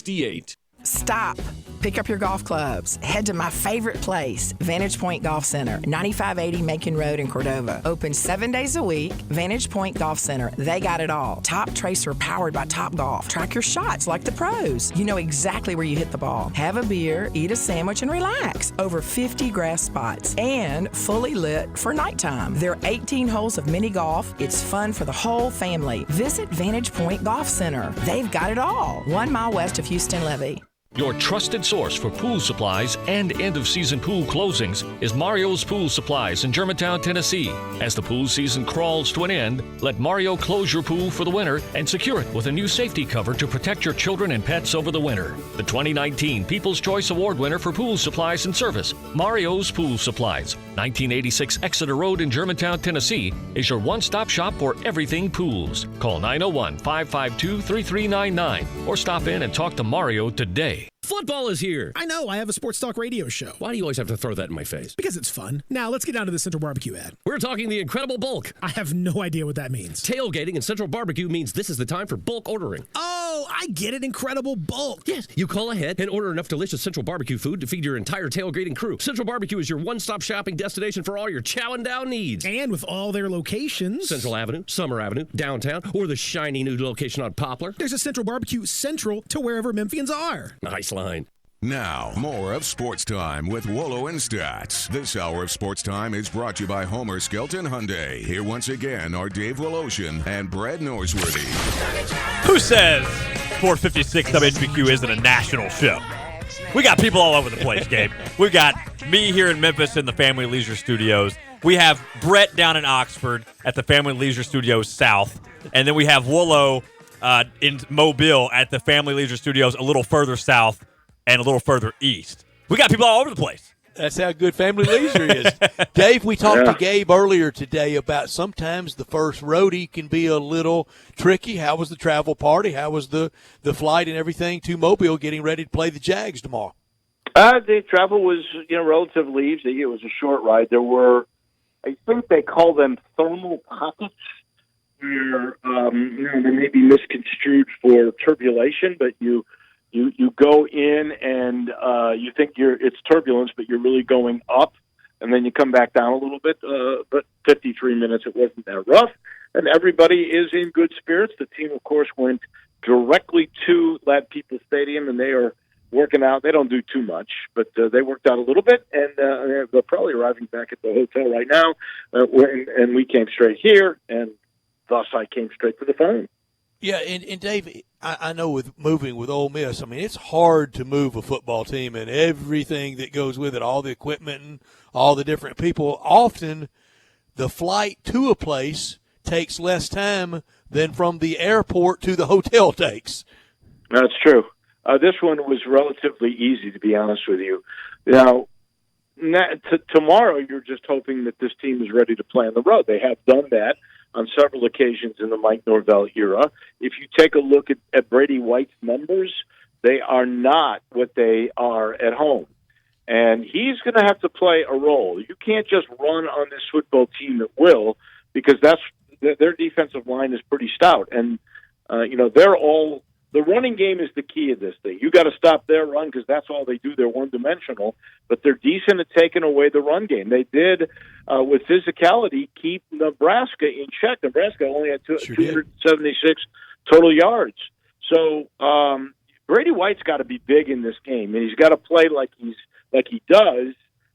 Speaker 15: Stop. Pick up your golf clubs. Head to my favorite place, Vantage Point Golf Center, 9580 Macon Road in Cordova. Open 7 days a week. Vantage Point Golf Center. They got it all. Top Tracer powered by Top Golf. Track your shots like the pros. You know exactly where you hit the ball. Have a beer, eat a sandwich, and relax. Over 50 grass spots and fully lit for nighttime. There are 18 holes of mini golf. It's fun for the whole family. Visit Vantage Point Golf Center. They've got it all. 1 mile west of Houston Levee.
Speaker 25: Your trusted source for pool supplies and end-of-season pool closings is Mario's Pool Supplies in Germantown, Tennessee. As the pool season crawls to an end, let Mario close your pool for the winter and secure it with a new safety cover to protect your children and pets over the winter. The 2019 People's Choice Award winner for pool supplies and service, Mario's Pool Supplies, 1986 Exeter Road in Germantown, Tennessee, is your one-stop shop for everything pools. Call 901-552-3399 or stop in and talk to Mario today.
Speaker 16: Football is here. I know. I have a Sports Talk radio show.
Speaker 17: Why do you always have to throw that in my face?
Speaker 16: Because it's fun. Now, let's get down to the Central Barbecue ad.
Speaker 17: We're talking the incredible bulk.
Speaker 16: I have no idea what that means.
Speaker 17: Tailgating and Central Barbecue means this is the time for bulk ordering.
Speaker 16: Oh, I get it. Incredible bulk.
Speaker 17: Yes. You call ahead and order enough delicious Central Barbecue food to feed your entire tailgating crew. Central Barbecue is your one-stop shopping destination for all your chowing down needs.
Speaker 16: And with all their locations.
Speaker 17: Central Avenue, Summer Avenue, downtown, or the shiny new location on Poplar.
Speaker 16: There's a Central Barbecue central to wherever Memphians are.
Speaker 17: Nice line.
Speaker 4: Now, more of Sports Time with Wolo and Stats. This hour of Sports Time is brought to you by Homer Skelton Hyundai. Here once again are Dave Woloshin and Brad Norsworthy.
Speaker 6: Who says Sport 56 WHBQ isn't a national show? We got people all over the place, Gabe. We've got me here in Memphis in the Family Leisure Studios. We have Brett down in Oxford at the Family Leisure Studios South. And then we have Wolo in Mobile at the Family Leisure Studios a little further south and a little further east. We got people all over the place.
Speaker 7: That's how good Family Leisure is. Dave, we talked to Gabe earlier today about sometimes the first roadie can be a little tricky. How was the travel party? How was the flight and everything to Mobile getting ready to play the Jags tomorrow?
Speaker 13: The travel was, relatively easy. It was a short ride. There were, I think they call them thermal pockets, where they may be misconstrued for turbulation, but you go in and you think it's turbulence, but you're really going up, and then you come back down a little bit. But 53 minutes, it wasn't that rough, and everybody is in good spirits. The team, of course, went directly to Lad People Stadium, and they are working out. They don't do too much, but they worked out a little bit, and they're probably arriving back at the hotel right now. And we came straight here, and thus I came straight to the phone.
Speaker 7: Yeah, and Dave, I know with moving with Ole Miss, I mean, it's hard to move a football team and everything that goes with it, all the equipment and all the different people. Often the flight to a place takes less time than from the airport to the hotel takes.
Speaker 13: That's true. This one was relatively easy, to be honest with you. Now, tomorrow you're just hoping that this team is ready to play on the road. They have done that on several occasions in the Mike Norvell era. If you take a look at Brady White's numbers, They are not what they are at home. And he's going to have to play a role. You can't just run on this football team at will, because their defensive line is pretty stout. And, the running game is the key of this thing. You got to stop their run, because that's all they do. They're one-dimensional, but they're decent at taking away the run game. They did, with physicality, keep Nebraska in check. Nebraska only had 276 total yards. So Brady White's got to be big in this game, and he's got to play like he does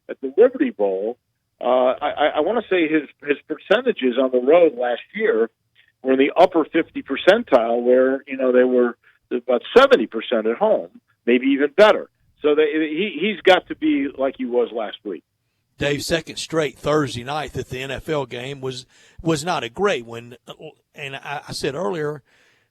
Speaker 13: at the Liberty Bowl. I want to say his percentages on the road last year were in the upper 50 percentile, where they were about 70% at home, maybe even better. So he's got to be like he was last week.
Speaker 7: Dave's second straight Thursday night at the NFL game was not a great one. And I said earlier,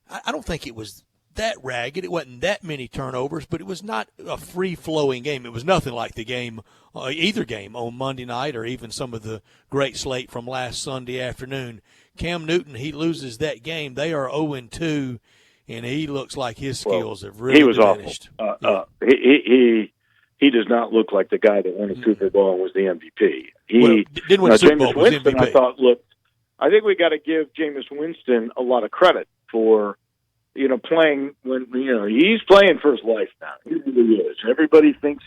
Speaker 7: I don't think it was that ragged. It wasn't that many turnovers, but it was not a free-flowing game. It was nothing like the game, either game on Monday night, or even some of the great slate from last Sunday afternoon. Cam Newton, he loses that game. They are 0-2, and he looks like his skills have really diminished.
Speaker 13: Awful. He does not look like the guy that won a Super Bowl and was the MVP. He
Speaker 7: didn't win a Super Bowl,
Speaker 13: Jameis
Speaker 7: was
Speaker 13: Winston,
Speaker 7: MVP.
Speaker 13: I think we got to give Jameis Winston a lot of credit for playing when he's playing for his life now. He really is. Everybody thinks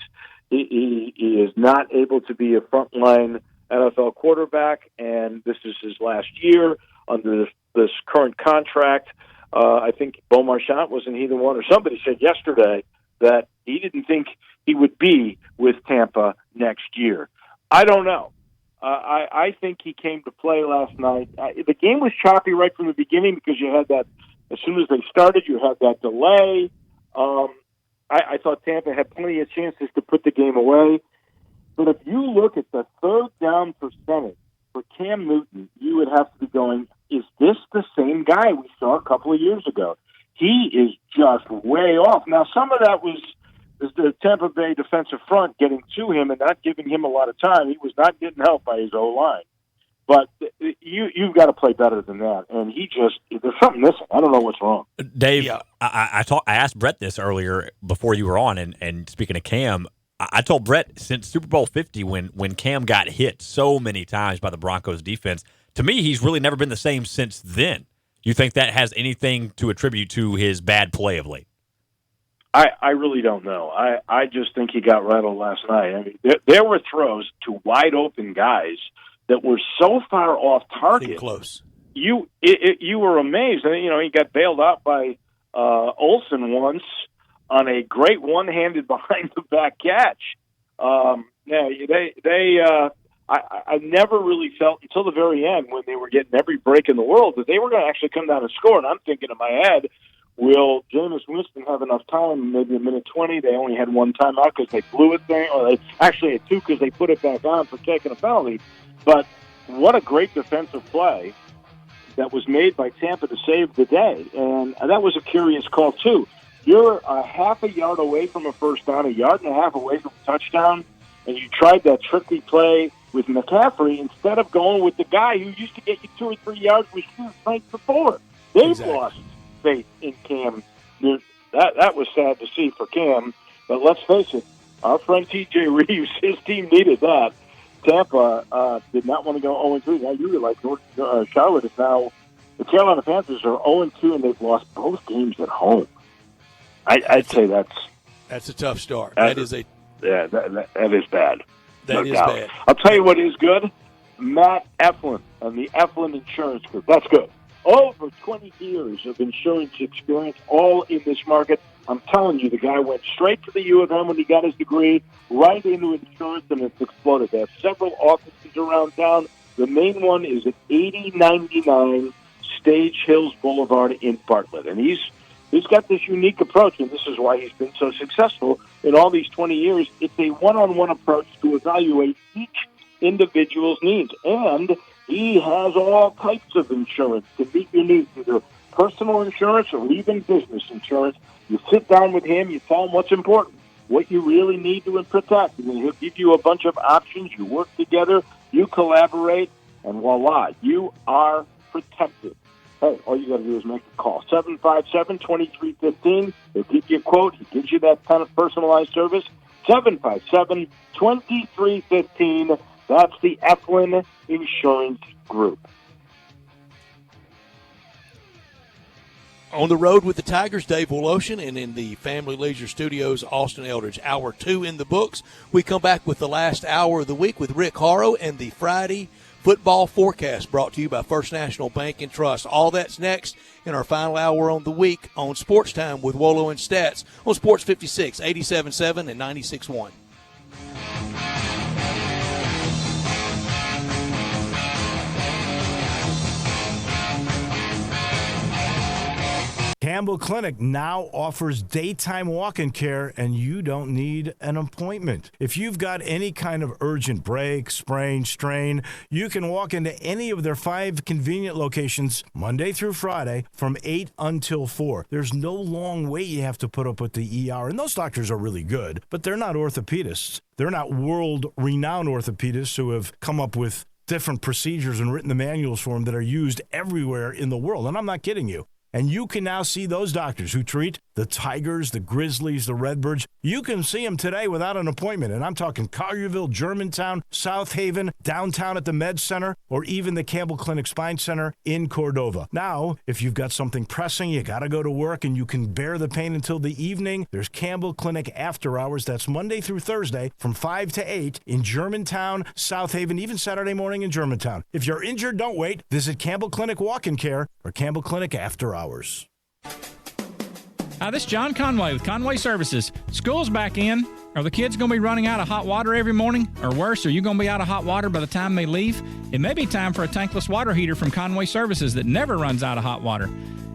Speaker 13: he is not able to be a frontline NFL quarterback, and this is his last year under this current contract. I think Bo Marchant, wasn't he the one, or somebody said yesterday that he didn't think he would be with Tampa next year. I don't know. I think he came to play last night. The game was choppy right from the beginning, because you had that, as soon as they started, you had that delay. I thought Tampa had plenty of chances to put the game away. But if you look at the third down percentage for Cam Newton, you would have to be going, is this the same guy we saw a couple of years ago? He is just way off. Now, some of that was the Tampa Bay defensive front getting to him and not giving him a lot of time. He was not getting help by his O-line. But you've got to play better than that. And there's something missing. I don't know what's wrong.
Speaker 6: Dave, I asked Brett this earlier before you were on, and speaking of Cam, I told Brett, since Super Bowl 50, when Cam got hit so many times by the Broncos defense, to me, he's really never been the same since then. You think that has anything to attribute to his bad play of late?
Speaker 13: I really don't know. I just think he got rattled last night. I mean, there were throws to wide open guys that were so far off target.
Speaker 7: Close.
Speaker 13: You were amazed. He got bailed out by Olsen once on a great one-handed behind-the-back catch. I never really felt until the very end, when they were getting every break in the world, that they were going to actually come down and score. And I'm thinking in my head, will Jameis Winston have enough time? Maybe a minute 20. They only had one timeout because they blew it there, or they actually had two because they put it back on for taking a penalty. But what a great defensive play that was made by Tampa to save the day. And that was a curious call, too. You're a half a yard away from a first down, a yard and a half away from a touchdown, and you tried that tricky play with McCaffrey instead of going with the guy who used to get you 2 or 3 yards with shoes right before. They've lost faith in Cam. That was sad to see for Cam. But let's face it, our friend T.J. Reeves, his team needed that. Tampa did not want to go 0-3. Now you realize Charlotte is now, the Carolina Panthers are 0-2, and they've lost both games at home. I'd say
Speaker 7: that's a tough start. That is bad.
Speaker 13: That is bad. I'll tell you what is good. Matt Eflin and the Eflin Insurance Group. That's good. Over 20 years of insurance experience, all in this market. I'm telling you, the guy went straight to the U of M when he got his degree, right into insurance, and it's exploded. They have several offices around town. The main one is at 8099 Stage Hills Boulevard in Bartlett. And he's got this unique approach, and this is why he's been so successful in all these 20 years. It's a one-on-one approach to evaluate each individual's needs. And he has all types of insurance to meet your needs, either personal insurance or even business insurance. You sit down with him, you tell him what's important, what you really need to protect, and then he'll give you a bunch of options. You work together, you collaborate, and voila, you are protected. Hey, all you got to do is make a call. 757-2315. He'll give you a quote. He gives you that kind of personalized service. 757-2315. That's the Eflin Insurance Group.
Speaker 7: On the road with the Tigers, Dave Wolo, and in the Family Leisure Studios, Austin Eldridge. Hour 2 in the books. We come back with the last hour of the week with Rick Harrow and the Friday football forecast brought to you by First National Bank and Trust. All that's next in our final hour on the week on Sports Time with Wolo and Stats on Sports 56, 87.7 and 96.1.
Speaker 5: Campbell Clinic now offers daytime walk-in care, and you don't need an appointment. If you've got any kind of urgent break, sprain, strain, you can walk into any of their 5 convenient locations Monday through Friday from 8 until 4. There's no long wait you have to put up with the ER, and those doctors are really good, but they're not orthopedists. They're not world-renowned orthopedists who have come up with different procedures and written the manuals for them that are used everywhere in the world, and I'm not kidding you. And you can now see those doctors who treat the Tigers, the Grizzlies, the Redbirds. You can see them today without an appointment. And I'm talking Collierville, Germantown, South Haven, downtown at the Med Center, or even the Campbell Clinic Spine Center in Cordova. Now, if you've got something pressing, you got to go to work, and you can bear the pain until the evening, there's Campbell Clinic After Hours. That's Monday through Thursday from 5 to 8 in Germantown, South Haven, even Saturday morning in Germantown. If you're injured, don't wait. Visit Campbell Clinic Walk-In Care or Campbell Clinic After Hours.
Speaker 19: Hi, this is John Conway with Conway Services. School's back in. Are the kids going to be running out of hot water every morning? Or worse, are you going to be out of hot water by the time they leave? It may be time for a tankless water heater from Conway Services that never runs out of hot water.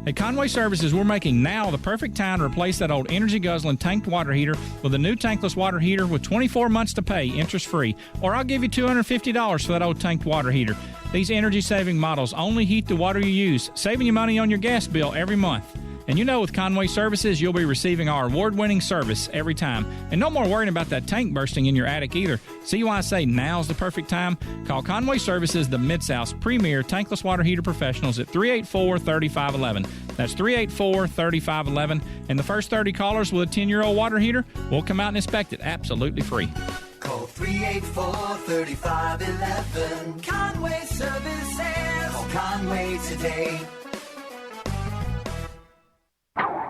Speaker 19: At Conway Services, we're making now the perfect time to replace that old energy-guzzling tanked water heater with a new tankless water heater with 24 months to pay, interest-free. Or I'll give you $250 for that old tanked water heater. These energy-saving models only heat the water you use, saving you money on your gas bill every month. And you know with Conway Services, you'll be receiving our award-winning service every time. And no more worrying about that tank bursting in your attic either. See why I say now's the perfect time? Call Conway Services, the Mid-South's premier tankless water heater professionals at 384-3511. That's 384-3511. And the first 30 callers with a 10-year-old water heater, we'll come out and inspect it absolutely free.
Speaker 12: Call 384-3511. Conway Services. Call Conway today.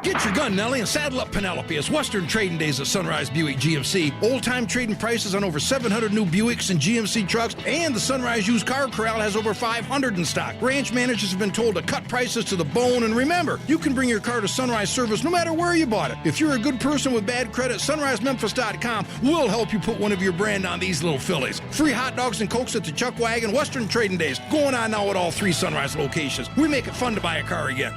Speaker 20: Get your gun, Nellie, and saddle up Penelope. It's Western Trading Days at Sunrise Buick GMC. Old-time trading prices on over 700 new Buicks and GMC trucks, and the Sunrise Used Car Corral has over 500 in stock. Ranch managers have been told to cut prices to the bone, and remember, you can bring your car to Sunrise Service no matter where you bought it. If you're a good person with bad credit, SunriseMemphis.com will help you put one of your brand on these little fillies. Free hot dogs and Cokes at the Chuck Wagon. Western Trading Days going on now at all 3 Sunrise locations. We make it fun to buy a car again.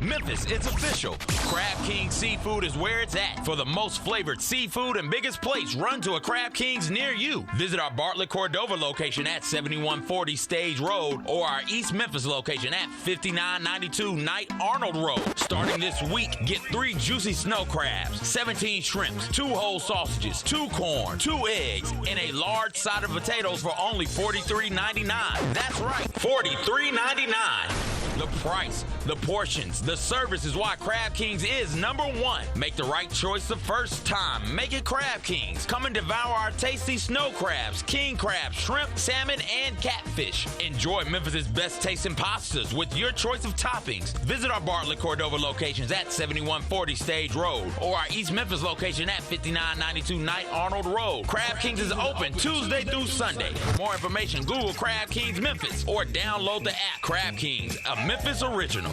Speaker 21: Memphis, it's official. Crab King Seafood is where it's at. For the most flavored seafood and biggest plates, run to a Crab King's near you. Visit our Bartlett Cordova location at 7140 Stage Road or our East Memphis location at 5992 Knight Arnold Road. Starting this week, get 3 juicy snow crabs, 17 shrimps, 2 whole sausages, 2 corn, 2 eggs, and a large side of potatoes for only $43.99. That's right, $43.99. The price, the portions, the service is why Crab Kings is number 1. Make the right choice the first time. Make it Crab Kings. Come and devour our tasty snow crabs, king crabs, shrimp, salmon, and catfish. Enjoy Memphis' best tasting pastas with your choice of toppings. Visit our Bartlett Cordova locations at 7140 Stage Road or our East Memphis location at 5992 Knight Arnold Road. Crab Kings is open Tuesday through Sunday. For more information, Google Crab Kings Memphis or download the app. Crab Kings, a Memphis original.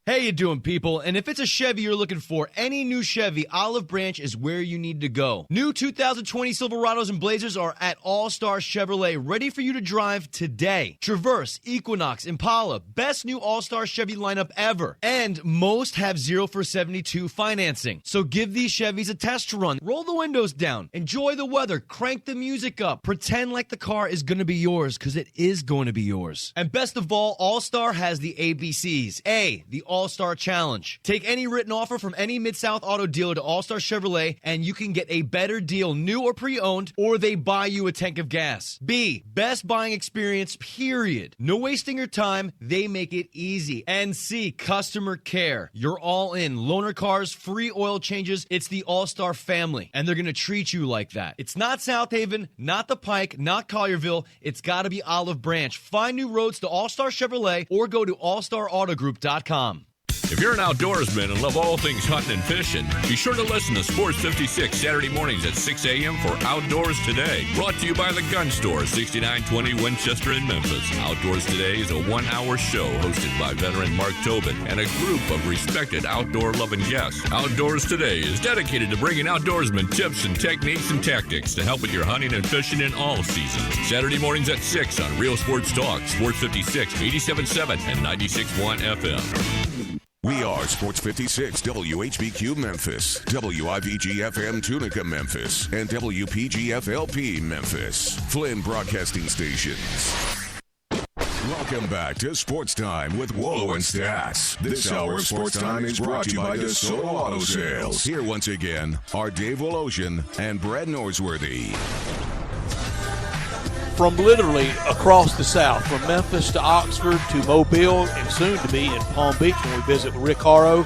Speaker 1: Hey, you doing, people? And if it's a Chevy you're looking for, any new Chevy, Olive Branch is where you need to go. New 2020 Silverados and Blazers are at All-Star Chevrolet, ready for you to drive today. Traverse, Equinox, Impala, best new All-Star Chevy lineup ever. And most have 0 for 72 financing. So give these Chevys a test run. Roll the windows down. Enjoy the weather. Crank the music up. Pretend like the car is going to be yours, because it is going to be yours. And best of all, All-Star has the ABCs. A, the All-Star Challenge. Take any written offer from any Mid-South auto dealer to All-Star Chevrolet, and you can get a better deal, new or pre-owned, or they buy you a tank of gas. B, best buying experience, period. No wasting your time. They make it easy. And C, customer care. You're all in. Loaner cars, free oil changes. It's the All-Star family, and they're going to treat you like that. It's not South Haven, not the Pike, not Collierville. It's got to be Olive Branch. Find new roads to All-Star Chevrolet or go to allstarautogroup.com.
Speaker 2: If you're an outdoorsman and love all things hunting and fishing, be sure to listen to Sports 56 Saturday mornings at 6 a.m. for Outdoors Today. Brought to you by the Gun Store, 6920 Winchester in Memphis. Outdoors Today is a one-hour show hosted by veteran Mark Tobin and a group of respected outdoor-loving guests. Outdoors Today is dedicated to bringing outdoorsmen tips and techniques and tactics to help with your hunting and fishing in all seasons. Saturday mornings at 6 on Real Sports Talk, Sports 56, 87.7 and 96.1 FM.
Speaker 4: We are Sports 56 WHBQ Memphis, WIVG-FM Tunica Memphis, and WPG-FLP Memphis, Flynn Broadcasting Stations. Welcome back to Sports Time with Wolo and Stats. This hour of Sports Time is brought to you by DeSoto Auto Sales. Here once again are Dave Woloshin and Brad Norsworthy.
Speaker 7: From literally across the South, from Memphis to Oxford to Mobile and soon to be in Palm Beach when we visit with Rick Haro.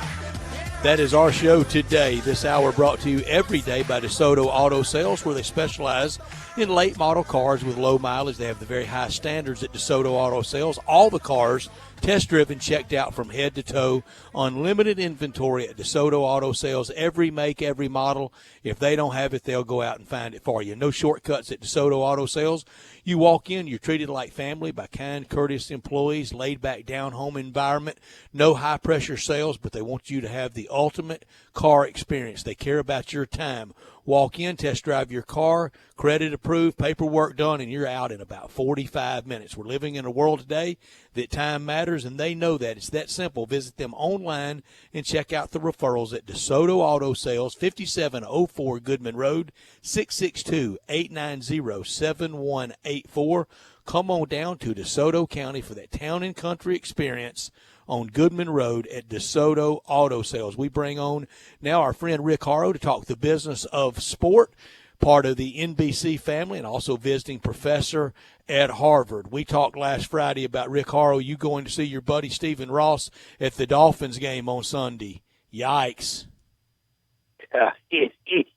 Speaker 7: That is our show today. This hour brought to you every day by DeSoto Auto Sales, where they specialize in late model cars with low mileage. They have the very high standards at DeSoto Auto Sales. All the cars test driven, checked out from head to toe. Unlimited inventory at DeSoto Auto Sales. Every make, every model. If they don't have it, they'll go out and find it for you. No shortcuts at DeSoto Auto Sales. You walk in, you're treated like family by kind, courteous employees, laid-back, down-home environment. No high-pressure sales, but they want you to have the ultimate car experience. They care about your time. Walk in, test drive your car, credit approved, paperwork done, and you're out in about 45 minutes. We're living in a world today that time matters, and they know that. It's that simple. Visit them online and check out the referrals at DeSoto Auto Sales, 5704 Goodman Road, 662-890-7184. Come on down to DeSoto County for that town and country experience on Goodman Road at DeSoto Auto Sales. We bring on now our friend Rick Haro to talk the business of sport, part of the NBC family and also visiting professor at Harvard. We talked last Friday about Rick Haro, you going to see your buddy Stephen Ross at the Dolphins game on Sunday. Yikes.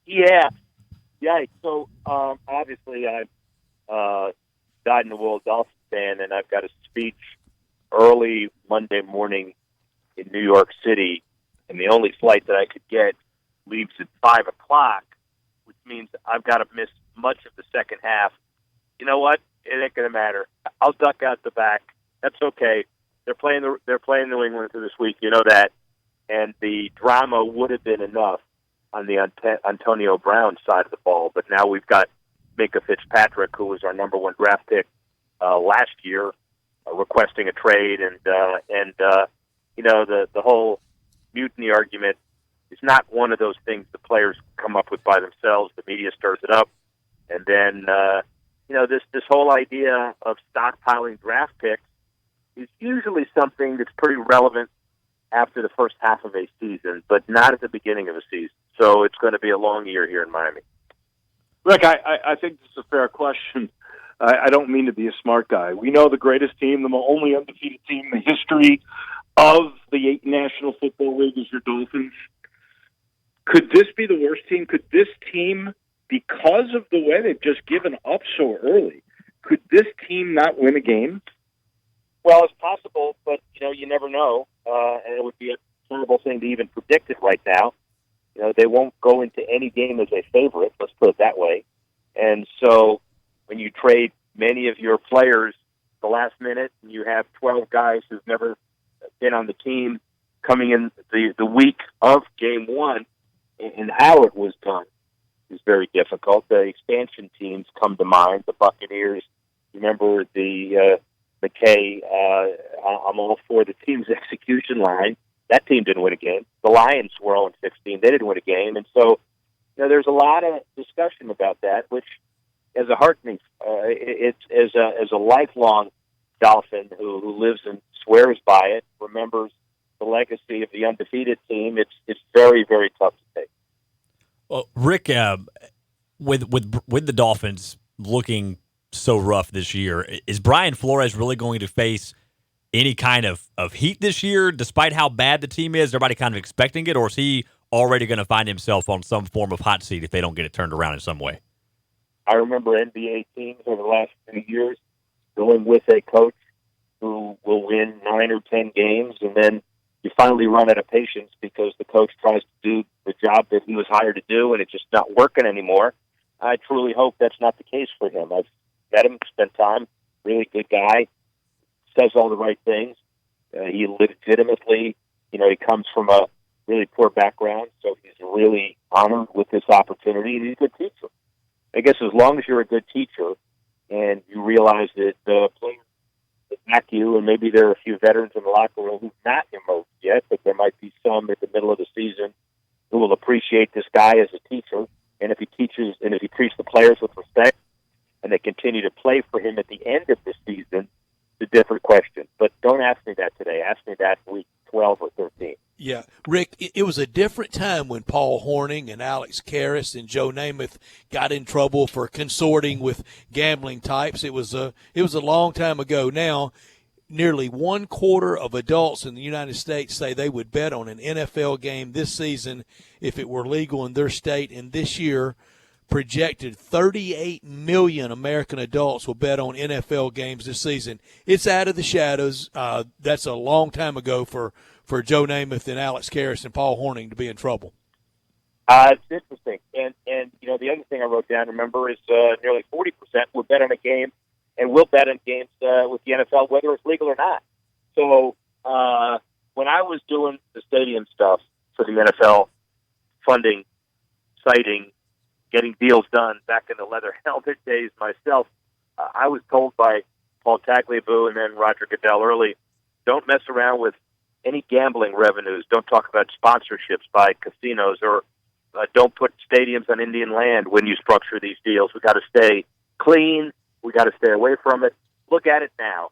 Speaker 3: Yeah. Yikes. So, obviously, I'm dyed-in-the-wool Dolphins fan, and I've got a speech early Monday morning in New York City, and the only flight that I could get leaves at 5 o'clock, which means I've got to miss much of the second half. You know what? It ain't going to matter. I'll duck out the back. That's okay. They're playing New England this week. You know that. And the drama would have been enough on the Antonio Brown side of the ball, but now we've got Minka Fitzpatrick, who was our number one draft pick last year, requesting a trade, and you know, the whole mutiny argument is not one of those things the players come up with by themselves. The media stirs it up, and then you know, this whole idea of stockpiling draft picks is usually something that's pretty relevant after the first half of a season, but not at the beginning of a season. So it's going to be a long year here in Miami.
Speaker 13: Rick, I think this is a fair question. I don't mean to be a smart guy. We know the greatest team, the only undefeated team in the history of the National Football League is your Dolphins. Could this be the worst team? Could this team, because of the way they've just given up so early, could this team not win a game?
Speaker 3: Well, it's possible, but you know, you never know, and it would be a terrible thing to even predict it right now. You know, they won't go into any game as a favorite, let's put it that way. And so when you trade many of your players the last minute, and you have 12 guys who've never been on the team coming in the week of game one, and how it was done is very difficult. The expansion teams come to mind, the Buccaneers. Remember the McKay, I'm all for the team's execution line. That team didn't win a game. The Lions were 0-16. They didn't win a game. And so, you know, there's a lot of discussion about that, which as a heartening, it's as a lifelong Dolphin who lives and swears by it, remembers the legacy of the undefeated team, it's very, very tough to take.
Speaker 6: Well, Rick, with the Dolphins looking so rough this year, is Brian Flores really going to face any kind of heat this year, despite how bad the team is? Everybody kind of expecting it, or is he already going to find himself on some form of hot seat if they don't get it turned around in some way?
Speaker 3: I remember NBA teams over the last few years going with a coach who will win 9 or 10 games, and then you finally run out of patience because the coach tries to do the job that he was hired to do, and it's just not working anymore. I truly hope that's not the case for him. I've met him, spent time, really good guy, says all the right things. He legitimately, he comes from a really poor background, so he's really honored with this opportunity, and he's a good teacher. I guess as long as you're a good teacher and you realize that the players back you, and maybe there are a few veterans in the locker room who've not emerged yet, but there might be some at the middle of the season who will appreciate this guy as a teacher. And if he teaches, and if he treats the players with respect, and they continue to play for him at the end of the season, it's a different question. But don't ask me that today. Ask me that week 12 or 13.
Speaker 7: Yeah, Rick, it was a different time when Paul Hornung and Alex Karras and Joe Namath got in trouble for consorting with gambling types. It was a long time ago. Now, nearly 1/4 of adults in the United States say they would bet on an NFL game this season if it were legal in their state. And this year, projected 38 million American adults will bet on NFL games this season. It's out of the shadows. That's a long time ago for Joe Namath and Alex Karras and Paul Hornung to be in trouble.
Speaker 3: It's interesting. And the other thing I wrote down, remember, is nearly 40% will bet on a game and will bet on games with the NFL, whether it's legal or not. So when I was doing the stadium stuff for the NFL, funding, citing, getting deals done back in the leather helmet days myself, I was told by Paul Tagliabue and then Roger Goodell early, don't mess around with any gambling revenues. Don't talk about sponsorships by casinos, or don't put stadiums on Indian land when you structure these deals. We got to stay clean. We got to stay away from it. Look at it now.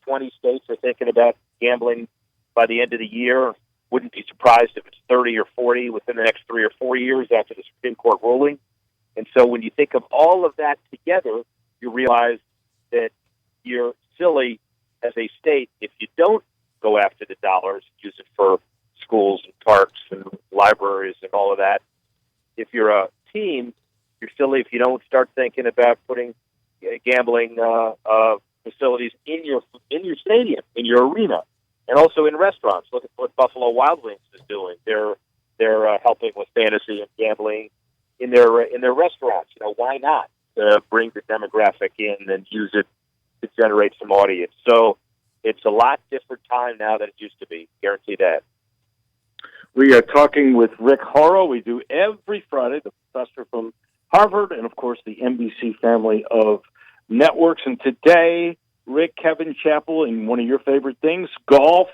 Speaker 3: 20 states are thinking about gambling by the end of the year. Wouldn't be surprised if it's 30 or 40 within the next 3 or 4 years after the Supreme Court ruling. And so when you think of all of that together, you realize that you're silly as a state if you don't go after the dollars, use it for schools and parks and libraries and all of that. If you're a team, you're silly if you don't start thinking about putting gambling facilities in your stadium, in your arena, and also in restaurants. Look at what Buffalo Wild Wings is doing. They're helping with fantasy and gambling in their restaurants. Why not bring the demographic in and use it to generate some audience? So it's a lot different time now than it used to be. Guarantee that.
Speaker 13: We are talking with Rick Horrow. We do every Friday, the professor from Harvard, and, of course, the NBC family of networks. And today, Rick, Kevin Chappell, in one of your favorite things, golf,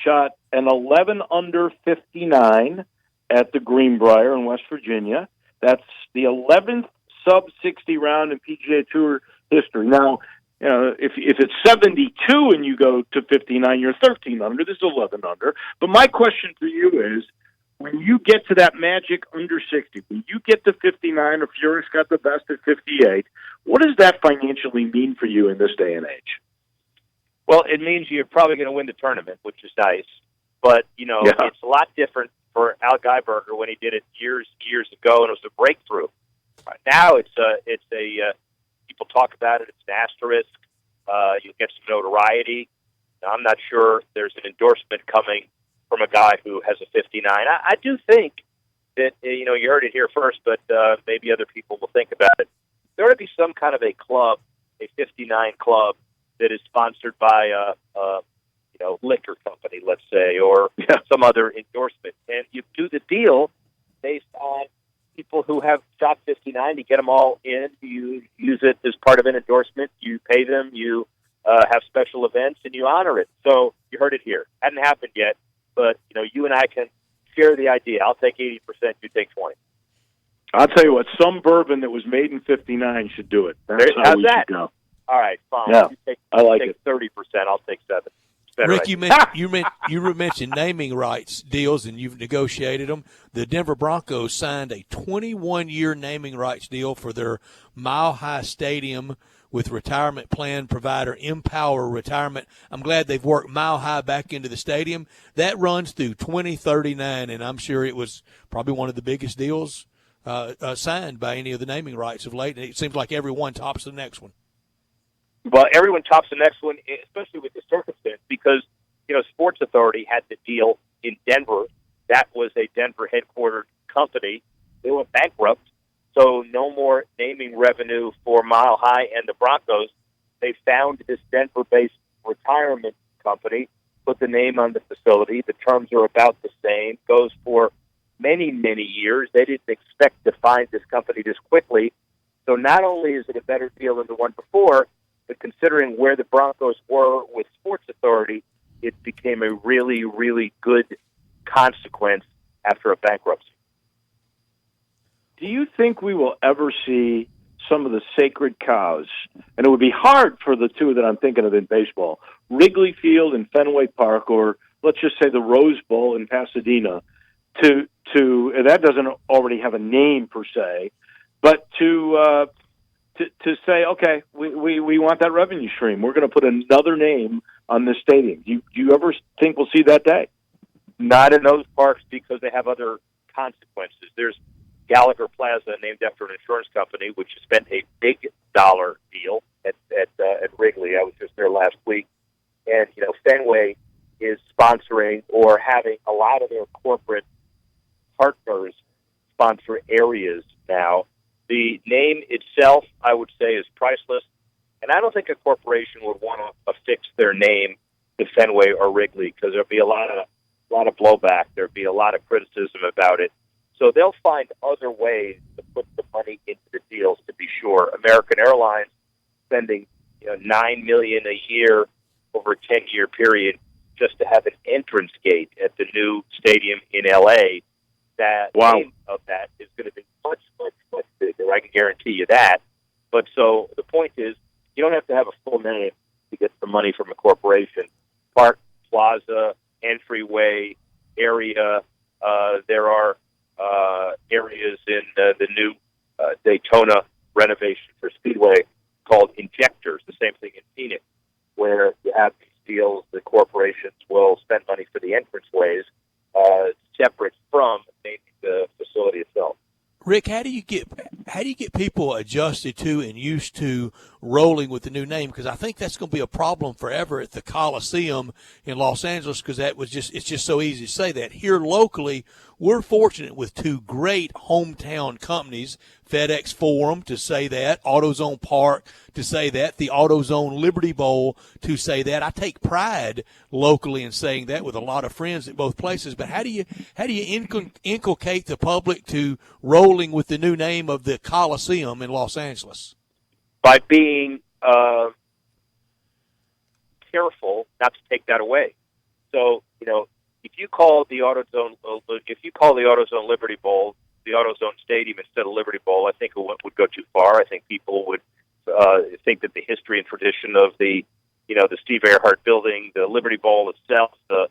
Speaker 13: shot an 11 under 59 at the Greenbrier in West Virginia. That's the 11th sub-60 round in PGA Tour history. Now, if it's 72 and you go to 59, you're 13 under. This is 11 under. But my question for you is, when you get to that magic under 60, when you get to 59, or Furious got the best at 58, what does that financially mean for you in this day and age?
Speaker 3: Well, it means you're probably going to win the tournament, which is nice. But, It's a lot different for Al Geiberger when he did it years ago, and it was a breakthrough. Now it's a people talk about it. It's an asterisk. You get some notoriety. Now, I'm not sure there's an endorsement coming from a guy who has a 59. I do think that, you heard it here first, but maybe other people will think about it. There ought to be some kind of a club, a 59 club, that is sponsored by a liquor company, let's say, or some other endorsement. And you do the deal based on people who have shot 59. You get them all in. You use it as part of an endorsement. You pay them. You have special events, and you honor it. So you heard it here. Hadn't happened yet, but you and I can share the idea. I'll take 80%. You take 20%.
Speaker 13: I'll tell you what. Some bourbon that was made in 59 should do it. That's how we should go.
Speaker 3: All right, fine.
Speaker 13: Yeah,
Speaker 3: You take
Speaker 13: I like it.
Speaker 3: 30%. I'll take 7%.
Speaker 7: Rick, you mentioned naming rights deals, and you've negotiated them. The Denver Broncos signed a 21-year naming rights deal for their Mile High Stadium with retirement plan provider Empower Retirement. I'm glad they've worked Mile High back into the stadium. That runs through 2039, and I'm sure it was probably one of the biggest deals signed by any of the naming rights of late. And it seems like every one tops the next one.
Speaker 3: Well, everyone tops the next one, especially with the circumstance, because, Sports Authority had the deal in Denver. That was a Denver headquartered company. They went bankrupt, so no more naming revenue for Mile High and the Broncos. They found this Denver-based retirement company, put the name on the facility. The terms are about the same, goes for many, many years. They didn't expect to find this company this quickly. So not only is it a better deal than the one before, but considering where the Broncos were with Sports Authority, it became a really, really good consequence after a bankruptcy.
Speaker 13: Do you think we will ever see some of the sacred cows? And it would be hard for the two that I'm thinking of in baseball, Wrigley Field and Fenway Park, or let's just say the Rose Bowl in Pasadena, to that doesn't already have a name per se, but to say, okay, we want that revenue stream. We're going to put another name on this stadium. Do you ever think we'll see that day?
Speaker 3: Not in those parks because they have other consequences. There's Gallagher Plaza, named after an insurance company, which spent a big dollar deal at Wrigley. I was just there last week. And, Fenway is sponsoring or having a lot of their corporate partners sponsor areas now. The name itself, I would say, is priceless, and I don't think a corporation would want to affix their name to Fenway or Wrigley because there'd be a lot of blowback. There'd be a lot of criticism about it. So they'll find other ways to put the money into the deals. To be sure, American Airlines spending $9 million a year over a 10-year period just to have an entrance gate at the new stadium in L.A. That name of that is going to be much, much, much bigger. I can guarantee you that. But so the point is, you don't have to have a full name to get some money from a corporation. Park, plaza, entryway, area. There are areas in the new Daytona renovation for Speedway called injectors, the same thing in Phoenix, where you have these deals, the corporations will spend money for the entranceways, separate from the facility itself.
Speaker 7: Rick, how do you get people adjusted to and used to rolling with the new name? Because I think that's going to be a problem forever at the Coliseum in Los Angeles. Because it's just so easy to say that. Here locally, we're fortunate with two great hometown companies, FedEx Forum to say that, AutoZone Park to say that, the AutoZone Liberty Bowl to say that. I take pride locally in saying that with a lot of friends at both places. But how do you inculcate the public to rolling with the new name of the Coliseum in Los Angeles?
Speaker 3: By being careful not to take that away. So, if you call the AutoZone Liberty Bowl the AutoZone Stadium instead of Liberty Bowl, I think it would go too far. I think people would think that the history and tradition of the Steve Earhart Building, the Liberty Bowl itself, the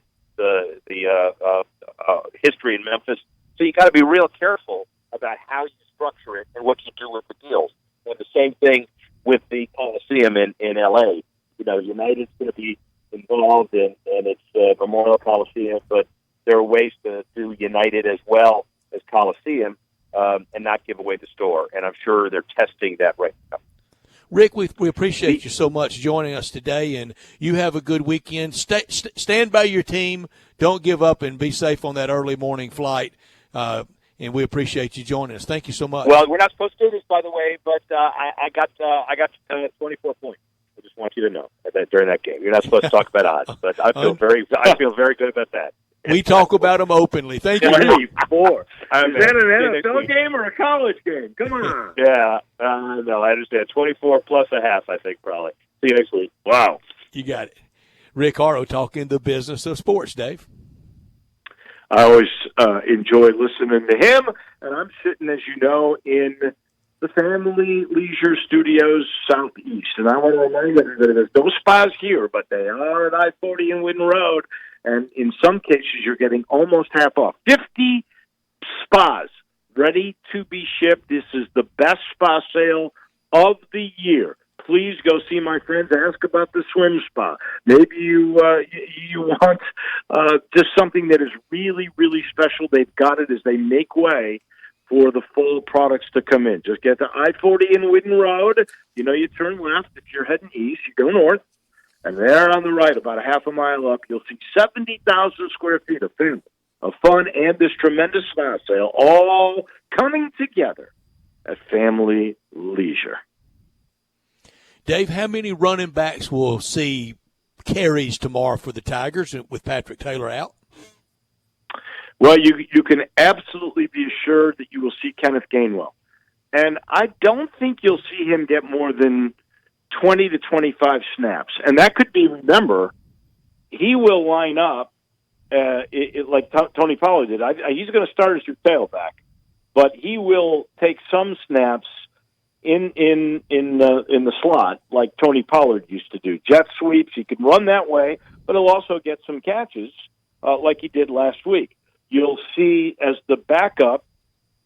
Speaker 3: history in Memphis. So you got to be real careful about how you structure it and what you do with the deals. And the same thing with the Coliseum in L.A. United's going to be involved and it's Memorial Coliseum, but there are ways to do United as well as Coliseum and not give away the store. And I'm sure they're testing that right now.
Speaker 7: Rick, we appreciate you so much joining us today, and you have a good weekend. Stand by your team. Don't give up, and be safe on that early morning flight. And we appreciate you joining us. Thank you so much.
Speaker 3: Well, we're not supposed to do this, by the way, but I got 24 points. I just want you to know that during that game. You're not supposed to talk about odds, but I feel very good about that.
Speaker 7: We talk about them openly. Thank you.
Speaker 13: 24. Is that an NFL game or a college game? Come on.
Speaker 3: Yeah, no, I understand. 24 plus a half, I think, probably. See you next week.
Speaker 13: Wow.
Speaker 7: You got it. Rick Horrow talking the business of sports, Dave.
Speaker 13: I always enjoy listening to him, and I'm sitting, as you know, in the Family Leisure Studios Southeast. And I want to remind everybody there's no spas here, but they are at I-40 and Witten Road. And in some cases, you're getting almost half off. 50 spas ready to be shipped. This is the best spa sale of the year. Please go see my friends. Ask about the swim spa. Maybe you want just something that is really, really special. They've got it as they make way for the full products to come in. Just get to I-40 in Witten Road. You turn left. If you're heading east, you go north. And there on the right, about a half a mile up, you'll see 70,000 square feet of food, of fun, and this tremendous spa sale all coming together at Family Leisure.
Speaker 7: Dave, how many running backs will see carries tomorrow for the Tigers with Patrick Taylor out?
Speaker 13: Well, you can absolutely be assured that you will see Kenneth Gainwell. And I don't think you'll see him get more than 20 to 25 snaps. And that could be, remember, he will line up like Tony Pollard did. He's going to start as your tailback, but he will take some snaps in the slot like Tony Pollard used to do. Jet sweeps, he can run that way, but he'll also get some catches like he did last week. You'll see as the backup,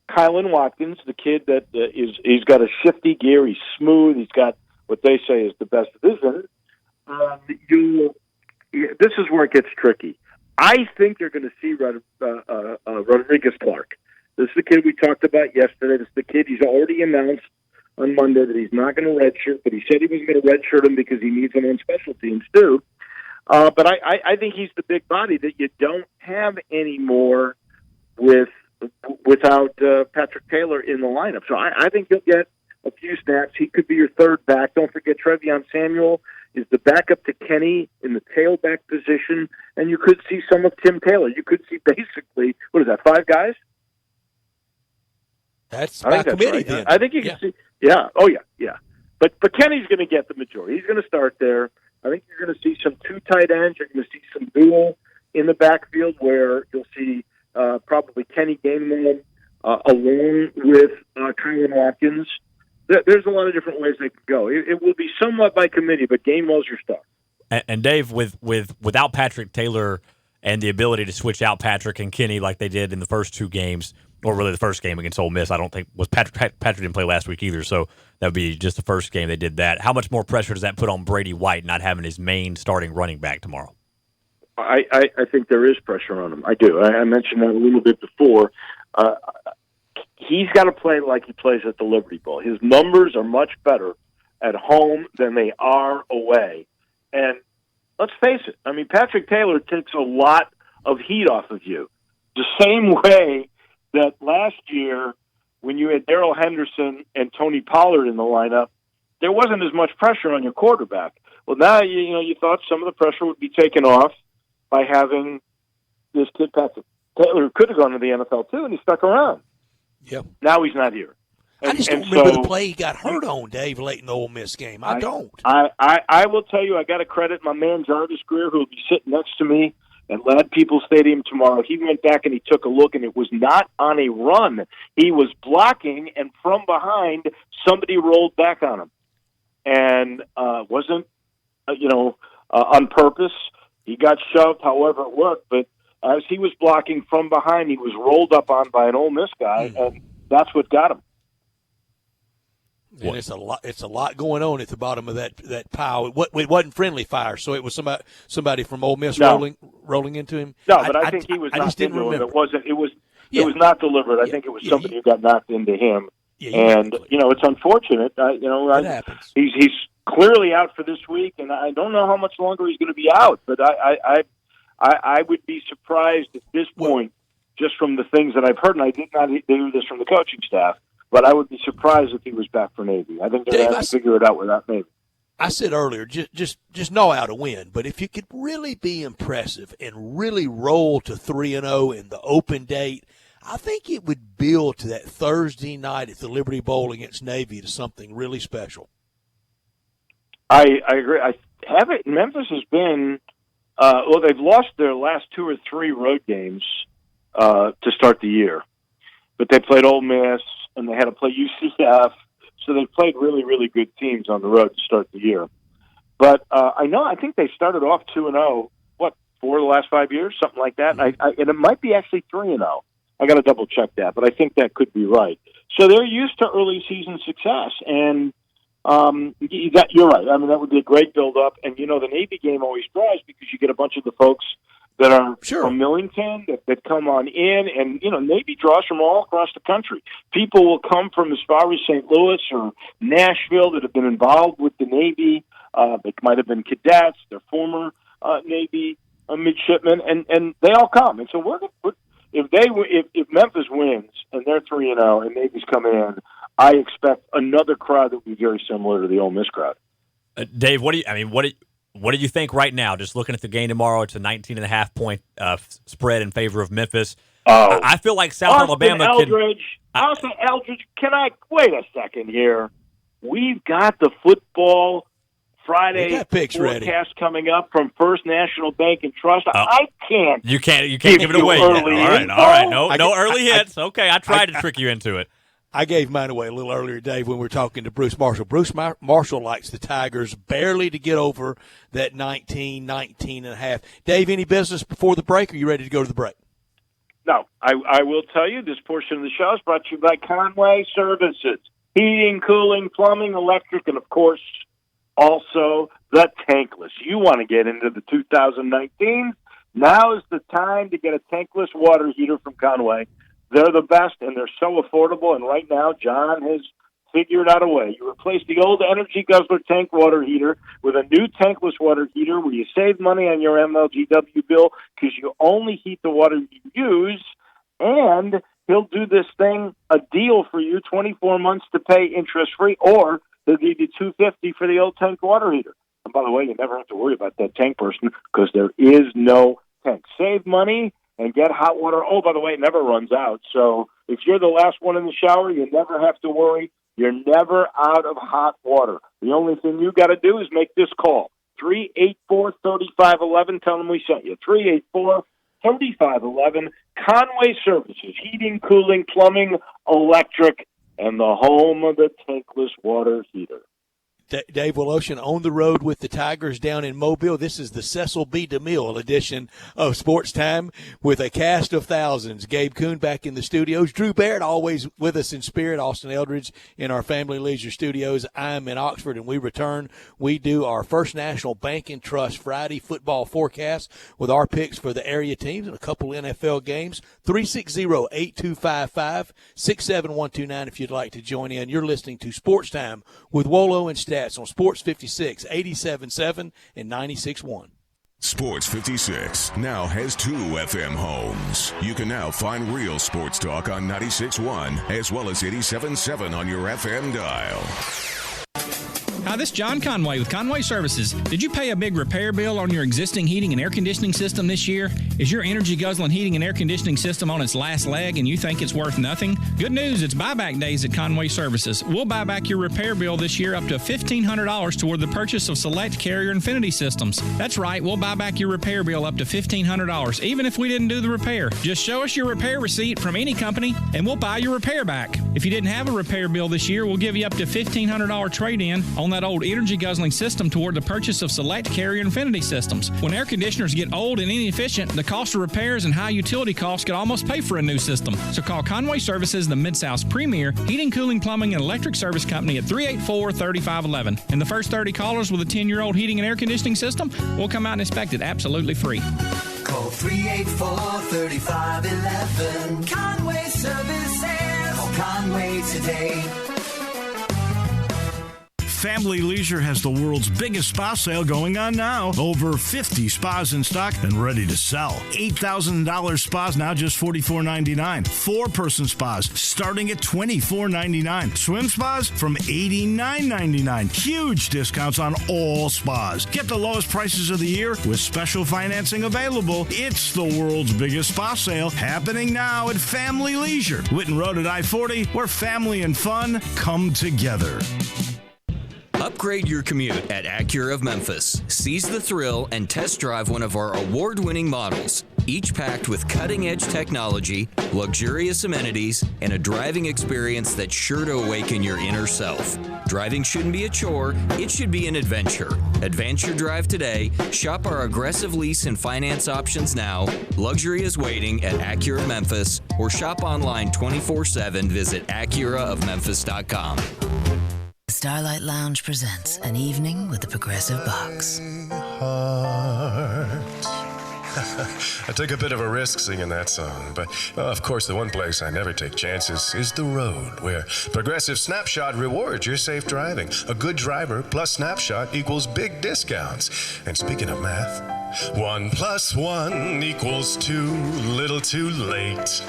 Speaker 13: Kylan Watkins, the kid that he's got a shifty gear, he's smooth, he's got what they say is the best vision. This is where it gets tricky. I think you're going to see Rodriguez Clark. This is the kid we talked about yesterday. This is the kid he's already announced on Monday that he's not going to redshirt, but he said he was going to redshirt him because he needs him on special teams too. But I think he's the big body that you don't have anymore without Patrick Taylor in the lineup. So I think he'll get a few snaps. He could be your third back. Don't forget Trevion Samuel is the backup to Kenny in the tailback position, and you could see some of Tim Taylor. You could see basically, 5 guys?
Speaker 7: That's by committee then.
Speaker 13: I think you can see. Yeah. Oh, yeah. But Kenny's going to get the majority. He's going to start there. I think you're going to see some 2 tight ends. You're going to see some dual in the backfield where you'll see probably Kenny Gainwell along with Kylan Watkins. There's a lot of different ways they could go. It will be somewhat by committee, but Gainwell's your star.
Speaker 6: And Dave, without Patrick Taylor and the ability to switch out Patrick and Kenny like they did in the first 2 games, or really the first game against Ole Miss, I don't think was Patrick didn't play last week either, so that would be just the first game they did that. How much more pressure does that put on Brady White not having his main starting running back tomorrow?
Speaker 13: I think there is pressure on him. I do. I mentioned that a little bit before. He's got to play like he plays at the Liberty Bowl. His numbers are much better at home than they are away. And let's face it, I mean, Patrick Taylor takes a lot of heat off of you. The same way that last year when you had Darrell Henderson and Tony Pollard in the lineup, there wasn't as much pressure on your quarterback. Well, now, you thought some of the pressure would be taken off by having this kid, Patrick Taylor, who could have gone to the NFL too, and he stuck around.
Speaker 7: Yep.
Speaker 13: Now he's not here.
Speaker 7: I just don't remember the play he got hurt on, Dave, late in the Ole Miss game. I don't.
Speaker 13: I will tell you, I got to credit my man Jarvis Greer, who will be sitting next to me at Lad Peoples Stadium tomorrow. He went back and he took a look, and it was not on a run. He was blocking, and from behind, somebody rolled back on him. And wasn't, on purpose. He got shoved, however it worked, but as he was blocking from behind, he was rolled up on by an Ole Miss guy, and that's what got him.
Speaker 7: And it's a lot going on at the bottom of that pile. It wasn't friendly fire, so it was somebody from Ole Miss rolling into him.
Speaker 13: No, but I think he was knocked into him. It was not deliberate. I think it was somebody who got knocked into him. And it's unfortunate.
Speaker 7: It happens.
Speaker 13: He's clearly out for this week, and I don't know how much longer he's going to be out. But I would be surprised at this point, just from the things that I've heard, and I did not hear this from the coaching staff. But I would be surprised if he was back for Navy. I think they're going to have to figure it out without Navy.
Speaker 7: I said earlier, just gnaw out a win. But if you could really be impressive and really roll to 3-0 in the open date, I think it would build to that Thursday night at the Liberty Bowl against Navy to something really special.
Speaker 13: I agree. Memphis has been they've lost their last 2 or 3 road games to start the year. But they played Ole Miss, and they had to play UCF, So they played really, really good teams on the road to start the year. But I think they started off 2-0, 4 of the last 5 years, something like that. And it might be actually 3-0. I got to double check that, but I think that could be right. So they're used to early season success, and you're right. I mean, that would be a great build-up. And the Navy game always draws because you get a bunch of the folks that are from Millington that come on in, and Navy draws from all across the country. People will come from as far as St. Louis or Nashville that have been involved with the Navy. They might have been cadets, they're former Navy midshipmen, and they all come. And so if Memphis wins and they're 3-0 and Navy's coming in, I expect another crowd that will be very similar to the Ole Miss crowd.
Speaker 6: Dave, what do you think right now? Just looking at the game tomorrow, it's a 19.5 point spread in favor of Memphis.
Speaker 13: Oh,
Speaker 6: I feel like South Alabama
Speaker 13: Austin Eldridge, can I wait a second here? We've got the football Friday
Speaker 7: forecast
Speaker 13: ready coming up from First National Bank and Trust. I can't.
Speaker 6: You can't give it away yet. All right. No early hits. Okay, I tried to trick you into it.
Speaker 7: I gave mine away a little earlier, Dave, when we were talking to Bruce Marshall. Bruce Marshall likes the Tigers barely to get over that 19.5. Dave, any business before the break? Or are you ready to go to the break?
Speaker 13: No. I will tell you, this portion of the show is brought to you by Conway Services. Heating, cooling, plumbing, electric, and, of course, also the tankless. You want to get into the 2019? Now is the time to get a tankless water heater from Conway. They're the best, and they're so affordable. And right now, John has figured out a way. You replace the old Energy Guzzler tank water heater with a new tankless water heater where you save money on your MLGW bill because you only heat the water you use. And he'll do this thing, a deal for you, 24 months to pay interest-free, or he'll give you $250 for the old tank water heater. And by the way, you never have to worry about that tank person because there is no tank. Save money and get hot water. Oh, by the way, it never runs out. So if you're the last one in the shower, you never have to worry. You're never out of hot water. The only thing you got to do is make this call. 384-3511. Tell them we sent you. 384-3511. Conway Services. Heating, cooling, plumbing, electric, and the home of the tankless water heater.
Speaker 7: Dave Wolo on the road with the Tigers down in Mobile. This is the Cecil B. DeMille edition of Sports Time with a cast of thousands. Gabe Kuhn back in the studios. Drew Barrett always with us in spirit. Austin Eldridge in our Family Leisure studios. I'm in Oxford, and we return. We do our First National Bank and Trust Friday football forecast with our picks for the area teams and a couple NFL games. 360-8255, 67129 if you'd like to join in. You're listening to Sports Time with Wolo and Stats on Sports 56, 87.7 and 96.1.
Speaker 4: Sports 56 now has 2 FM homes. You can now find real sports talk on 96.1 as well as 87.7 on your FM dial.
Speaker 19: Hi, this is John Conway with Conway Services. Did you pay a big repair bill on your existing heating and air conditioning system this year? Is your energy guzzling heating and air conditioning system on its last leg and you think it's worth nothing? Good news, it's buyback days at Conway Services. We'll buy back your repair bill this year up to $1,500 toward the purchase of select Carrier Infinity systems. That's right, we'll buy back your repair bill up to $1,500, even if we didn't do the repair. Just show us your repair receipt from any company and we'll buy your repair back. If you didn't have a repair bill this year, we'll give you up to $1,500 trade-in on that old energy guzzling system toward the purchase of select Carrier Infinity systems. When air conditioners get old and inefficient, the cost of repairs and high utility costs could almost pay for a new system. So call Conway Services, the Mid-South's premier heating, cooling, plumbing, and electric service company at 384-3511. And the first 30 callers with a 10-year-old heating and air conditioning system will come out and inspect it absolutely free.
Speaker 12: Call 384-3511. Conway Services. Call Conway today.
Speaker 5: Family Leisure has the world's biggest spa sale going on now. Over 50 spas in stock and ready to sell. $8,000 spas now just $44.99. 4-person spas starting at $24.99. Swim spas from $89.99. Huge discounts on all spas. Get the lowest prices of the year with special financing available. It's the world's biggest spa sale happening now at Family Leisure. Whitten Road at I-40, where family and fun come together.
Speaker 9: Upgrade your commute at Acura of Memphis. Seize the thrill and test drive one of our award-winning models. each packed with cutting-edge technology, luxurious amenities, and a driving experience that's sure to awaken your inner self. Driving shouldn't be a chore, it should be an adventure. Advance your drive today. Shop our aggressive lease and finance options now. Luxury is waiting at Acura Memphis, or shop online 24/7. Visit AcuraofMemphis.com.
Speaker 10: Starlight Lounge presents An Evening with the Progressive Box.
Speaker 11: I took a bit of a risk singing that song, but of course the one place I never take chances is the road, where Progressive Snapshot rewards your safe driving. A good driver plus Snapshot equals big discounts. And speaking of math, 1 + 1 = 2, little too late.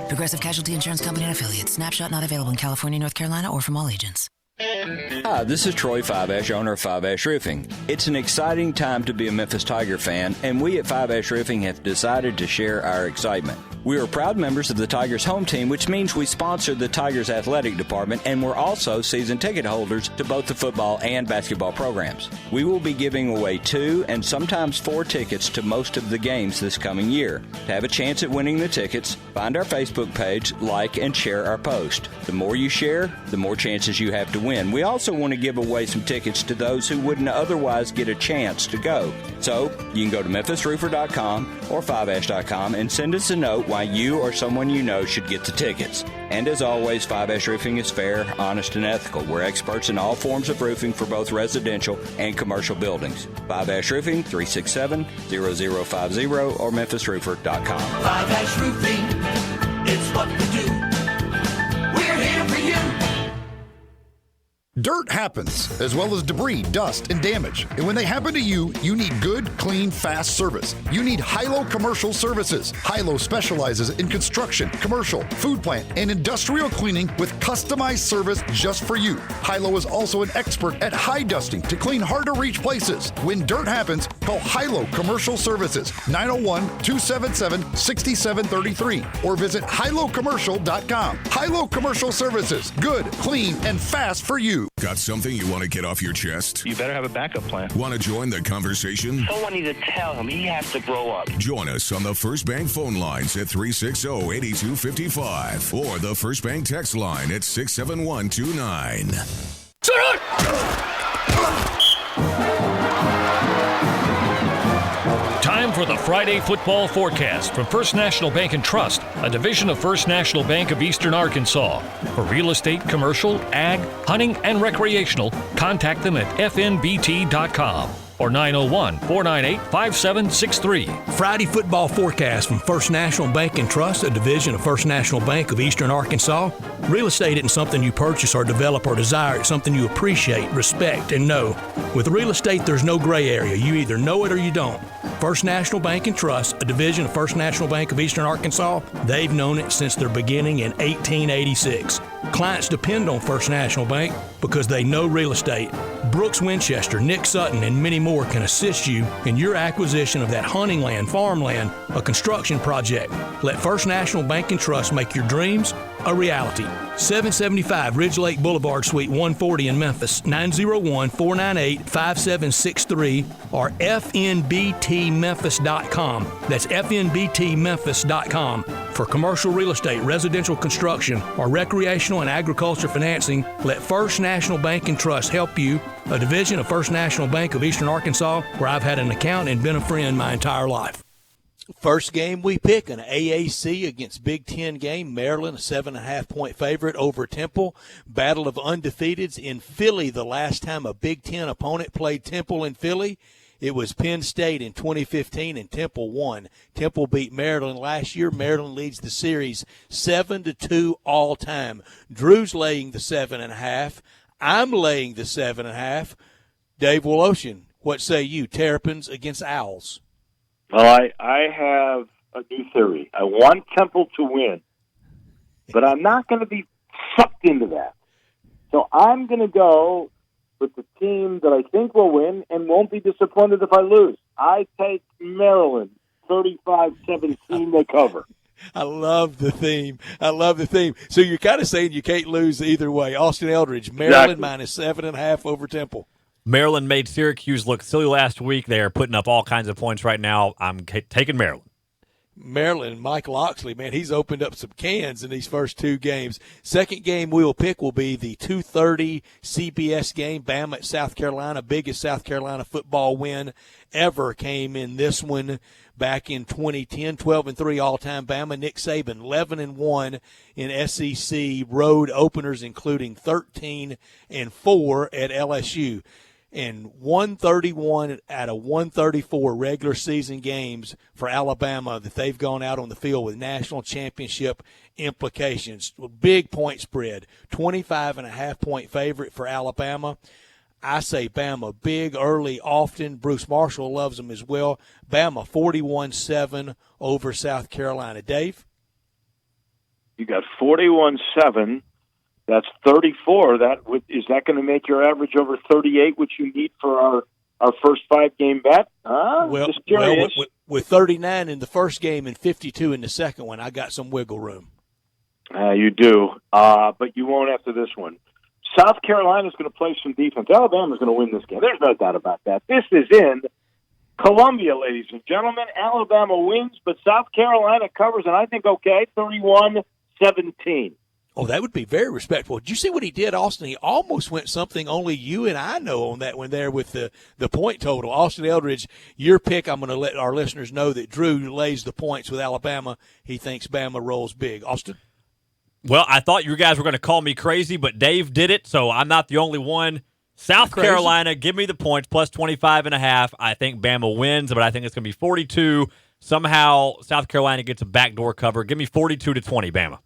Speaker 10: Progressive Casualty Insurance Company and Affiliates. Snapshot not available in California, North Carolina, or from all agents.
Speaker 18: Hi, this is Troy Five Ash, owner of Five Ash Roofing. It's an exciting time to be a Memphis Tiger fan, and we at Five Ash Roofing have decided to share our excitement. We are proud members of the Tigers home team, which means we sponsor the Tigers athletic department, and we're also season ticket holders to both the football and basketball programs. We will be giving away 2 and sometimes 4 tickets to most of the games this coming year. To have a chance at winning the tickets, find our Facebook page, like, and share our post. The more you share, the more chances you have to win. We also want to give away some tickets to those who wouldn't otherwise get a chance to go. So you can go to memphisroofer.com or 5ash.com and send us a note why you or someone you know should get the tickets. And as always, 5Ash Roofing is fair, honest, and ethical. We're experts in all forms of roofing for both residential and commercial buildings. 5Ash Roofing, 367-0050 or memphisroofer.com.
Speaker 12: 5Ash Roofing, it's what we do. We're here for you.
Speaker 22: Dirt happens, as well as debris, dust, and damage. And when they happen to you, you need good, clean, fast service. You need Hilo Commercial Services. Hilo specializes in construction, commercial, food plant, and industrial cleaning with customized service just for you. Hilo is also an expert at high dusting to clean hard-to-reach places. When dirt happens, call Hilo Commercial Services, 901-277-6733, or visit HiloCommercial.com. Hilo Commercial Services, good, clean, and fast for you.
Speaker 4: Got something you want to get off your chest?
Speaker 27: You better have a backup plan.
Speaker 4: Want to join the conversation?
Speaker 27: Someone needs to tell him he has to grow up.
Speaker 4: Join us on the First Bank phone lines at 360-8255 or the First Bank text line at 67129.
Speaker 25: Time for the Friday football forecast from First National Bank and Trust, a division of First National Bank of Eastern Arkansas. For real estate, commercial, ag, hunting, and recreational, contact them at fnbt.com or 901-498-5763.
Speaker 7: Friday football forecast from First National Bank and Trust, a division of First National Bank of Eastern Arkansas. Real estate isn't something you purchase or develop or desire. It's something you appreciate, respect, and know. With real estate, there's no gray area. You either know it or you don't. First National Bank and Trust, a division of First National Bank of Eastern Arkansas, they've known it since their beginning in 1886. Clients depend on First National Bank because they know real estate. Brooks Winchester, Nick Sutton, and many more can assist you in your acquisition of that hunting land, farmland, a construction project. Let First National Bank and Trust make your dreams a reality. 775 Ridge Lake Boulevard, Suite 140 in Memphis, 901-498-5763 or fnbtmemphis.com. That's fnbtmemphis.com. For commercial real estate, residential construction, or recreational and agriculture financing, let First National Bank and Trust help you, a division of First National Bank of Eastern Arkansas, where I've had an account and been a friend my entire life. First game we pick, an AAC against Big Ten game. Maryland, a 7.5-point favorite over Temple. Battle of undefeateds in Philly. The last time a Big Ten opponent played Temple in Philly, it was Penn State in 2015, and Temple won. Temple beat Maryland last year. Maryland leads the series 7-2 all time. Drew's laying the 7.5. I'm laying the 7.5. Dave Woloshin, what say you? Terrapins against Owls.
Speaker 13: Well, I have a new theory. I want Temple to win, but I'm not going to be sucked into that. So I'm going to go with the team that I think will win and won't be disappointed if I lose. I take Maryland, 35-17 they cover.
Speaker 7: I love the theme. So you're kind of saying you can't lose either way. Austin Eldridge, Maryland minus 7.5 over Temple.
Speaker 6: Maryland made Syracuse look silly last week. They are putting up all kinds of points right now. I'm taking Maryland.
Speaker 7: Maryland, Mike Loxley, man, he's opened up some cans in these first two games. Second game we will pick will be the 2:30 CBS game, Bama at South Carolina. Biggest South Carolina football win ever came in this one back in 2010. 12-3 all-time Bama. Nick Saban, 11-1 in SEC road openers, including 13-4 at LSU. And 131 out of 134 regular season games for Alabama that they've gone out on the field with national championship implications. Big point spread, 25.5-point favorite for Alabama. I say Bama big, early, often. Bruce Marshall loves them as well. Bama 41-7 over South Carolina. Dave?
Speaker 13: You got 41-7. That's 34. Is that going to make your average over 38, which you need for our first 5-game bet? Just curious.
Speaker 7: Well, with 39 in the first game and 52 in the second one, I got some wiggle room.
Speaker 13: You do, but you won't after this one. South Carolina's going to play some defense. Alabama's going to win this game. There's no doubt about that. This is in Columbia, ladies and gentlemen. Alabama wins, but South Carolina covers, and I think, 31-17.
Speaker 7: Oh, that would be very respectful. Did you see what he did, Austin? He almost went something only you and I know on that one there with the point total. Austin Eldridge, your pick, I'm going to let our listeners know that Drew lays the points with Alabama. He thinks Bama rolls big. Austin?
Speaker 6: Well, I thought you guys were going to call me crazy, but Dave did it, so I'm not the only one. South Carolina, give me the points, plus 25.5. I think Bama wins, but I think it's going to be 42. Somehow South Carolina gets a backdoor cover. Give me 42-20, Bama.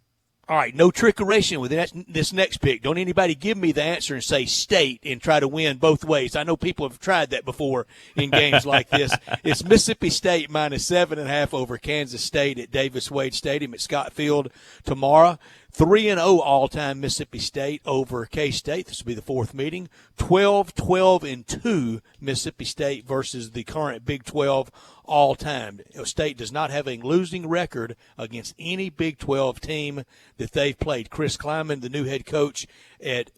Speaker 7: All right, no trickeration with this next pick. Don't anybody give me the answer and say state and try to win both ways. I know people have tried that before in games like this. It's Mississippi State minus 7.5 over Kansas State at Davis Wade Stadium at Scott Field tomorrow. 3-0 all-time Mississippi State over K-State. This will be the fourth meeting. 12-2 Mississippi State versus the current Big 12 all-time. State does not have a losing record against any Big 12 team that they've played. Chris Kleiman, the new head coach at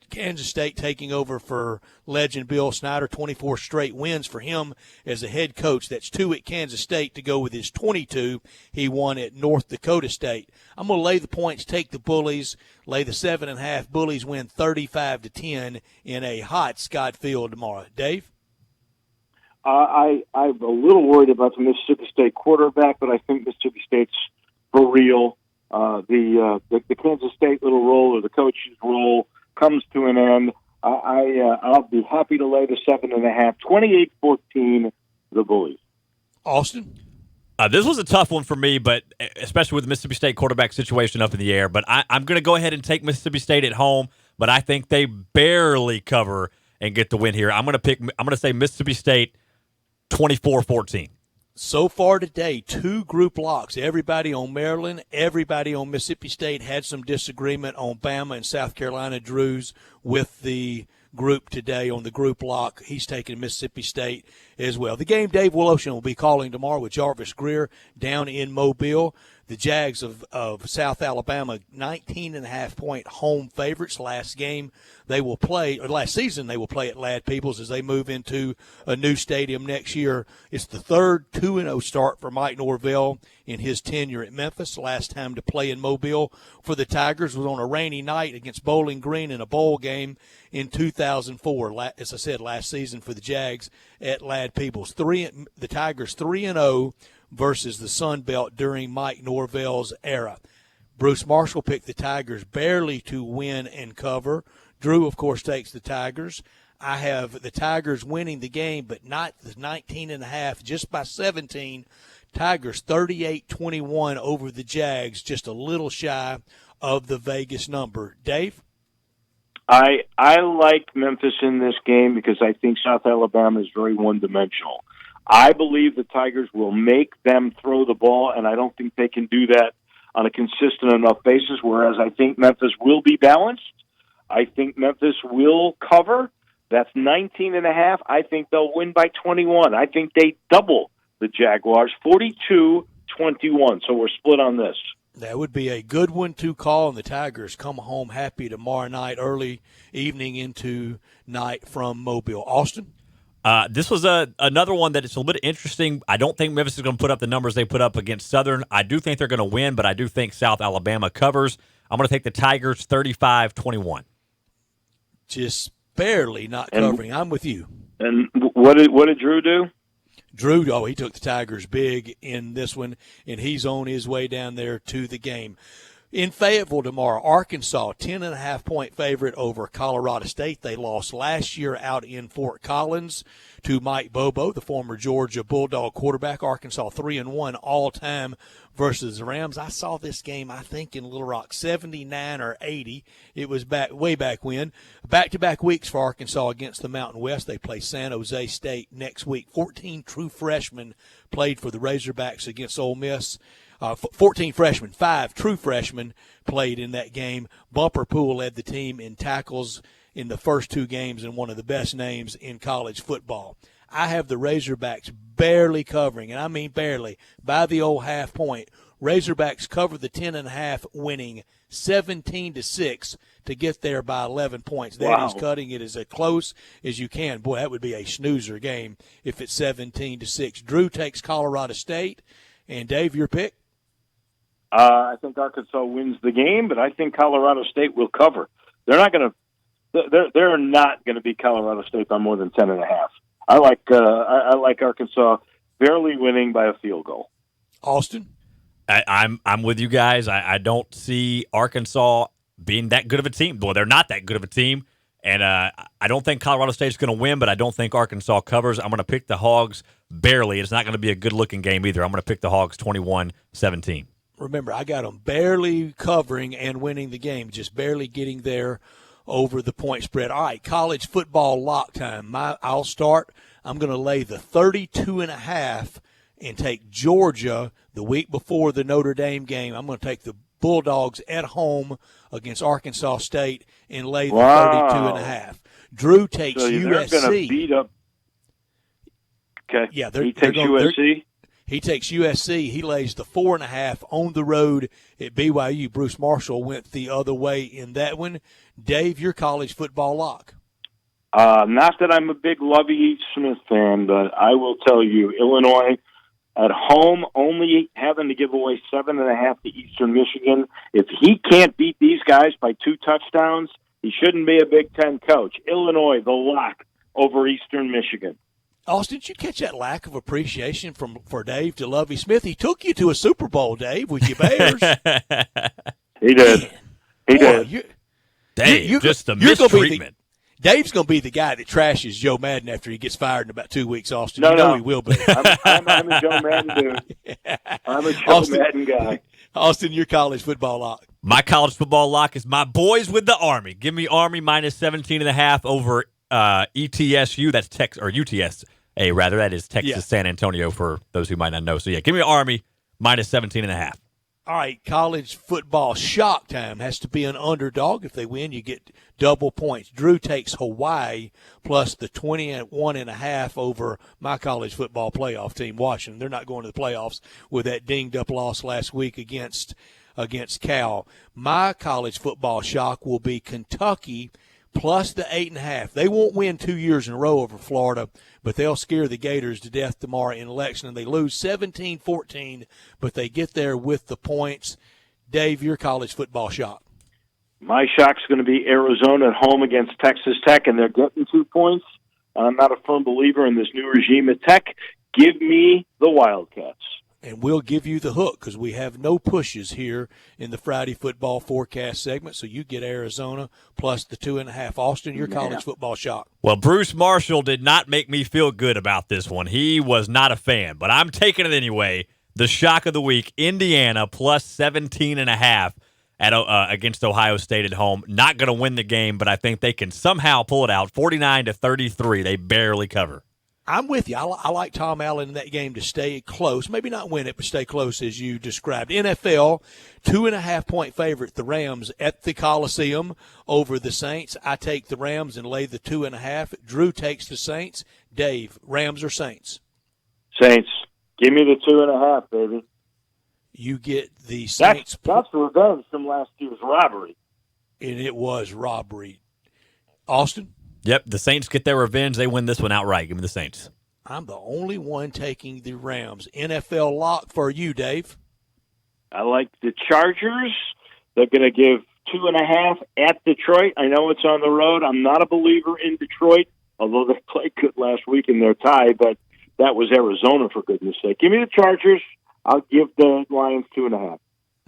Speaker 7: Kansas State, taking over for legend Bill Snyder. 24 straight wins for him as a head coach. That's 2 at Kansas State to go with his 22 he won at North Dakota State. I'm going to lay the points, take the Bullies, lay the 7.5. Bullies win 35-10 in a hot Scott Field tomorrow. Dave?
Speaker 13: I'm a little worried about the Mississippi State quarterback, but I think Mississippi State's for real. The Kansas State little role, or the coach's role, comes to an end. I'll be happy to lay the 7.5. 28-14, the Bullies.
Speaker 7: Austin?
Speaker 6: This was a tough one for me, but especially with the Mississippi State quarterback situation up in the air. But I'm going to go ahead and take Mississippi State at home, but I think they barely cover and get the win here. I'm going to say Mississippi State 24-14.
Speaker 7: So far today, 2 group locks. Everybody on Maryland, everybody on Mississippi State had some disagreement on Bama and South Carolina. Drew's with the group today on the group lock. He's taking Mississippi State as well. The game Dave Wolo will be calling tomorrow with Jarvis Greer down in Mobile. The Jags of South Alabama, 19.5-point home favorites. Last season they will play at Ladd Peebles as they move into a new stadium next year. It's the third 2-0 start for Mike Norvell in his tenure at Memphis. Last time to play in Mobile for the Tigers was on a rainy night against Bowling Green in a bowl game in 2004. As I said, last season for the Jags at Ladd Peebles. The Tigers 3-0 versus the Sun Belt during Mike Norvell's era. Bruce Marshall picked the Tigers barely to win and cover. Drew, of course, takes the Tigers. I have the Tigers winning the game, but not the 19.5, just by 17. Tigers 38-21 over the Jags, just a little shy of the Vegas number. Dave?
Speaker 13: I like Memphis in this game because I think South Alabama is very one-dimensional. I believe the Tigers will make them throw the ball, and I don't think they can do that on a consistent enough basis, whereas I think Memphis will be balanced. I think Memphis will cover. That's 19.5. I think they'll win by 21. I think they double the Jaguars, 42-21. So we're split on this.
Speaker 7: That would be a good one to call, and the Tigers come home happy tomorrow night, early evening into night from Mobile. Austin?
Speaker 6: This was another one that it's a little bit interesting. I don't think Memphis is going to put up the numbers they put up against Southern. I do think they're going to win, but I do think South Alabama covers. I'm going to take the Tigers 35-21.
Speaker 7: Just barely not covering. I'm with you.
Speaker 13: And what did Drew do?
Speaker 7: Drew, he took the Tigers big in this one, and he's on his way down there to the game. In Fayetteville tomorrow, Arkansas, 10.5-point favorite over Colorado State. They lost last year out in Fort Collins to Mike Bobo, the former Georgia Bulldog quarterback. Arkansas 3-1 all-time versus the Rams. I saw this game, I think, in Little Rock, 79 or 80. It was way back when. Back-to-back weeks for Arkansas against the Mountain West. They play San Jose State next week. 14 true freshmen played for the Razorbacks against Ole Miss. 14 freshmen, 5 true freshmen played in that game. Bumper Pool led the team in tackles in the first 2 games and one of the best names in college football. I have the Razorbacks barely covering, and I mean barely, by the old half point. Razorbacks cover the 10.5, winning 17-6 to get there by 11 points. That is cutting it as close as you can. Boy, that would be a snoozer game if it's 17-6. Drew takes Colorado State. And, Dave, your pick?
Speaker 13: I think Arkansas wins the game, but I think Colorado State will cover. They're not going to. They're not going to beat Colorado State by more than 10.5. I like Arkansas barely winning by a field goal.
Speaker 7: Austin,
Speaker 6: I'm with you guys. I don't see Arkansas being that good of a team. Well, they're not that good of a team, and I don't think Colorado State's going to win, but I don't think Arkansas covers. I'm going to pick the Hogs barely. It's not going to be a good-looking game either. I'm going to pick the Hogs 21-17.
Speaker 7: Remember, I got them barely covering and winning the game, just barely getting there over the point spread. All right, college football lock time. I'll start. I'm going to lay the 32.5 and take Georgia the week before the Notre Dame game. I'm going to take the Bulldogs at home against Arkansas State and lay the 32.5. Drew takes USC.
Speaker 13: They're going to beat up. Okay.
Speaker 7: Yeah,
Speaker 13: he takes USC.
Speaker 7: He takes USC. He lays the 4.5 on the road at BYU. Bruce Marshall went the other way in that one. Dave, your college football lock.
Speaker 13: Not that I'm a big Lovie Smith fan, but I will tell you, Illinois at home only having to give away 7.5 to Eastern Michigan. If he can't beat these guys by 2 touchdowns, he shouldn't be a Big Ten coach. Illinois, the lock over Eastern Michigan.
Speaker 7: Austin, did you catch that lack of appreciation for Dave to Lovie Smith? He took you to a Super Bowl, Dave, with your Bears.
Speaker 13: He did. He did.
Speaker 6: Dave, just the mistreatment.
Speaker 7: Dave's going to be the guy that trashes Joe Madden after he gets fired in about 2 weeks, Austin.
Speaker 13: No,
Speaker 7: he will be.
Speaker 13: I'm a Joe Madden dude. I'm a Joe Madden guy.
Speaker 7: Austin, your college football lock.
Speaker 6: My college football lock is my boys with the Army. Give me Army minus 17.5 over ETSU. That's Texas, or UTSA, rather. That is Texas San Antonio for those who might not know. So, yeah, give me Army minus 17.5.
Speaker 7: All right, college football shock time. Has to be an underdog. If they win, you get double points. Drew takes Hawaii plus the 21.5 over my college football playoff team, Washington. They're not going to the playoffs with that dinged-up loss last week against Cal. My college football shock will be Kentucky plus the 8.5. They won't win 2 years in a row over Florida, but they'll scare the Gators to death tomorrow in Lexington. They lose 17-14, but they get there with the points. Dave, your college football shock.
Speaker 13: My shock's going to be Arizona at home against Texas Tech, and they're getting 2 points. I'm not a firm believer in this new regime at Tech. Give me the Wildcats.
Speaker 7: And we'll give you the hook because we have no pushes here in the Friday football forecast segment. So you get Arizona plus the 2.5. Austin, your college football shock.
Speaker 6: Well, Bruce Marshall did not make me feel good about this one. He was not a fan, but I'm taking it anyway. The shock of the week, Indiana plus 17.5 against Ohio State at home. Not going to win the game, but I think they can somehow pull it out. 49-33. They barely cover.
Speaker 7: I'm with you. I like Tom Allen in that game to stay close. Maybe not win it, but stay close as you described. NFL, 2.5-point favorite, the Rams at the Coliseum over the Saints. I take the Rams and lay the 2.5. Drew takes the Saints. Dave, Rams or Saints?
Speaker 13: Saints. Give me the 2.5, baby.
Speaker 7: You get the Saints.
Speaker 13: That's revenge from last year's robbery.
Speaker 7: And it was robbery. Austin?
Speaker 6: Yep, the Saints get their revenge. They win this one outright. Give me the Saints.
Speaker 7: I'm the only one taking the Rams. NFL lock for you, Dave.
Speaker 13: I like the Chargers. They're going to give 2.5 at Detroit. I know it's on the road. I'm not a believer in Detroit, although they played good last week in their tie, but that was Arizona, for goodness sake. Give me the Chargers. I'll give the Lions 2.5.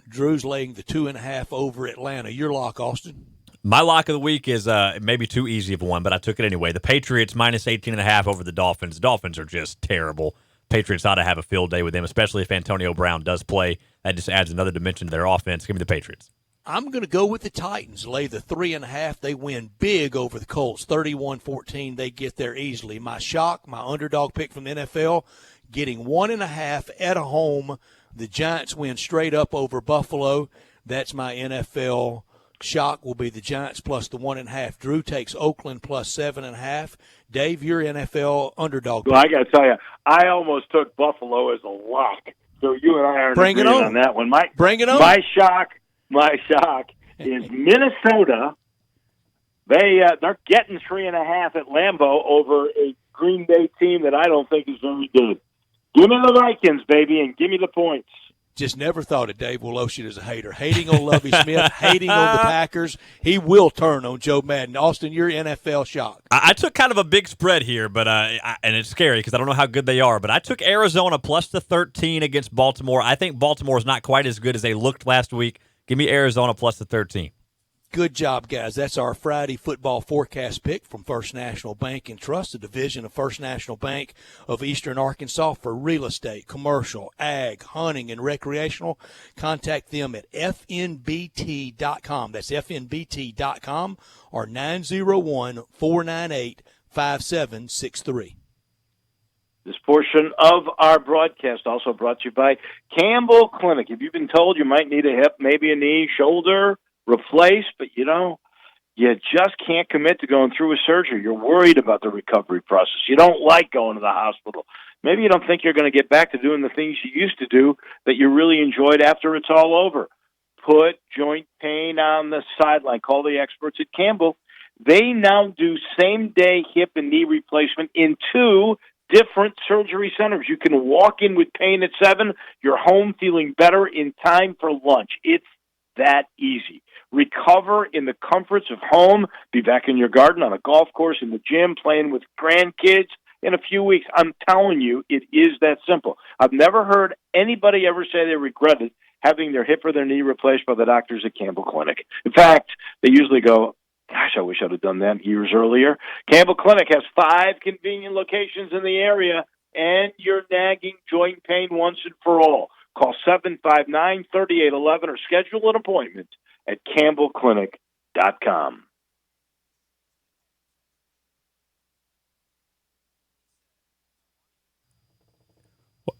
Speaker 7: Drew's laying the 2.5 over Atlanta. Your lock, Austin?
Speaker 6: My lock of the week is maybe too easy of one, but I took it anyway. The Patriots minus 18.5 over the Dolphins. The Dolphins are just terrible. Patriots ought to have a field day with them, especially if Antonio Brown does play. That just adds another dimension to their offense. Give me the Patriots.
Speaker 7: I'm going to go with the Titans. Lay the 3.5. They win big over the Colts, 31-14. They get there easily. My shock, my underdog pick from the NFL, getting 1.5 at home. The Giants win straight up over Buffalo. That's my NFL shock. Will be the Giants plus the 1.5. Drew takes Oakland plus 7.5. Dave, your NFL underdog pick.
Speaker 13: Well, I got to tell you, I almost took Buffalo as a lock. So you and I are
Speaker 7: Bring it
Speaker 13: agreeing
Speaker 7: on.
Speaker 13: on that one.
Speaker 7: Bring it on.
Speaker 13: My shock is Minnesota. They're getting 3.5 at Lambeau over a Green Bay team that I don't think is very good. Give me the Vikings, baby, and give me the points.
Speaker 7: Just never thought of Dave Wolo as a hater. Hating on Lovie Smith, hating on the Packers. He will turn on Joe Madden. Austin, your NFL shock.
Speaker 6: I took kind of a big spread here, but and it's scary because I don't know how good they are, but I took Arizona plus the 13 against Baltimore. I think Baltimore is not quite as good as they looked last week. Give me Arizona plus the 13.
Speaker 7: Good job, guys. That's our Friday football forecast pick from First National Bank and Trust, a division of First National Bank of Eastern Arkansas for real estate, commercial, ag, hunting, and recreational. Contact them at fnbt.com. That's fnbt.com or 901-498-5763.
Speaker 13: This portion of our broadcast also brought to you by Campbell Clinic. If you've been told you might need a hip, maybe a knee, shoulder replaced, but you just can't commit to going through a surgery. You're worried about the recovery process. You don't like going to the hospital. Maybe you don't think you're going to get back to doing the things you used to do that you really enjoyed after it's all over. Put joint pain on the sideline. Call the experts at Campbell. They now do same-day hip and knee replacement in 2 different surgery centers. You can walk in with pain at 7. You're home feeling better in time for lunch. It's that easy. Recover in the comforts of home. Be back in your garden, on a golf course, in the gym, playing with grandkids in a few weeks. I'm telling you, it is that simple. I've never heard anybody ever say they regretted having their hip or their knee replaced by the doctors at Campbell Clinic. In fact, they usually go, gosh, I wish I'd have done that years earlier. Campbell Clinic has 5 convenient locations in the area, and your nagging joint pain once and for all. Call 759-3811 or schedule an appointment at campbellclinic.com.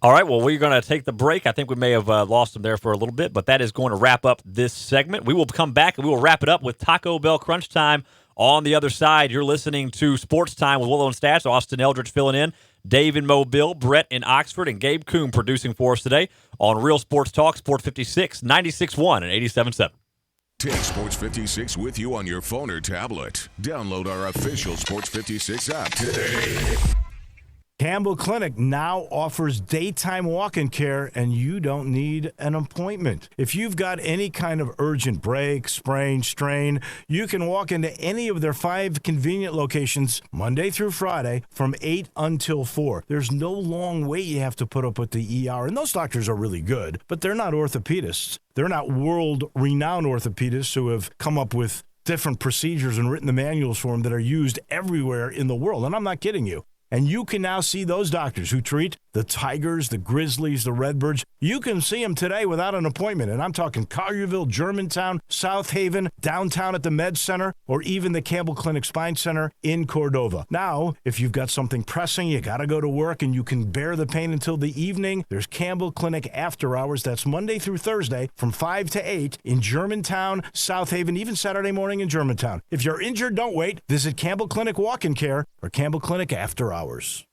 Speaker 6: All right, well, we're going to take the break. I think we may have lost them there for a little bit, but that is going to wrap up this segment. We will come back, and we will wrap it up with Taco Bell Crunch Time on the other side. You're listening to Sports Time with Wolo and Stats. Austin Eldridge filling in, Dave in Mobile, Brett in Oxford, and Gabe Coon producing for us today on Real Sports Talk, Sports 56, 96.1 and 87.7.
Speaker 4: Take Sports 56 with you on your phone or tablet. Download our official Sports 56 app today.
Speaker 5: Campbell Clinic now offers daytime walk-in care, and you don't need an appointment. If you've got any kind of urgent break, sprain, strain, you can walk into any of their 5 convenient locations Monday through Friday from 8 until 4. There's no long wait you have to put up with the ER, and those doctors are really good, but they're not orthopedists. They're not world-renowned orthopedists who have come up with different procedures and written the manuals for them that are used everywhere in the world, and I'm not kidding you. And you can now see those doctors who treat the Tigers, the Grizzlies, the Redbirds. You can see them today without an appointment. And I'm talking Collierville, Germantown, South Haven, downtown at the Med Center, or even the Campbell Clinic Spine Center in Cordova. Now, if you've got something pressing, you got to go to work, and you can bear the pain until the evening, there's Campbell Clinic After Hours. That's Monday through Thursday from 5 to 8 in Germantown, South Haven, even Saturday morning in Germantown. If you're injured, don't wait. Visit Campbell Clinic Walk-In Care or Campbell Clinic After Hours.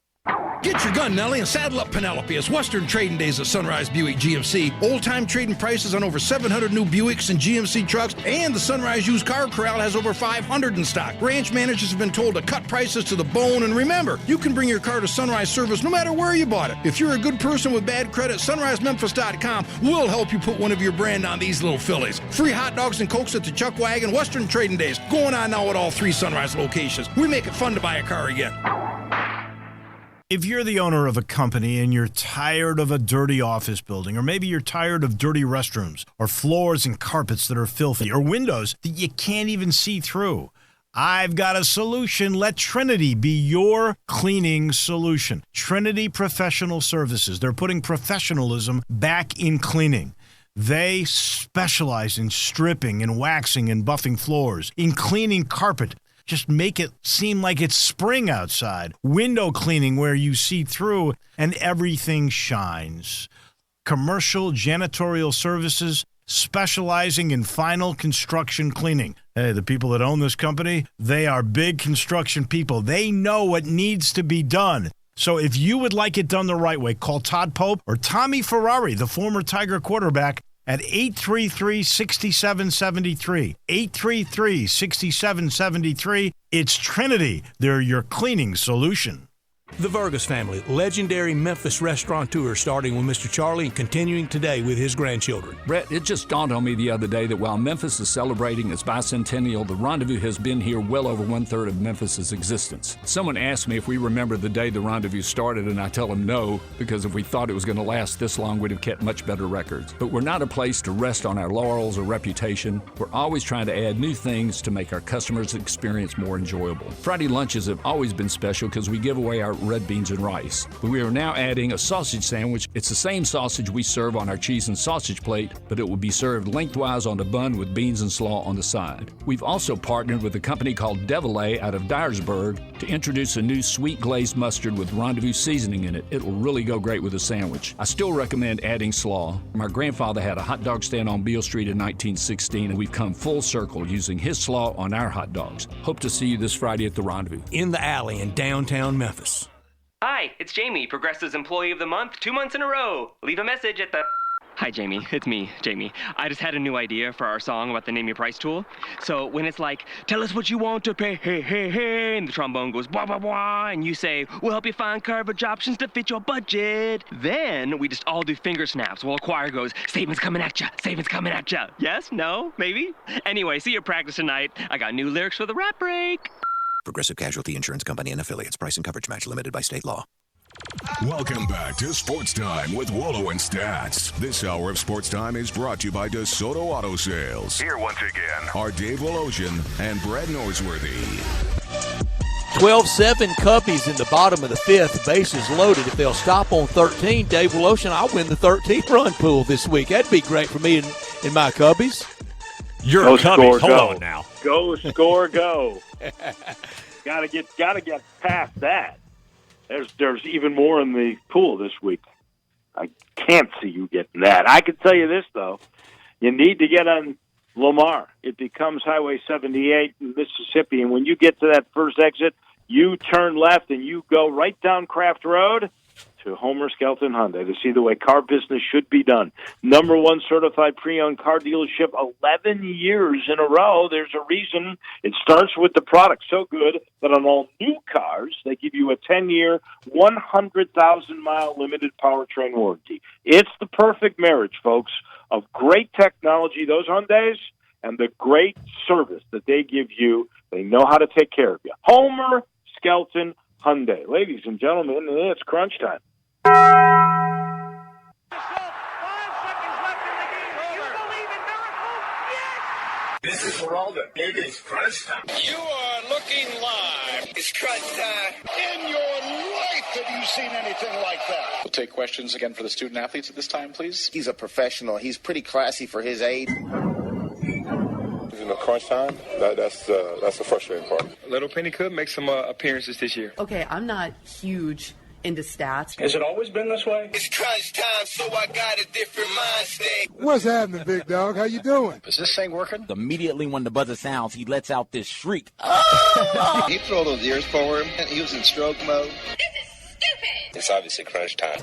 Speaker 20: Get your gun, Nellie, and saddle up Penelope. It's Western Trading Days at Sunrise Buick GMC. Old-time trading prices on over 700 new Buicks and GMC trucks, and the Sunrise Used Car Corral has over 500 in stock. Branch managers have been told to cut prices to the bone, and remember, you can bring your car to Sunrise Service no matter where you bought it. If you're a good person with bad credit, SunriseMemphis.com will help you put one of your brand on these little fillies. Free hot dogs and Cokes at the Chuck Wagon. Western Trading Days going on now at all 3 Sunrise locations. We make it fun to buy a car again.
Speaker 5: If you're the owner of a company and you're tired of a dirty office building, or maybe you're tired of dirty restrooms, or floors and carpets that are filthy, or windows that you can't even see through, I've got a solution. Let Trinity be your cleaning solution. Trinity Professional Services. They're putting professionalism back in cleaning. They specialize in stripping and waxing and buffing floors, in cleaning carpet. Just make it seem like it's spring outside. Window cleaning where you see through and everything shines. Commercial janitorial services specializing in final construction cleaning. Hey, the people that own this company, they are big construction people. They know what needs to be done. So if you would like it done the right way, call Todd Pope or Tommy Ferrari, the former Tiger quarterback, at 833-6773. 833-6773. It's Trinity. They're your cleaning solution.
Speaker 7: The Vargas family, legendary Memphis restaurateur, starting with Mr. Charlie and continuing today with his grandchildren.
Speaker 8: Brett, it just dawned on me the other day that while Memphis is celebrating its bicentennial, the Rendezvous has been here well over 1/3 of Memphis's existence. Someone asked me if we remember the day the Rendezvous started, and I tell them no, because if we thought it was going to last this long, we'd have kept much better records. But we're not a place to rest on our laurels or reputation. We're always trying to add new things to make our customers' experience more enjoyable. Friday lunches have always been special because we give away our red beans and rice. But we are now adding a sausage sandwich. It's the same sausage we serve on our cheese and sausage plate, but it will be served lengthwise on the bun with beans and slaw on the side. We've also partnered with a company called Devillet out of Dyersburg to introduce a new sweet glazed mustard with Rendezvous seasoning in it. It will really go great with a sandwich. I still recommend adding slaw. My grandfather had a hot dog stand on Beale Street in 1916, and we've come full circle using his slaw on our hot dogs. Hope to see you this Friday at the Rendezvous.
Speaker 7: In the Alley in downtown Memphis.
Speaker 14: Hi, it's Jamie, Progressive's Employee of the Month, 2 months in a row. Leave a message at the... Hi, Jamie. It's me, Jamie. I just had a new idea for our song about the Name Your Price tool. So when it's like, tell us what you want to pay, hey, hey, hey, and the trombone goes, blah, blah, blah, and you say, we'll help you find coverage options to fit your budget. Then we just all do finger snaps while a choir goes, savings coming at ya, savings coming at ya. Yes? No? Maybe? Anyway, see you at practice tonight. I got new lyrics for the rap break.
Speaker 15: Progressive Casualty Insurance Company and Affiliates. Price and coverage match limited by state law.
Speaker 4: Welcome back to Sports Time with Wolo and Stats. This hour of Sports Time is brought to you by DeSoto Auto Sales.
Speaker 16: Here once again
Speaker 4: are Dave Wolosian and Brad Norsworthy.
Speaker 7: 12-7 Cubbies in the bottom of the fifth. Bases loaded. If they'll stop on 13, Dave Wolosian, I'll win the 13th-run pool this week. That'd be great for me in my Cubbies.
Speaker 6: You're a Cubbies. Hold on now.
Speaker 13: Go, score, go. Gotta get past that. There's even more in the pool this week. I can't see you getting that. I can tell you this, though. You need to get on Lamar. It becomes Highway 78 in Mississippi, and when you get to that first exit, you turn left and you go right down Craft Road to Homer Skelton Hyundai to see the way car business should be done. Number one certified pre-owned car dealership 11 years in a row. There's a reason. It starts with the product so good that on all new cars, they give you a 10-year, 100,000-mile limited powertrain warranty. It's the perfect marriage, folks, of great technology, those Hyundais, and the great service that they give you. They know how to take care of you. Homer Skelton Hyundai. Ladies and gentlemen, it's crunch time.
Speaker 12: This is for all the biggest crunch time.
Speaker 23: You are looking live.
Speaker 12: It's crunch time.
Speaker 23: In your life, have you seen anything like that?
Speaker 24: We'll take questions again for the student athletes at this time, please.
Speaker 26: He's a professional. He's pretty classy for his age.
Speaker 28: In the crunch time, that's the frustrating part.
Speaker 29: Little Penny could make some appearances this year.
Speaker 30: Okay, I'm not huge into stats.
Speaker 29: Has it always been this way?
Speaker 12: It's crunch time, so I got a different mind state.
Speaker 31: What's happening, big dog? How you doing?
Speaker 24: Is this thing working?
Speaker 32: Immediately when the buzzer sounds, he lets out this shriek.
Speaker 26: He threw those ears for him. He was in stroke mode.
Speaker 12: This is stupid.
Speaker 24: It's obviously crunch time.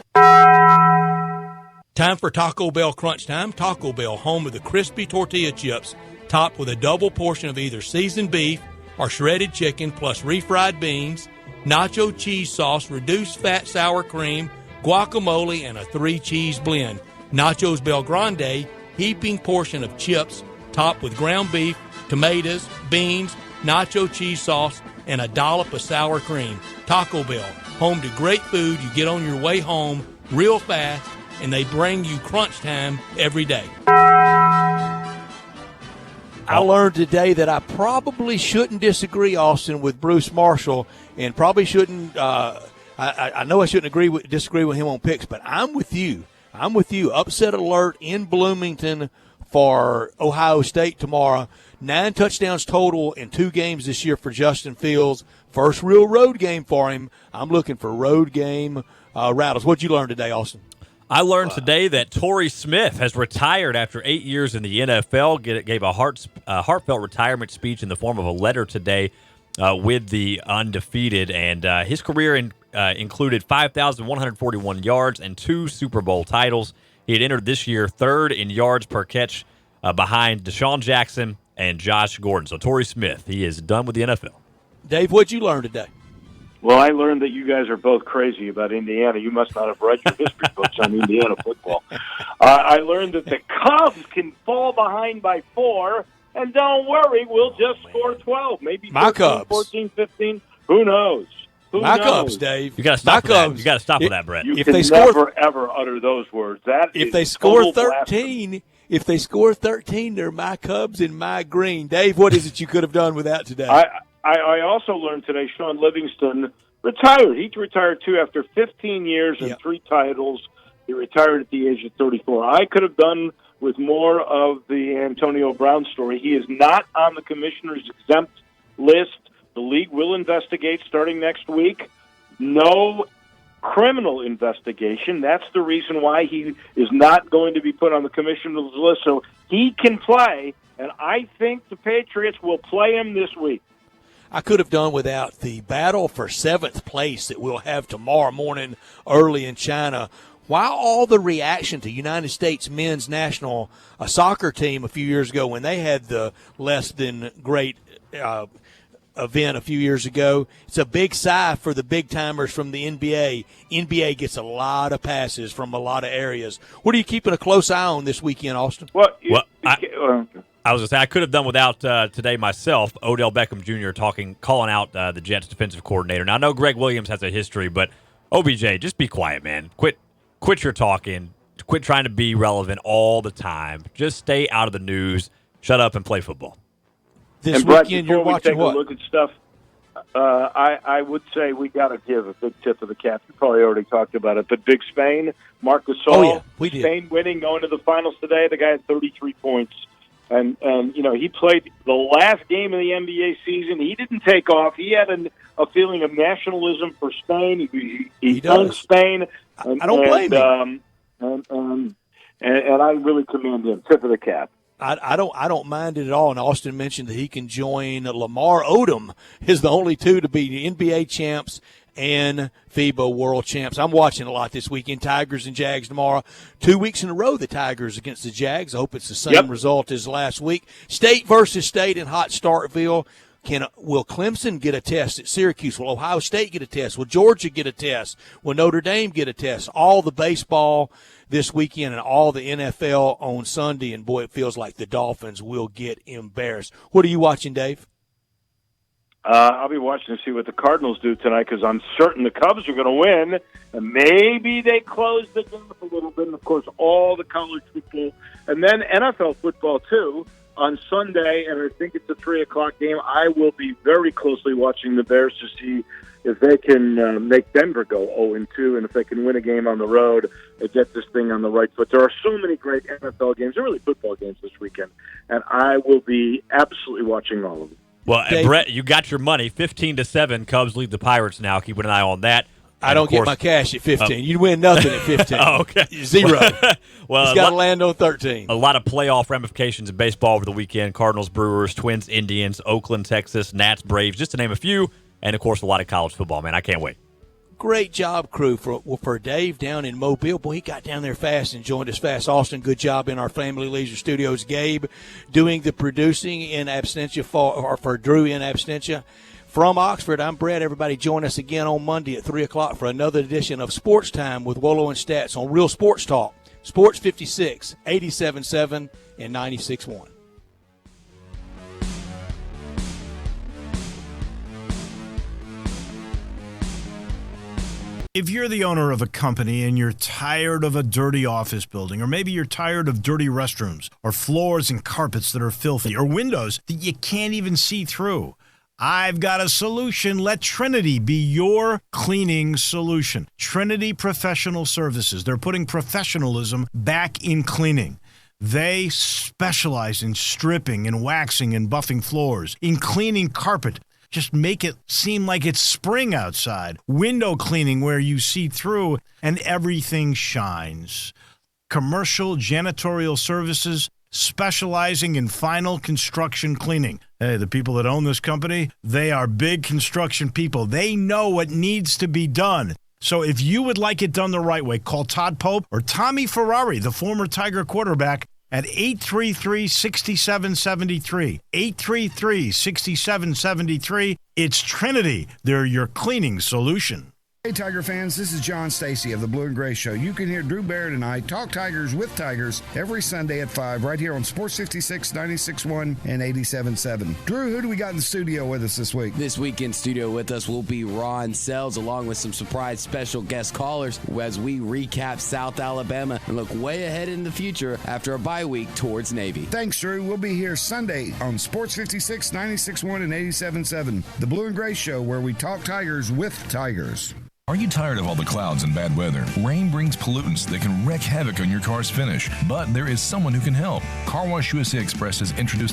Speaker 20: Time for Taco Bell Crunch Time. Taco Bell, home of the crispy tortilla chips, topped with a double portion of either seasoned beef or shredded chicken, plus refried beans, nacho cheese sauce, reduced fat sour cream, guacamole, and a 3-cheese blend. Nachos Bel Grande, heaping portion of chips, topped with ground beef, tomatoes, beans, nacho cheese sauce, and a dollop of sour cream. Taco Bell, home to great food you get on your way home real fast, and they bring you crunch time every day.
Speaker 7: I learned today that I probably shouldn't disagree, Austin, with Bruce Marshall, and probably shouldn't. I know I shouldn't disagree with him on picks, but I'm with you. I'm with you. Upset alert in Bloomington for Ohio State tomorrow. 9 touchdowns total in 2 games this year for Justin Fields. First real road game for him. I'm looking for road game rattles. What'd you learn today, Austin?
Speaker 6: I learned today that Torrey Smith has retired after 8 years in the NFL. Gave a heartfelt retirement speech in the form of a letter today with the undefeated. And his career included 5,141 yards and 2 Super Bowl titles. He had entered this year 3rd in yards per catch behind Deshaun Jackson and Josh Gordon. So Torrey Smith, he is done with the NFL.
Speaker 7: Dave, what'd you learn today?
Speaker 13: Well, I learned that you guys are both crazy about Indiana. You must not have read your history books on Indiana football. I learned that the Cubs can fall behind by 4, and don't worry, we'll just score 12. Maybe 13, 14, 15. Who knows?
Speaker 7: My Cubs, Dave.
Speaker 6: You got to stop with that. You got to stop with that, Brett.
Speaker 13: You can never, ever utter those words.
Speaker 7: If they score 13, if they score 13, they're my Cubs and my green. Dave, what is it you could have done with that today?
Speaker 13: I also learned today Sean Livingston retired. He retired, too, after 15 years and 3 titles. He retired at the age of 34. I could have done with more of the Antonio Brown story. He is not on the commissioner's exempt list. The league will investigate starting next week. No criminal investigation. That's the reason why he is not going to be put on the commissioner's list. So he can play, and I think the Patriots will play him this week.
Speaker 7: I could have done without the battle for 7th place that we'll have tomorrow morning early in China. Why all the reaction to United States men's national soccer team a few years ago when they had the less than great event a few years ago? It's a big sigh for the big timers from the NBA. NBA gets a lot of passes from a lot of areas. What are you keeping a close eye on this weekend, Austin?
Speaker 6: I was going to say, I could have done without today myself, Odell Beckham Jr. calling out the Jets defensive coordinator. Now, I know Greg Williams has a history, but OBJ, just be quiet, man. Quit your talking. Quit trying to be relevant all the time. Just stay out of the news. Shut up and play football.
Speaker 13: This weekend, you're watching what? Look at stuff. I would say we got to give a big tip of the cap. You probably already talked about it, but Big Spain, Marc Gasol,
Speaker 7: we did.
Speaker 13: Spain winning, going to the finals today. The guy had 33 points. And you know, he played the last game of the NBA season. He didn't take off. He had a feeling of nationalism for Spain. He does. Spain. I
Speaker 7: don't blame him.
Speaker 13: And I really commend him. Tip of the cap.
Speaker 7: I don't mind it at all. And Austin mentioned that he can join Lamar Odom, is the only two to be NBA champs and FIBA world champs. I'm watching a lot this weekend. Tigers and Jags tomorrow. 2 weeks in a row, the Tigers against the Jags. I hope it's the same result as last week. State versus State in hot Starkville. Will Clemson get a test at Syracuse? Will Ohio State get a test? Will Georgia get a test? Will Notre Dame get a test? All the baseball this weekend and all the NFL on Sunday, and boy, it feels like the Dolphins will get embarrassed. What are you watching, Dave?
Speaker 13: I'll be watching to see what the Cardinals do tonight because I'm certain the Cubs are going to win, and maybe they close the gap a little bit. And, of course, all the college football, and then NFL football, too, on Sunday, and I think it's a 3 o'clock game. I will be very closely watching the Bears to see if they can make Denver go 0-2, and if they can win a game on the road and get this thing on the right foot. There are so many great NFL games, and really football games this weekend, and I will be absolutely watching all of them.
Speaker 6: Well, Brett, you got your money. 15-7, Cubs lead the Pirates now. Keep an eye on that.
Speaker 7: I don't get my cash at 15. You win nothing at 15.
Speaker 6: Okay.
Speaker 7: 0. Well, it's got to land on 13.
Speaker 6: A lot of playoff ramifications in baseball over the weekend. Cardinals, Brewers, Twins, Indians, Oakland, Texas, Nats, Braves, just to name a few. And, of course, a lot of college football, man. I can't wait.
Speaker 7: Great job, crew, for Dave down in Mobile. Boy, he got down there fast and joined us fast. Austin, good job in our Family Leisure Studios. Gabe doing the producing in absentia for Drew in absentia. From Oxford, I'm Brett. Everybody join us again on Monday at 3 o'clock for another edition of Sports Time with Wolo and Stats on Real Sports Talk. Sports 56, 87.7, and 96.1.
Speaker 5: If you're the owner of a company and you're tired of a dirty office building, or maybe you're tired of dirty restrooms, or floors and carpets that are filthy, or windows that you can't even see through, I've got a solution. Let Trinity be your cleaning solution. Trinity Professional Services. They're putting professionalism back in cleaning. They specialize in stripping and waxing and buffing floors, in cleaning carpet. Just make it seem like it's spring outside. Window cleaning where you see through and everything shines. Commercial janitorial services specializing in final construction cleaning. Hey, the people that own this company, they are big construction people. They know what needs to be done. So if you would like it done the right way, call Todd Pope or Tommy Ferrari, the former Tiger quarterback, at 833-6773. 833-6773. It's Trinity. They're your cleaning solution.
Speaker 1: Hey, Tiger fans, this is John Stacy of the Blue and Gray Show. You can hear Drew Barrett and I talk Tigers with Tigers every Sunday at 5 right here on Sports 56, 96.1, and 87.7. Drew, who do we got in the studio with us this week?
Speaker 2: This week in studio with us will be Ron Sells, along with some surprise special guest callers as we recap South Alabama and look way ahead in the future after a bye week towards Navy.
Speaker 1: Thanks, Drew. We'll be here Sunday on Sports 56, 96.1, and 87.7. The Blue and Gray Show, where we talk Tigers with Tigers.
Speaker 3: Are you tired of all the clouds and bad weather? Rain brings pollutants that can wreak havoc on your car's finish, but there is someone who can help. Car Wash USA Express has introduced